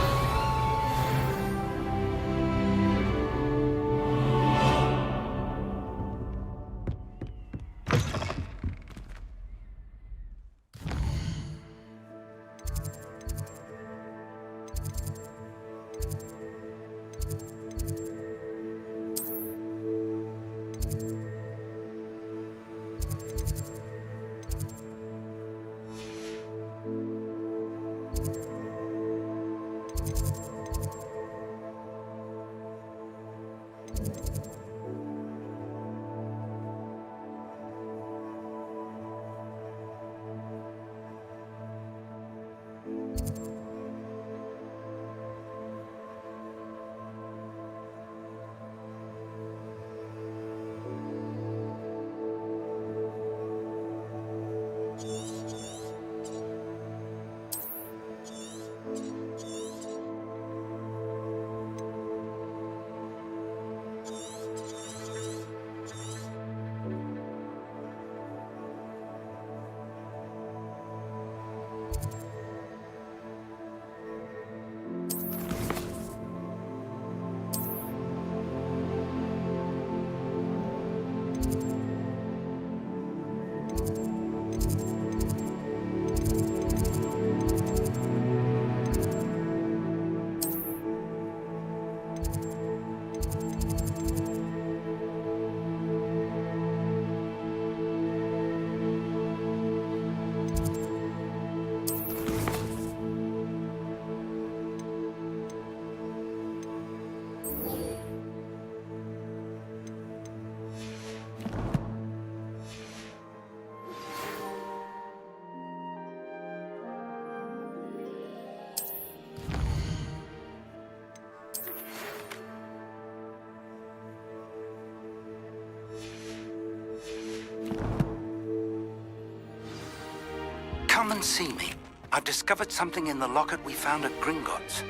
Come and see me. I've discovered something in the locket we found at Gringotts.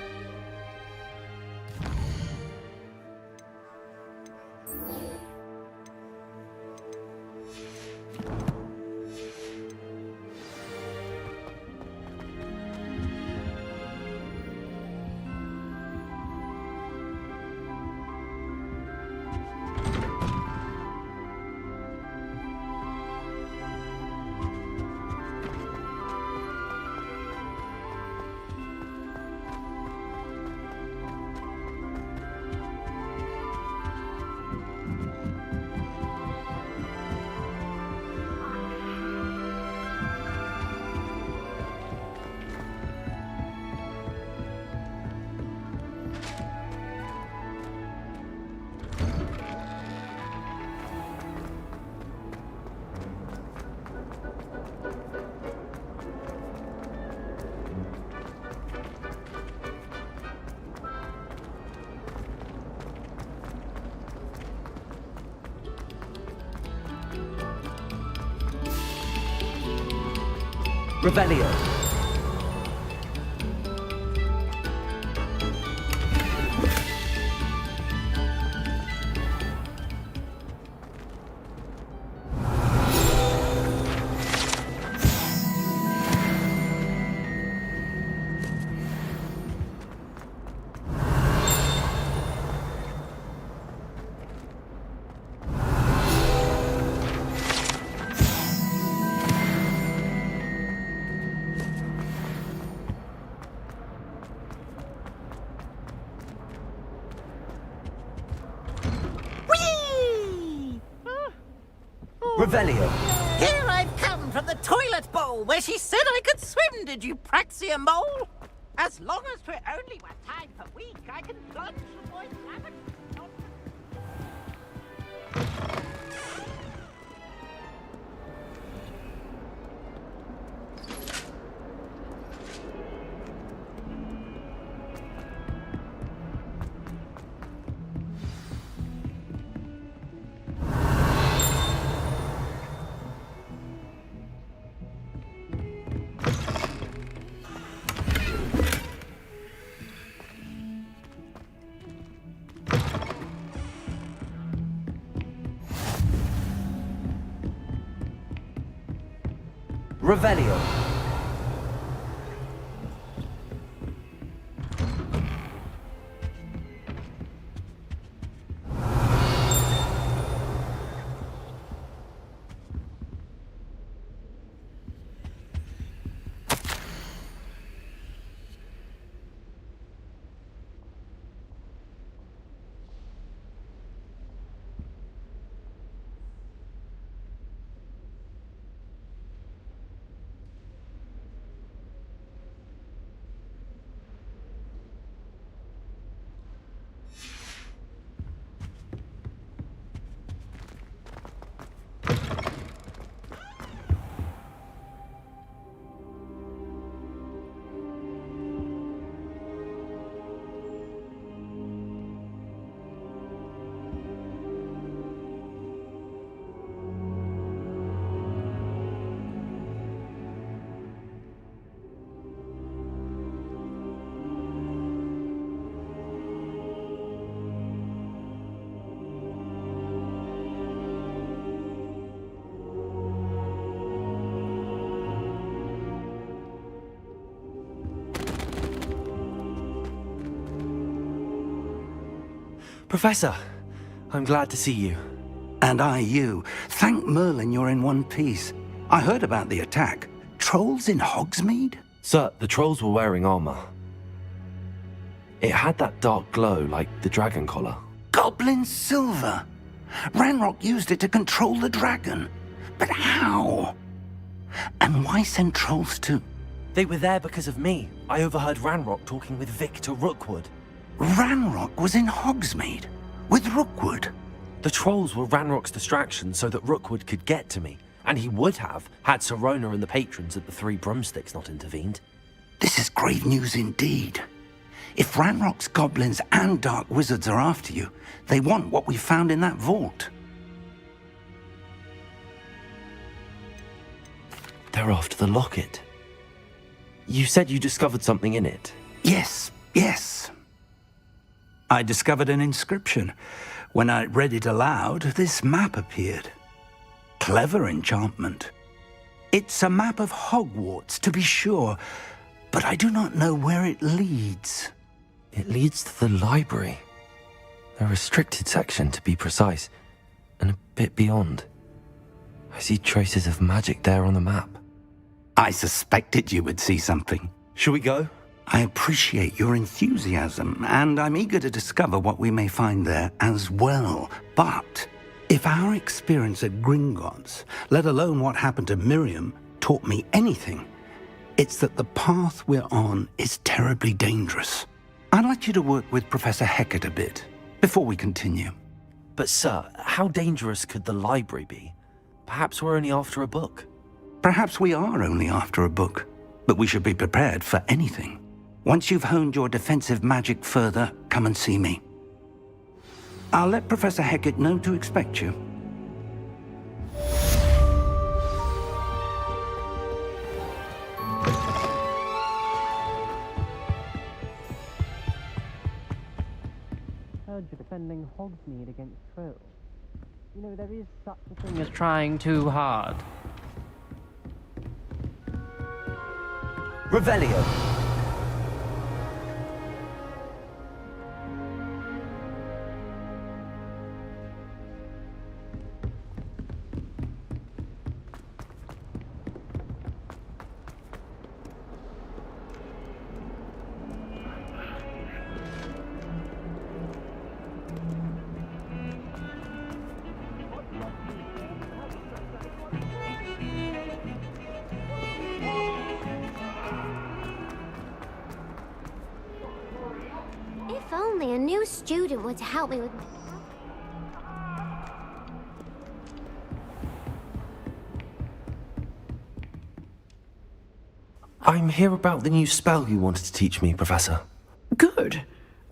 Revelio. Revelio. Here I've come from the toilet bowl where she said I could swim, did you praxia mole? As long as we're only one time per week, I can plunge the boy's rabbit. Revelio. Professor, I'm glad to see you. And I you. Thank Merlin you're in one piece. I heard about the attack. Trolls in Hogsmeade? Sir, the trolls were wearing armor. It had that dark glow like the dragon collar. Goblin silver! Ranrock used it to control the dragon. But how? And why send trolls to... They were there because of me. I overheard Ranrock talking with Victor Rookwood. Ranrock was in Hogsmeade? With Rookwood? The trolls were Ranrock's distraction so that Rookwood could get to me. And he would have, had Sirona and the patrons at the Three Broomsticks not intervened. This is grave news indeed. If Ranrock's goblins and dark wizards are after you, they want what we found in that vault. They're after the locket. You said you discovered something in it. Yes. I discovered an inscription. When I read it aloud, this map appeared. Clever enchantment. It's a map of Hogwarts, to be sure, but I do not know where it leads. It leads to the library. The restricted section, to be precise, and a bit beyond. I see traces of magic there on the map. I suspected you would see something. Shall we go? I appreciate your enthusiasm, and I'm eager to discover what we may find there as well. But if our experience at Gringotts, let alone what happened to Miriam, taught me anything, it's that the path we're on is terribly dangerous. I'd like you to work with Professor Hecat a bit before we continue. But sir, how dangerous could the library be? Perhaps we're only after a book. Perhaps we are only after a book, but we should be prepared for anything. Once you've honed your defensive magic further, come and see me. I'll let Professor Hecat know to expect you. heard you're defending Hogsmeade against Trill. You know, there is such a thing as trying too hard. Revelio. If only a new student were to help me with... I'm here about the new spell you wanted to teach me, Professor. Good.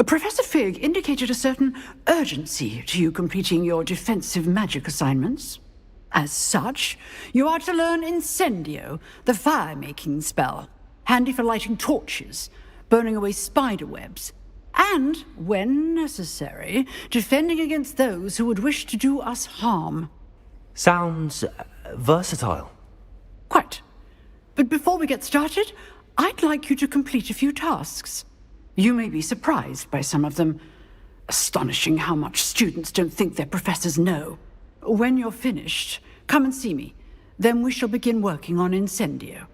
Professor Fig indicated a certain urgency to you completing your defensive magic assignments. As such, you are to learn Incendio, the fire-making spell, handy for lighting torches, burning away spider webs, and, when necessary, defending against those who would wish to do us harm. Sounds versatile. Quite. But before we get started, I'd like you to complete a few tasks. You may be surprised by some of them. Astonishing how much students don't think their professors know. When you're finished, come and see me. Then we shall begin working on Incendio.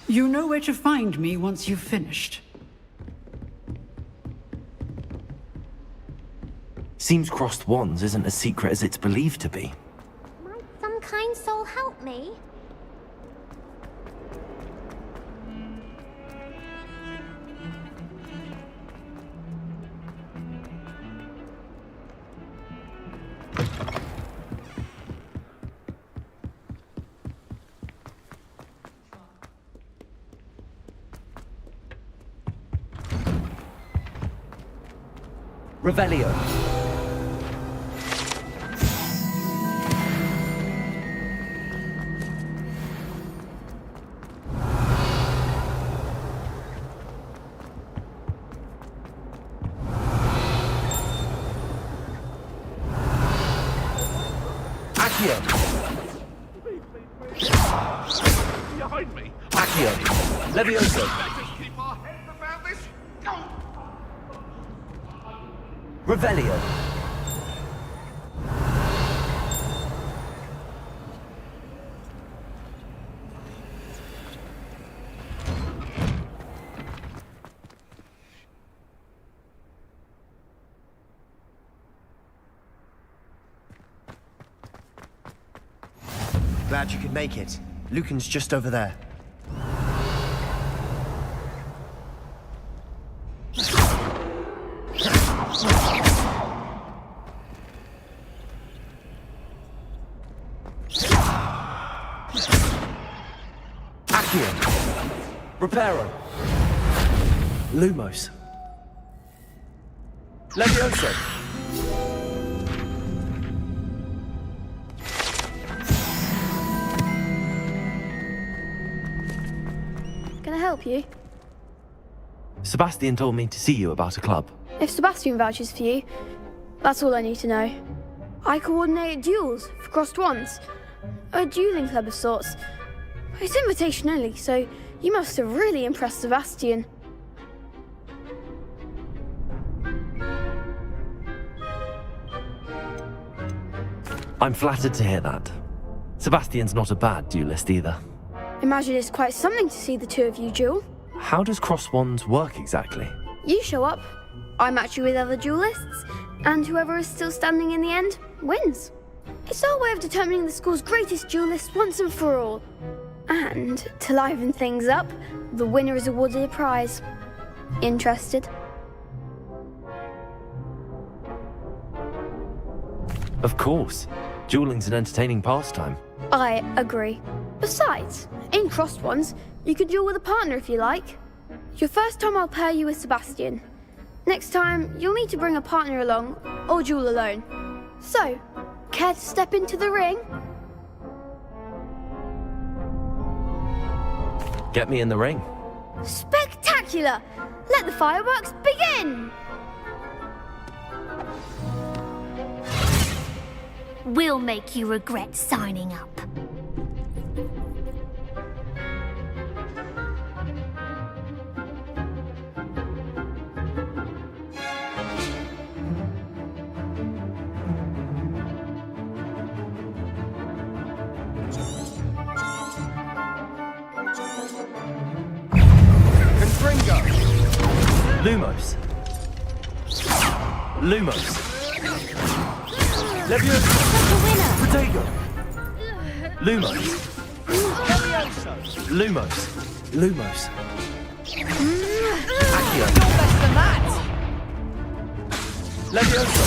You know where to find me once you've finished. Seems crossed wands isn't as secret as it's believed to be. Might some kind soul help me? Revelio. Behind me. Accio. Levioso. Keep our heads about this. Go. Revelio. Glad you could make it. Lucan's just over there. Accio. Reparo. Lumos. Levioso. Can I help you? Sebastian told me to see you about a club. If Sebastian vouches for you, that's all I need to know. I coordinate duels for crossed wands. A dueling club of sorts. It's invitation only, so you must have really impressed Sebastian. I'm flattered to hear that. Sebastian's not a bad duelist either. Imagine it's quite something to see the two of you duel. How does cross wands work exactly? You show up, I match you with other duelists, and whoever is still standing in the end wins. It's our way of determining the school's greatest duelist once and for all. And, to liven things up, the winner is awarded a prize. Interested? Of course. Dueling's an entertaining pastime. I agree. Besides, in crossed ones, you can duel with a partner if you like. Your first time I'll pair you with Sebastian. Next time, you'll need to bring a partner along, or duel alone. So, care to step into the ring? Get me in the ring. Spectacular! Let the fireworks begin! will make you regret signing up. Lumos. Lumos. Levioso. Protego. Lumos. Lumos. Lumos. Accio. You're better than that! Levioso.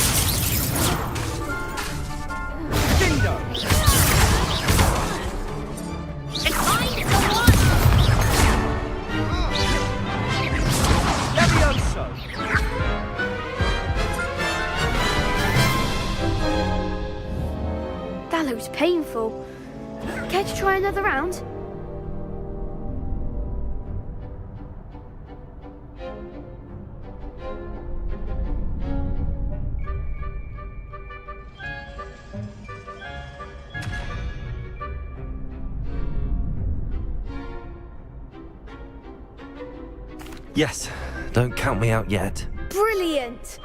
Dindo! It's mine, it's the one! Levioso! That looks painful. Care to try another round? Yes, don't count me out yet. Brilliant!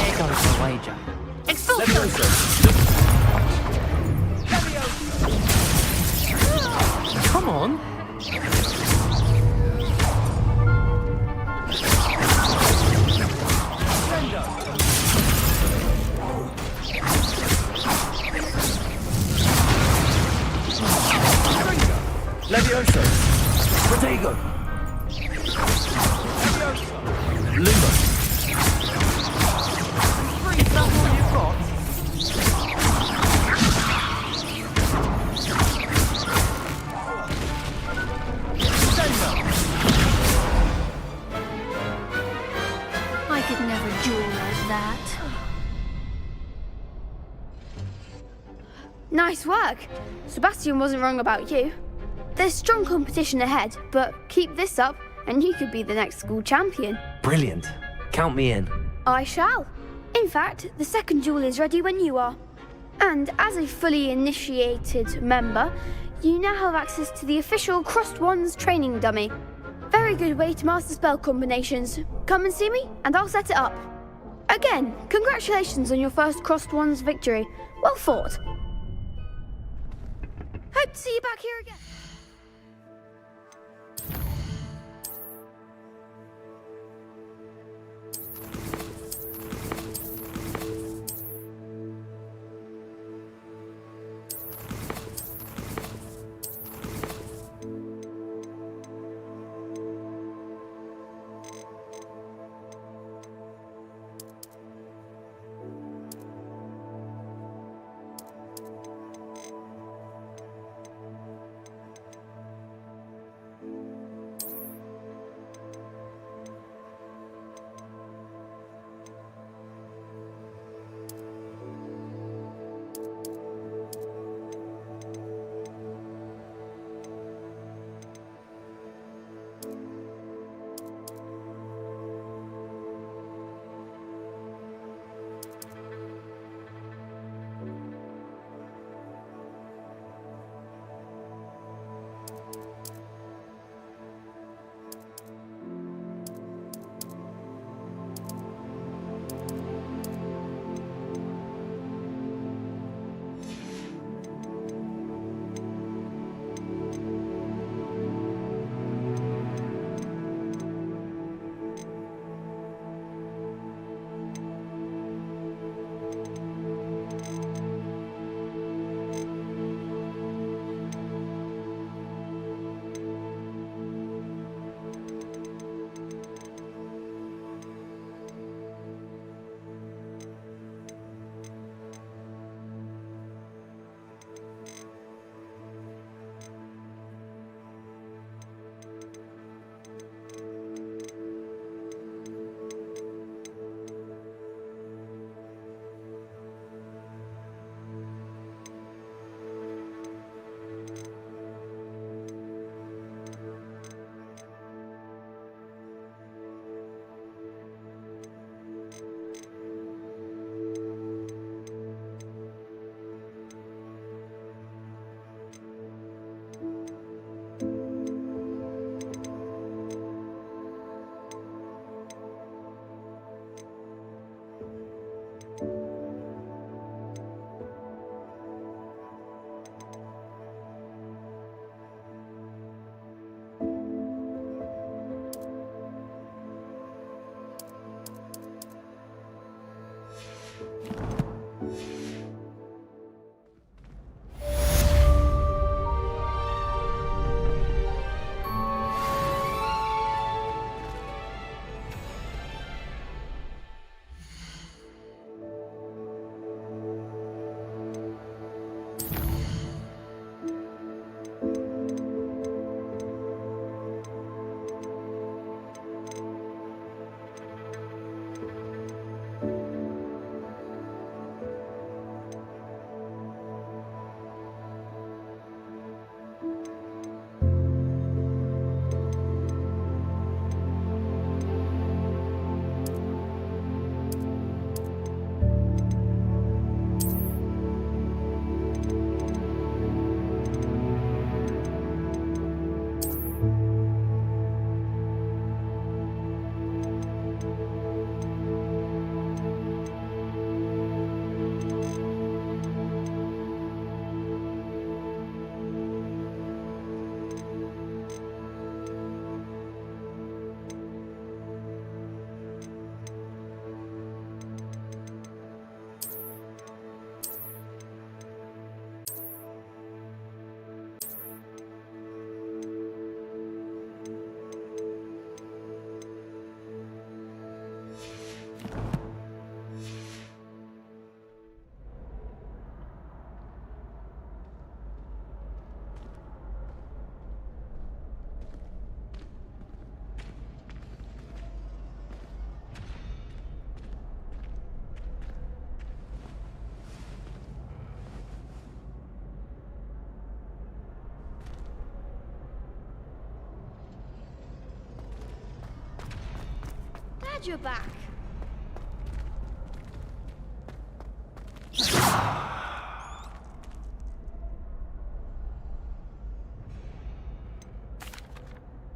There goes the wager. Come on. Levioso. Protego. Lumos. Is that all you've got? I could never duel like that. Nice work. Sebastian wasn't wrong about you. There's strong competition ahead, but keep this up and you could be the next school champion. Brilliant. Count me in. I shall. In fact, the second duel is ready when you are. And as a fully initiated member, you now have access to the official Crossed Wands training dummy. Very good way to master spell combinations. Come and see me, and I'll set it up. Again, congratulations on your first Crossed Wands victory. Well fought. Hope to see you back here again. glad you're back.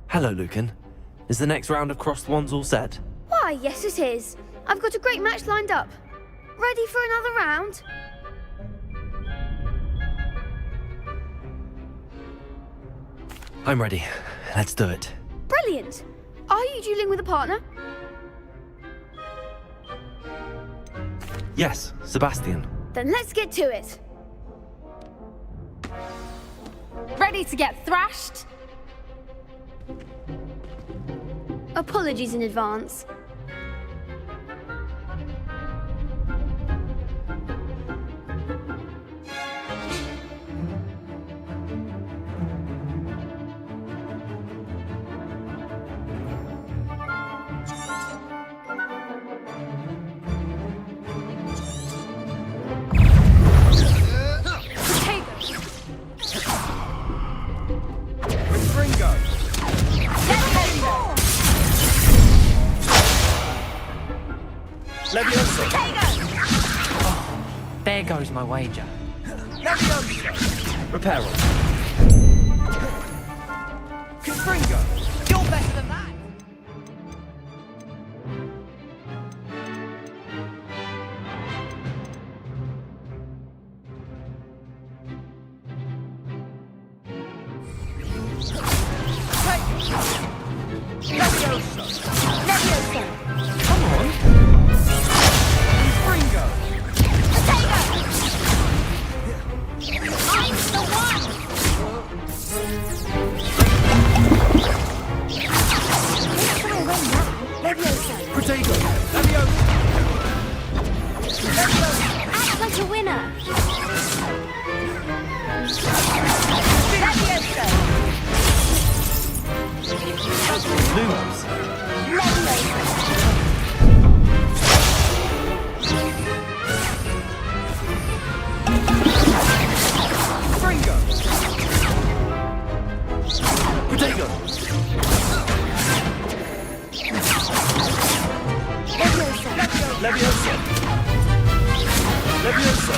Hello, Lucan. Is the next round of Crossed Wands all set? Why, yes it is. I've got a great match lined up. Ready for another round? I'm ready. Let's do it. Brilliant. Are you dueling with a partner? Yes, Sebastian. Then let's get to it. Ready to get thrashed? Apologies in advance. There goes my wager. Repair all. Confringo! You're better than that! Come on! Confringo! I'm the one! Protego! Act like a winner. Lumos. Confringo! Protego! Leviosa. Leviosa.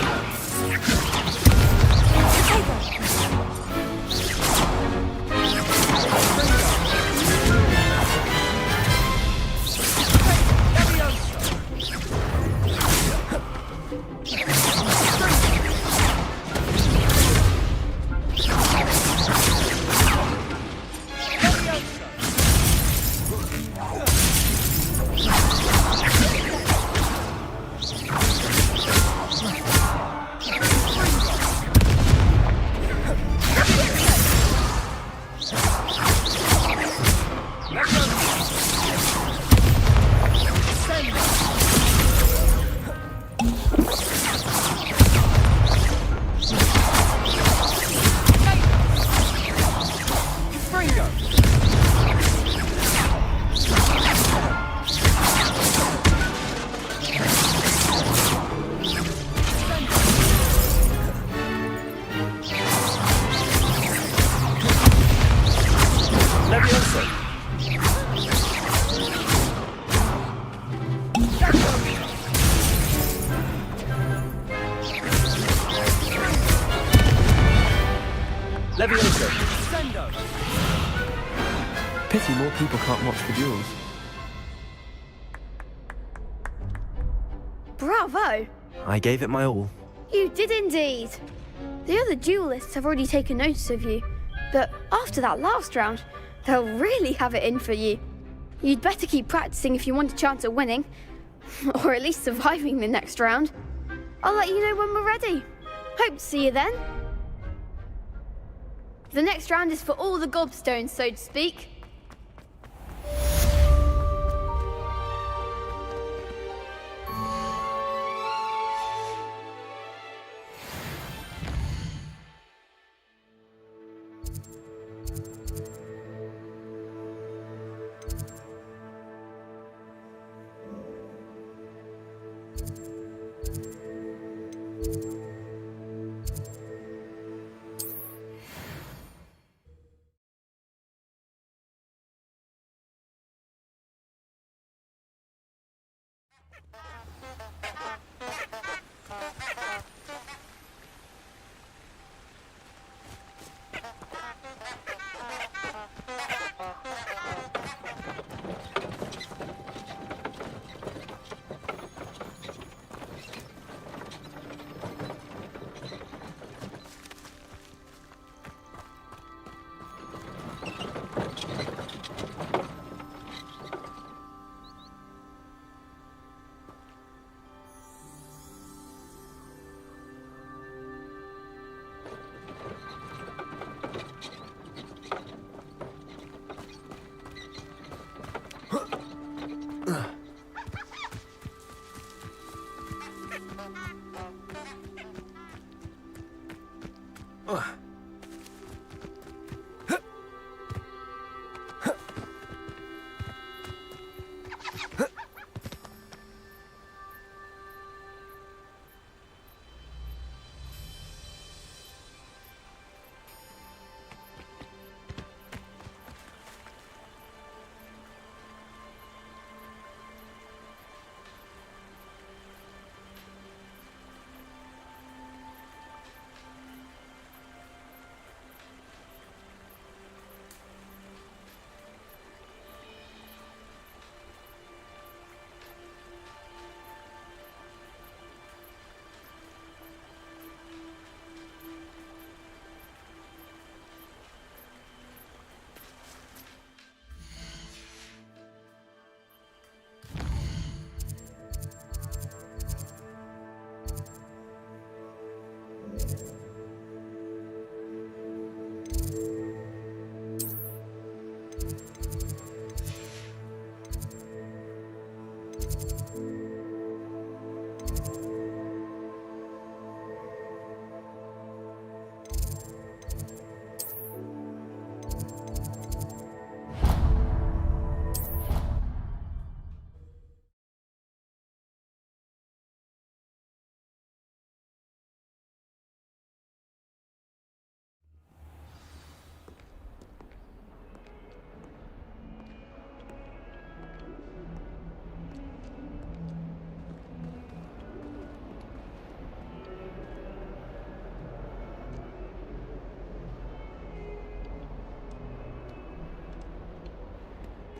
Leviosa. Pity more people can't watch the duels. Bravo! I gave it my all. You did indeed. The other duelists have already taken notice of you, but after that last round, they'll really have it in for you. You'd better keep practicing if you want a chance at winning, or at least surviving the next round. I'll let you know when we're ready. Hope to see you then. The next round is for all the gobstones, so to speak.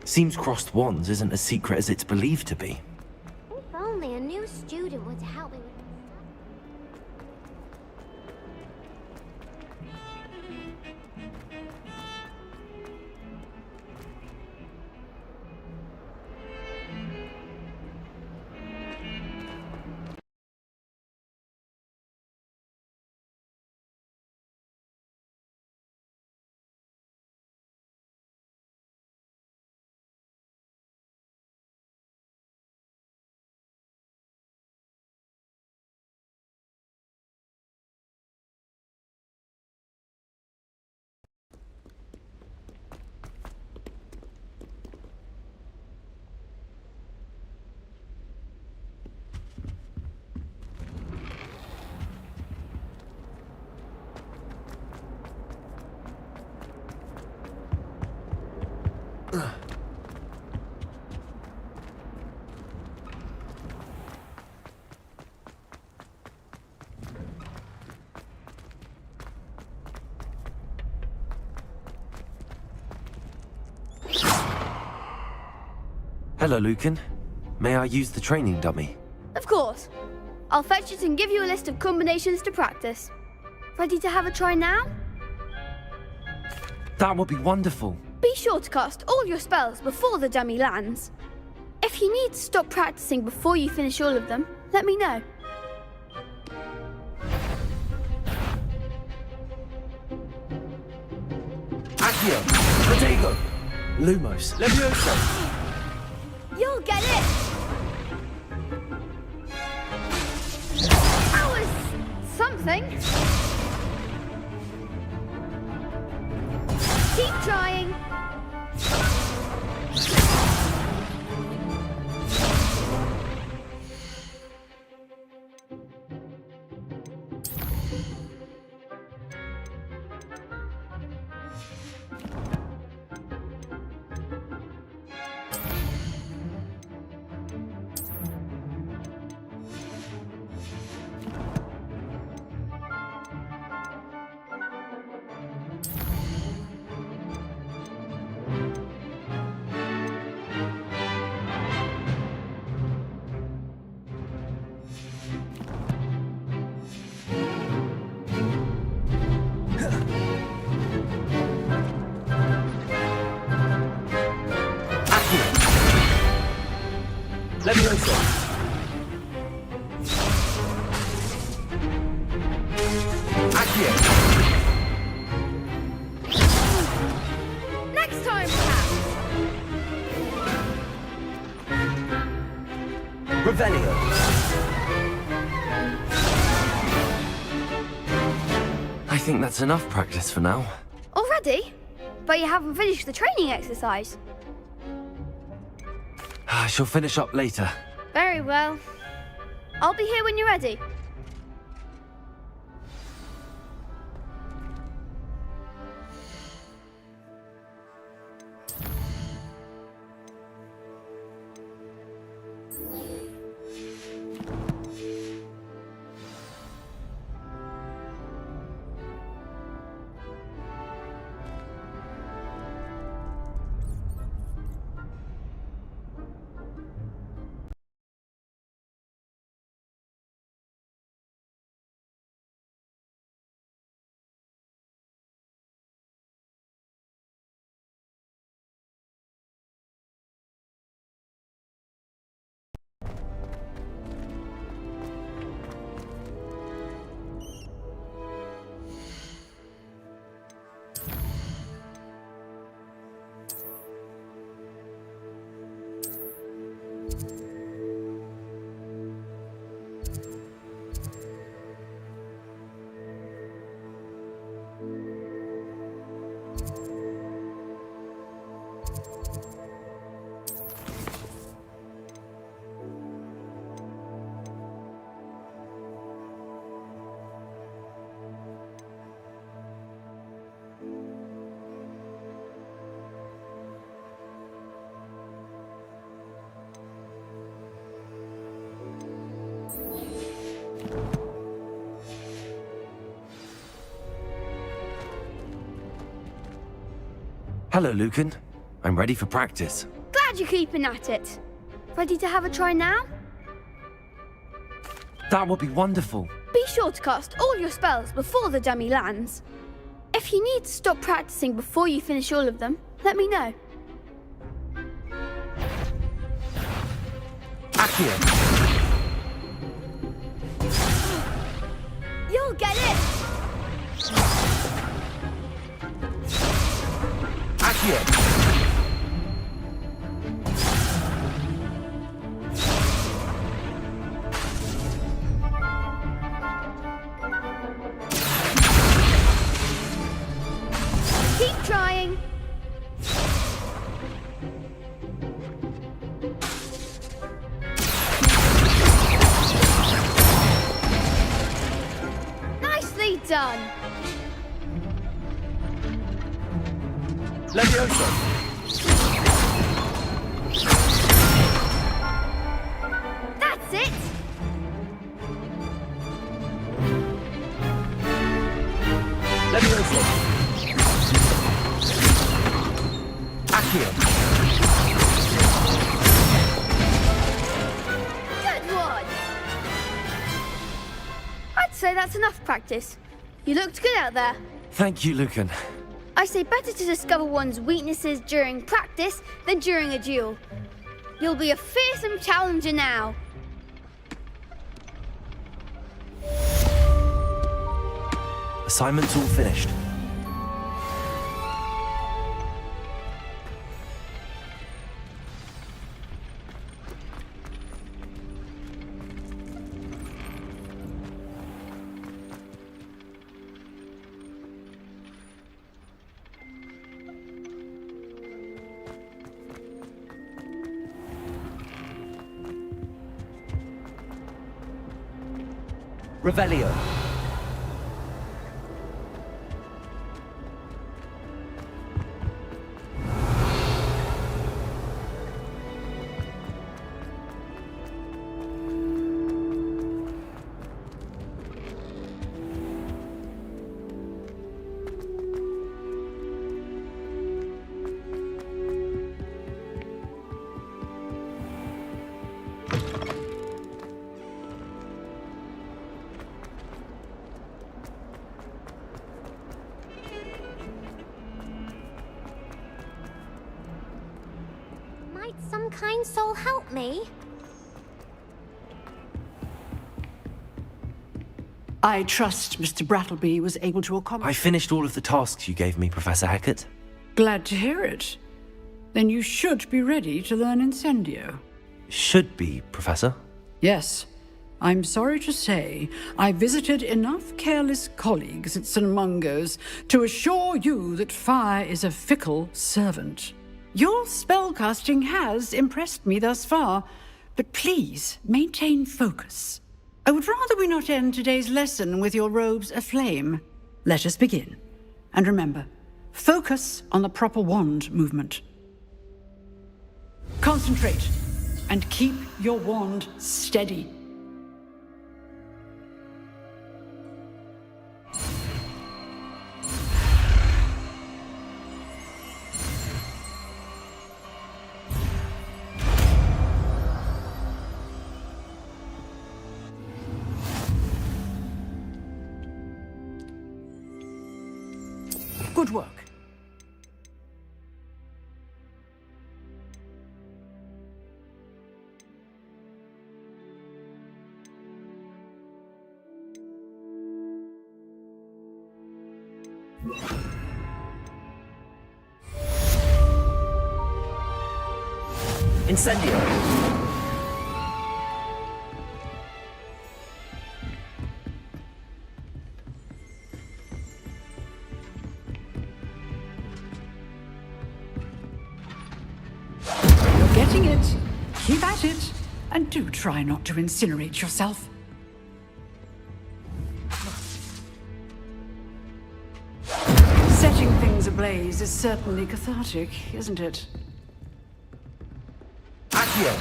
Seems crossed wands isn't as secret as it's believed to be. If only a new student were to help me with Hello, Lucan. May I use the training dummy? Of course. I'll fetch it and give you a list of combinations to practice. Ready to have a try now? That would be wonderful. Be sure to cast all your spells before the dummy lands. If you need to stop practicing before you finish all of them, let me know. Accio! Protego! Lumos! Levioso! You'll get it! That was something. Keep trying. Levioso! Accio! Next time, perhaps. Revelio! I think that's enough practice for now. Already? But you haven't finished the training exercise. I shall finish up later. Very well. I'll be here when you're ready. Hello, Lucan. I'm ready for practice. Glad you're keeping at it. Ready to have a try now? That would be wonderful. Be sure to cast all your spells before the dummy lands. If you need to stop practicing before you finish all of them, let me know. Accio. You'll get it! Accio. Keep trying. Nicely done. Leviosa. That's it. Leviosa. Accio. Good one. I'd say that's enough practice. You looked good out there. Thank you, Lucan. I say better to discover one's weaknesses during practice than during a duel. You'll be a fearsome challenger now. Assignment's all finished. Revelio. Might some kind soul help me? I trust Mr. Brattleby was able to I accomplish. finished all of the tasks you gave me, Professor Hackett. Glad to hear it. Then you should be ready to learn Incendio. Should be, Professor. Yes. I'm sorry to say, I visited enough careless colleagues at St. Mungo's to assure you that fire is a fickle servant. Your spellcasting has impressed me thus far, but please maintain focus. I would rather we not end today's lesson with your robes aflame. Let us begin. And remember, focus on the proper wand movement. Concentrate, and keep your wand steady. Good work. Incendio! You're getting it. Keep at it. And do try not to incinerate yourself. Setting things ablaze is certainly cathartic, isn't it? Accio!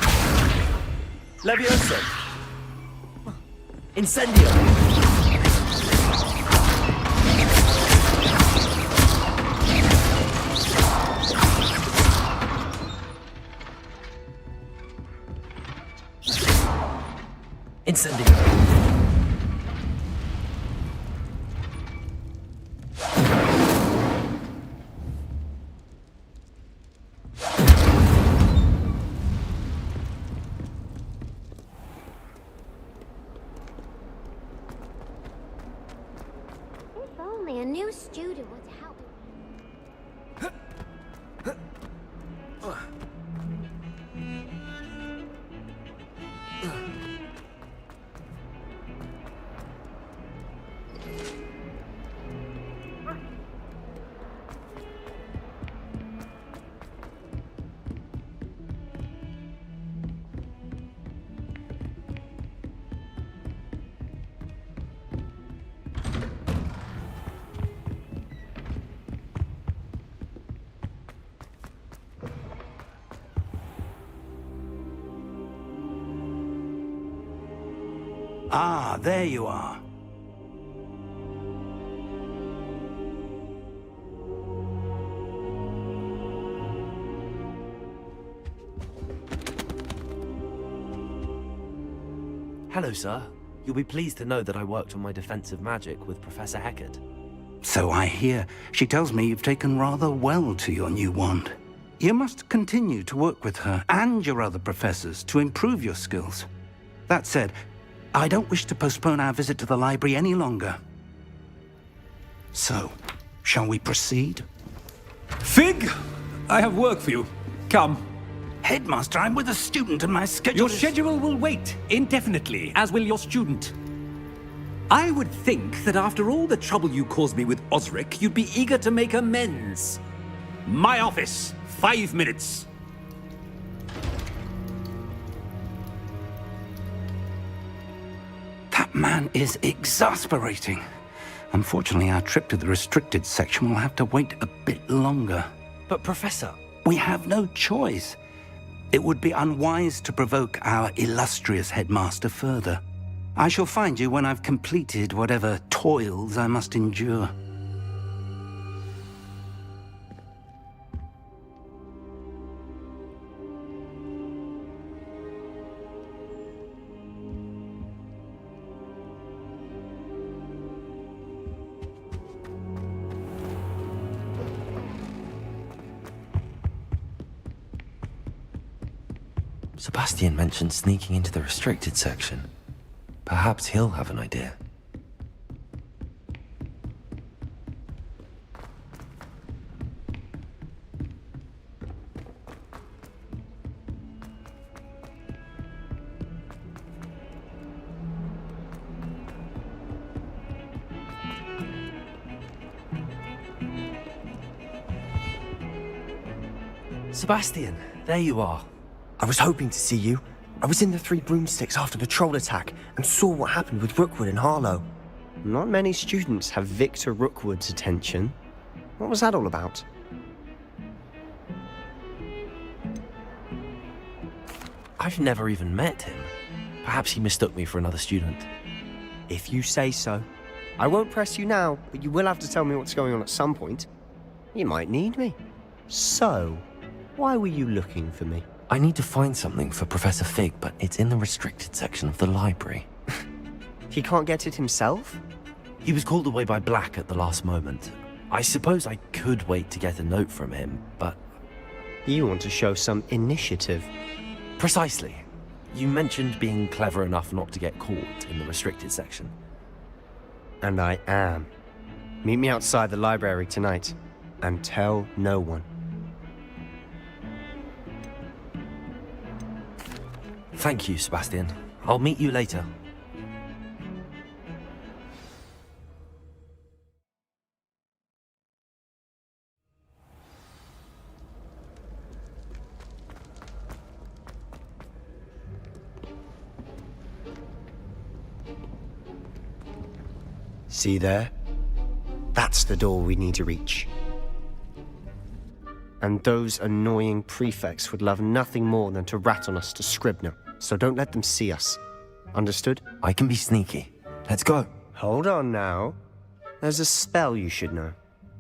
Levioso! Incendio! Incendio! If only a new student would help. Ah, there you are. Hello, sir. You'll be pleased to know that I worked on my defensive magic with Professor Heckard. So I hear. She tells me you've taken rather well to your new wand. You must continue to work with her and your other professors to improve your skills. That said, I don't wish to postpone our visit to the library any longer. So, shall we proceed? Fig, I have work for you. Come. Headmaster, I'm with a student and my schedule Your schedule will wait indefinitely, as will your student. I would think that after all the trouble you caused me with Osric, you'd be eager to make amends. My office, 5 minutes. That man is exasperating. Unfortunately, our trip to the restricted section will have to wait a bit longer. But, Professor... We have no choice. It would be unwise to provoke our illustrious headmaster further. I shall find you when I've completed whatever toils I must endure. Sebastian mentioned sneaking into the restricted section. Perhaps he'll have an idea. Sebastian, there you are. I was hoping to see you. I was in the Three Broomsticks after the troll attack and saw what happened with Rookwood and Harlow. Not many students have Victor Rookwood's attention. What was that all about? I've never even met him. Perhaps he mistook me for another student. If you say so. I won't press you now, but you will have to tell me what's going on at some point. You might need me. So, why were you looking for me? I need to find something for Professor Fig, but it's in the restricted section of the library. He can't get it himself? He was called away by Black at the last moment. I suppose I could wait to get a note from him, but... You want to show some initiative. Precisely. You mentioned being clever enough not to get caught in the restricted section. And I am. Meet me outside the library tonight, and tell no one. Thank you, Sebastian. I'll meet you later. See there? That's the door we need to reach. And those annoying prefects would love nothing more than to rat on us to Scribner, so don't let them see us. Understood? I can be sneaky. Let's go. Hold on now. There's a spell you should know.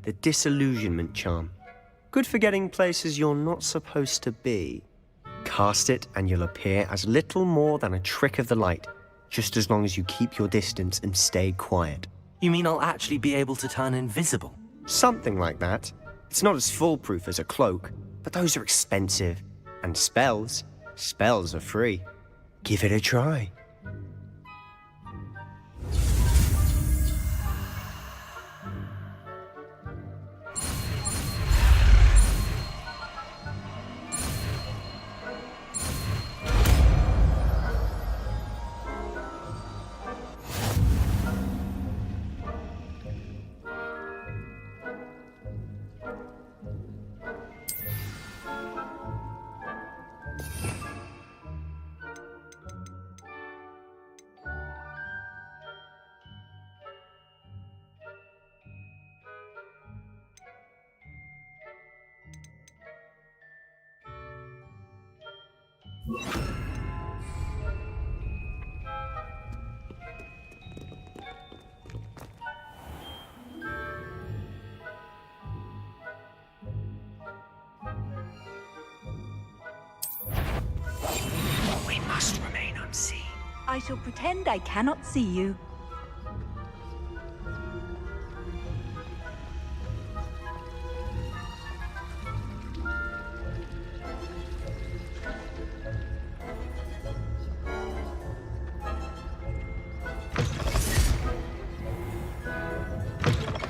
The Disillusionment Charm. Good for getting places you're not supposed to be. Cast it and you'll appear as little more than a trick of the light, just as long as you keep your distance and stay quiet. You mean I'll actually be able to turn invisible? Something like that. It's not as foolproof as a cloak, but those are expensive. And spells are free. Give it a try. We must remain unseen. I shall pretend I cannot see you.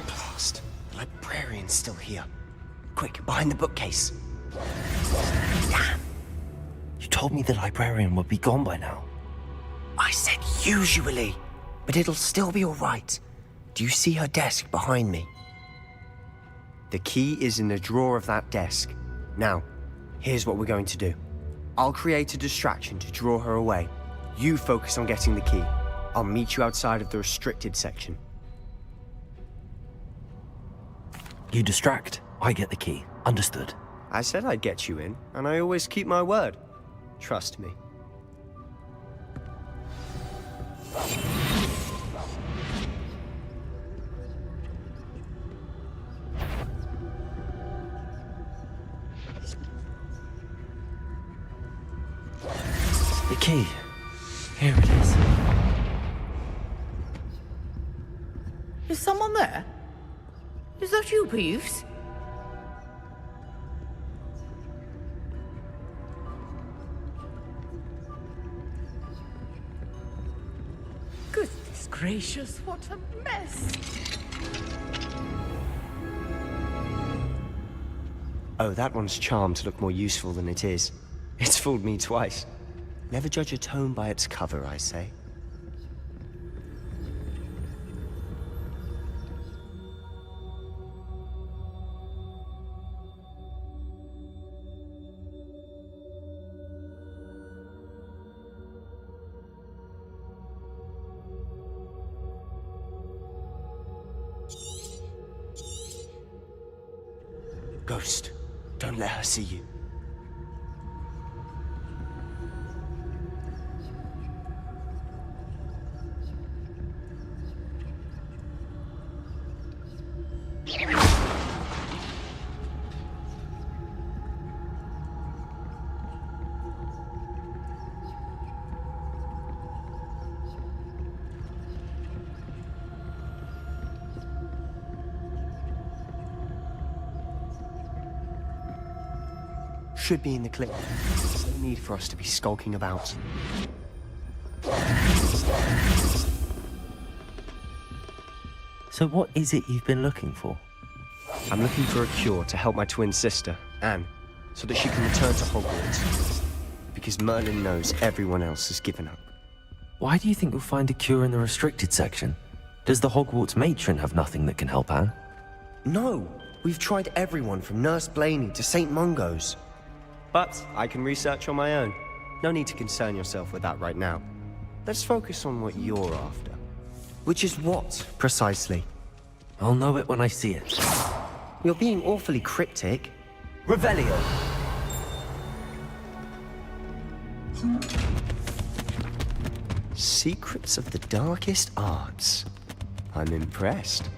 Blast. The librarian's still here. Quick, behind the bookcase. Damn. You told me the librarian would be gone by now. I said usually, but it'll still be all right. Do you see her desk behind me? The key is in the drawer of that desk. Now, here's what we're going to do. I'll create a distraction to draw her away. You focus on getting the key. I'll meet you outside of the restricted section. You distract, I get the key. Understood. I said I'd get you in, and I always keep my word. Trust me. The key. Here it is. Is someone there? Is that you, Peeves? Goodness gracious, what a mess! Oh, that one's charmed to look more useful than it is. It's fooled me twice. Never judge a tome by its cover, I say. Ghost, don't let her see you. Should be in the clip. There's no need for us to be skulking about. So what is it you've been looking for? I'm looking for a cure to help my twin sister, Anne, so that she can return to Hogwarts. Because Merlin knows everyone else has given up. Why do you think you'll find a cure in the restricted section? Does the Hogwarts matron have nothing that can help Anne? No! We've tried everyone from Nurse Blaney to St. Mungo's. But I can research on my own. No need to concern yourself with that right now. Let's focus on what you're after. Which is what, precisely? I'll know it when I see it. You're being awfully cryptic. Revelio! Secrets of the darkest arts. I'm impressed.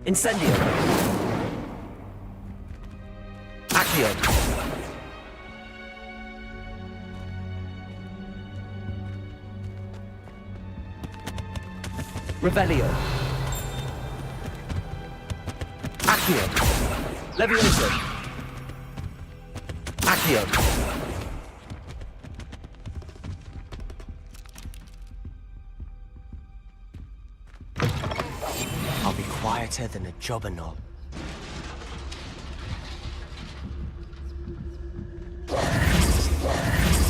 Incendio! Accio! Revelio! Accio! Levioso! Accio! I'll be quieter than a jobberknoll.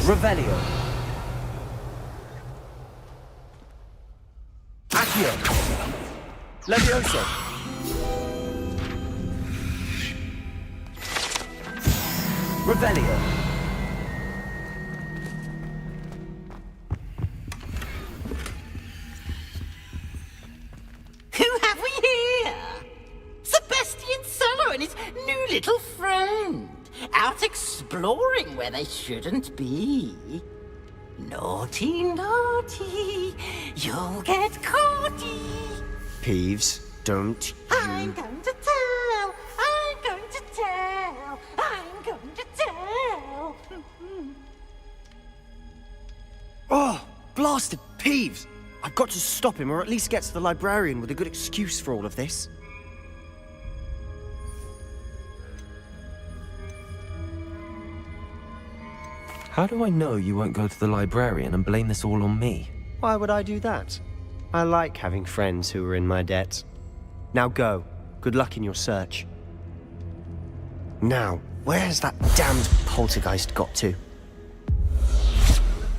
Revelio! Accio! Levioso! Revelio! Who have we here? Sebastian Solo and his new little friend. Out exploring where they shouldn't be. Naughty, naughty, you'll get caughty. Peeves, don't you... I'm going to tell, I'm going to tell, I'm going to tell. Oh, blasted Peeves! I've got to stop him, or at least get to the librarian with a good excuse for all of this. How do I know you won't go to the librarian and blame this all on me? Why would I do that? I like having friends who are in my debt. Now go. Good luck in your search. Now, where's that damned poltergeist got to?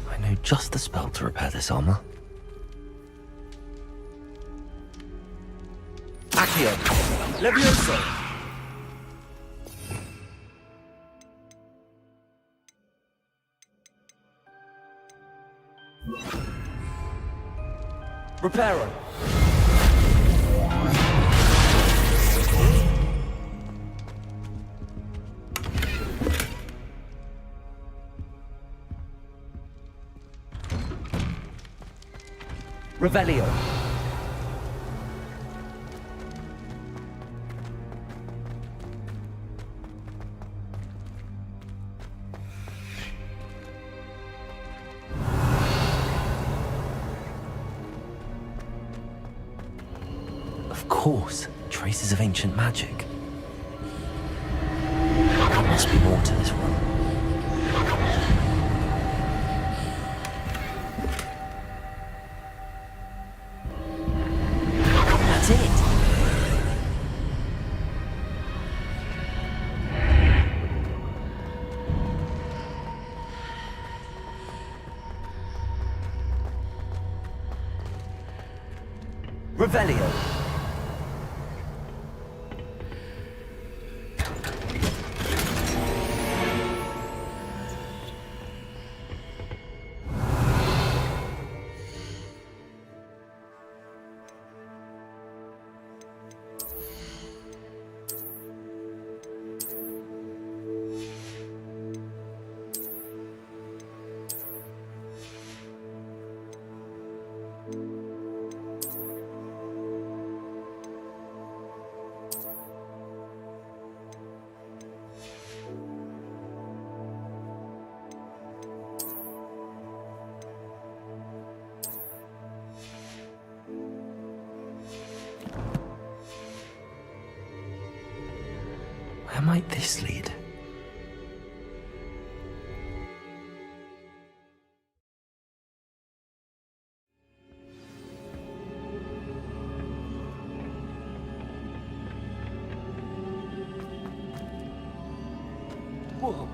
I know just the spell to repair this armor. Accio! Levioso! Reparo! Revelio! Of course, traces of ancient magic. There must be more to this room. That's it! Revelio! might this lead? Whoa.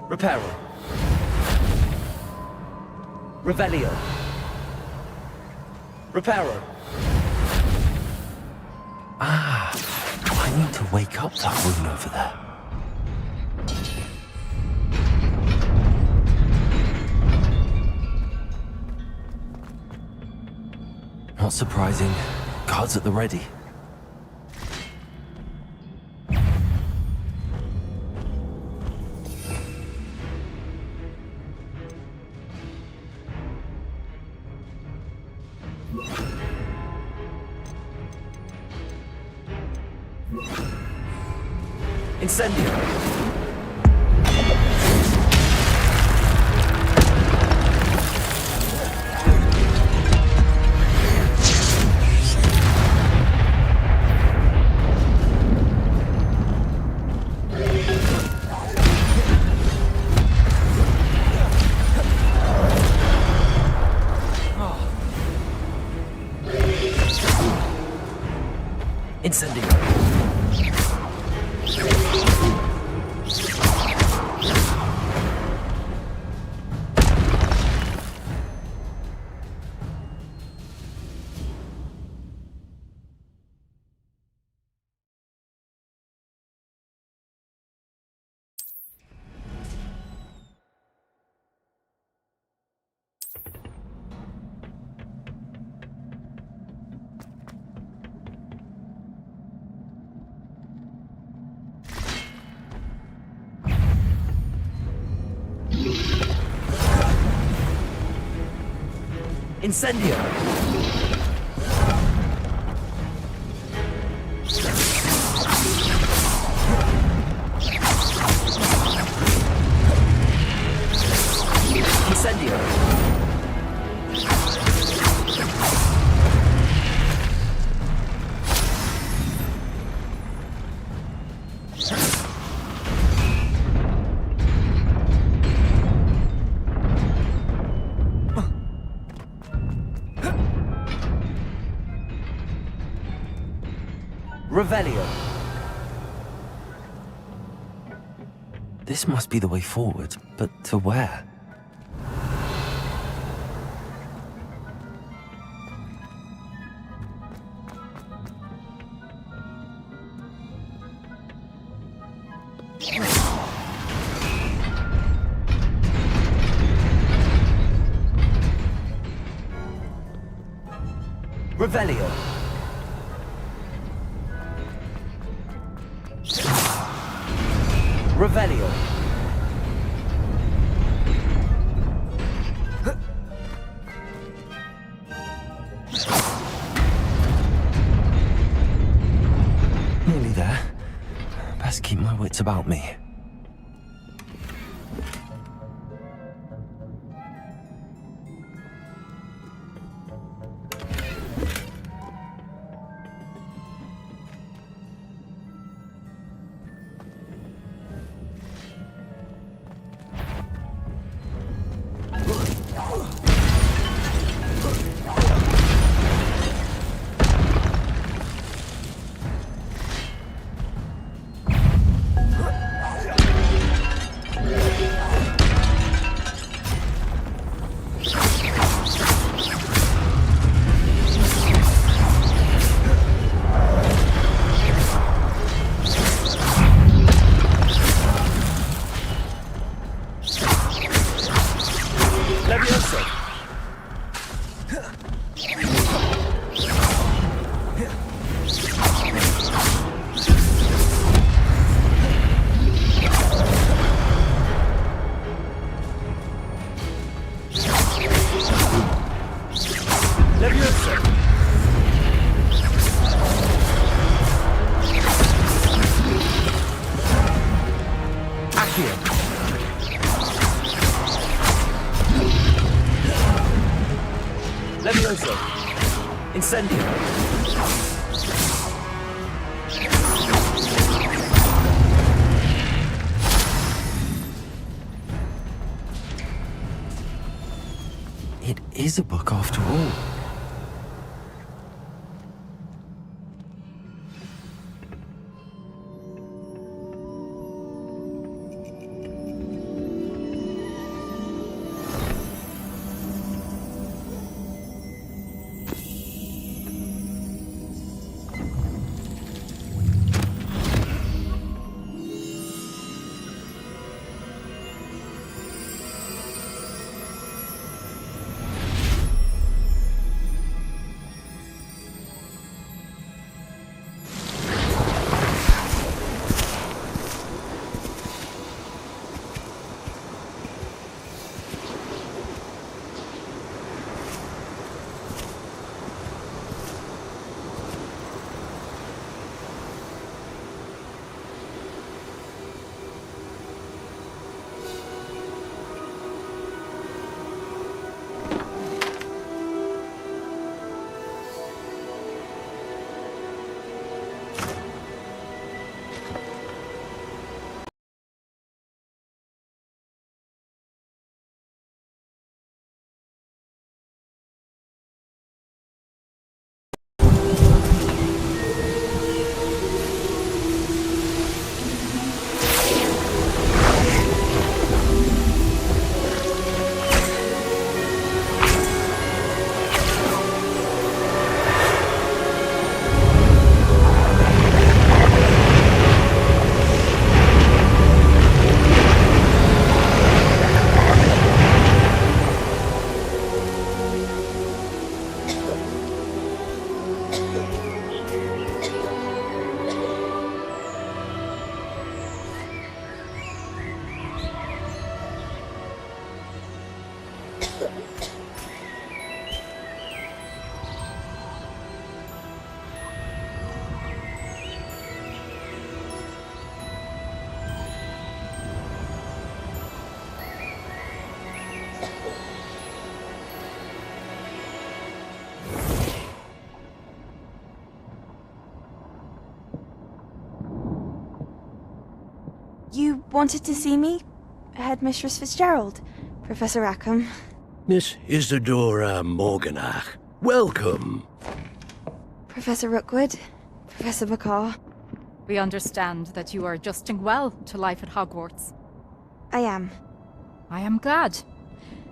Reparo. Revelio. Reparo. Ah, I need to wake up that rune over there. Not surprising. Guards at the ready. Incendio. Incendio. Incendio. Incendio. Revelio. This must be the way forward, but to where? Revelio. Revelio. Nearly there. Best keep my wits about me. incendio. It is a book after all. You wanted to see me? Headmistress Fitzgerald? Professor Rackham? Miss Isadora Morganach, welcome. Professor Rookwood? Professor Bakar? We understand that you are adjusting well to life at Hogwarts. I am. I am glad.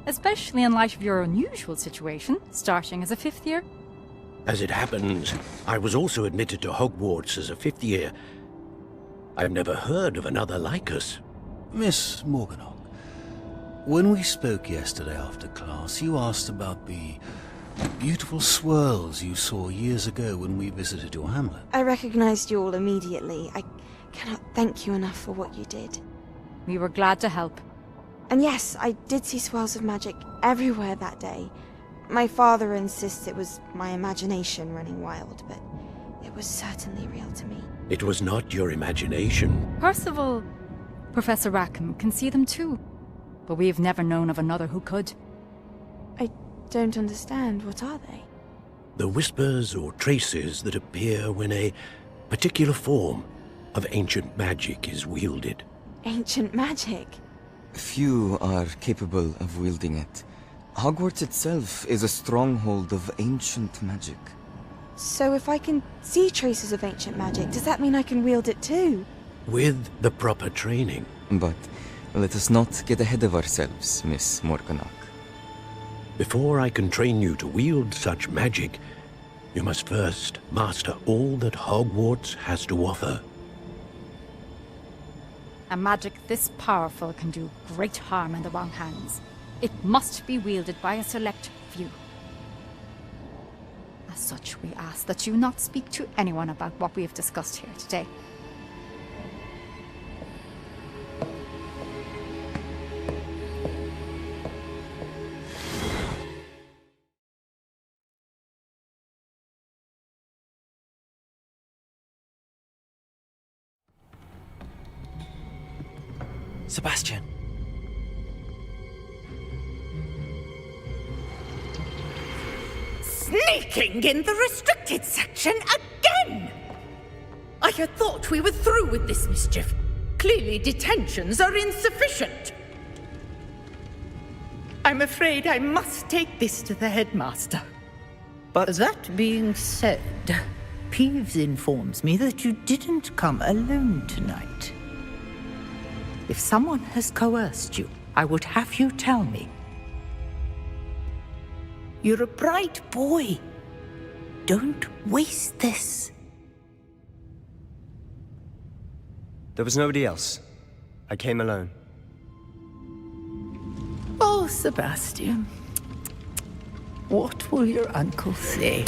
Especially in light of your unusual situation, starting as a 5th year. As it happens, I was also admitted to Hogwarts as a 5th year. I've never heard of another like us. Miss Morganach, when we spoke yesterday after class, you asked about the beautiful swirls you saw years ago when we visited your hamlet. I recognized you all immediately. I cannot thank you enough for what you did. We were glad to help. And yes, I did see swirls of magic everywhere that day. My father insists it was my imagination running wild, but it was certainly real to me. It was not your imagination. Percival, Professor Rackham can see them too. But we've never known of another who could. I don't understand. What are they? The whispers or traces that appear when a particular form of ancient magic is wielded. Ancient magic? Few are capable of wielding it. Hogwarts itself is a stronghold of ancient magic. So if I can see traces of ancient magic, does that mean I can wield it too? With the proper training. But let us not get ahead of ourselves, Miss Morganach. Before I can train you to wield such magic, you must first master all that Hogwarts has to offer. A magic this powerful can do great harm in the wrong hands. It must be wielded by a select few. As such, we ask that you not speak to anyone about what we have discussed here today. Sebastian. Sneaking in the restricted section again! I had thought we were through with this mischief. Clearly detentions are insufficient. I'm afraid I must take this to the headmaster. But that being said, Peeves informs me that you didn't come alone tonight. If someone has coerced you, I would have you tell me. You're a bright boy. Don't waste this. There was nobody else. I came alone. Oh, Sebastian. What will your uncle say?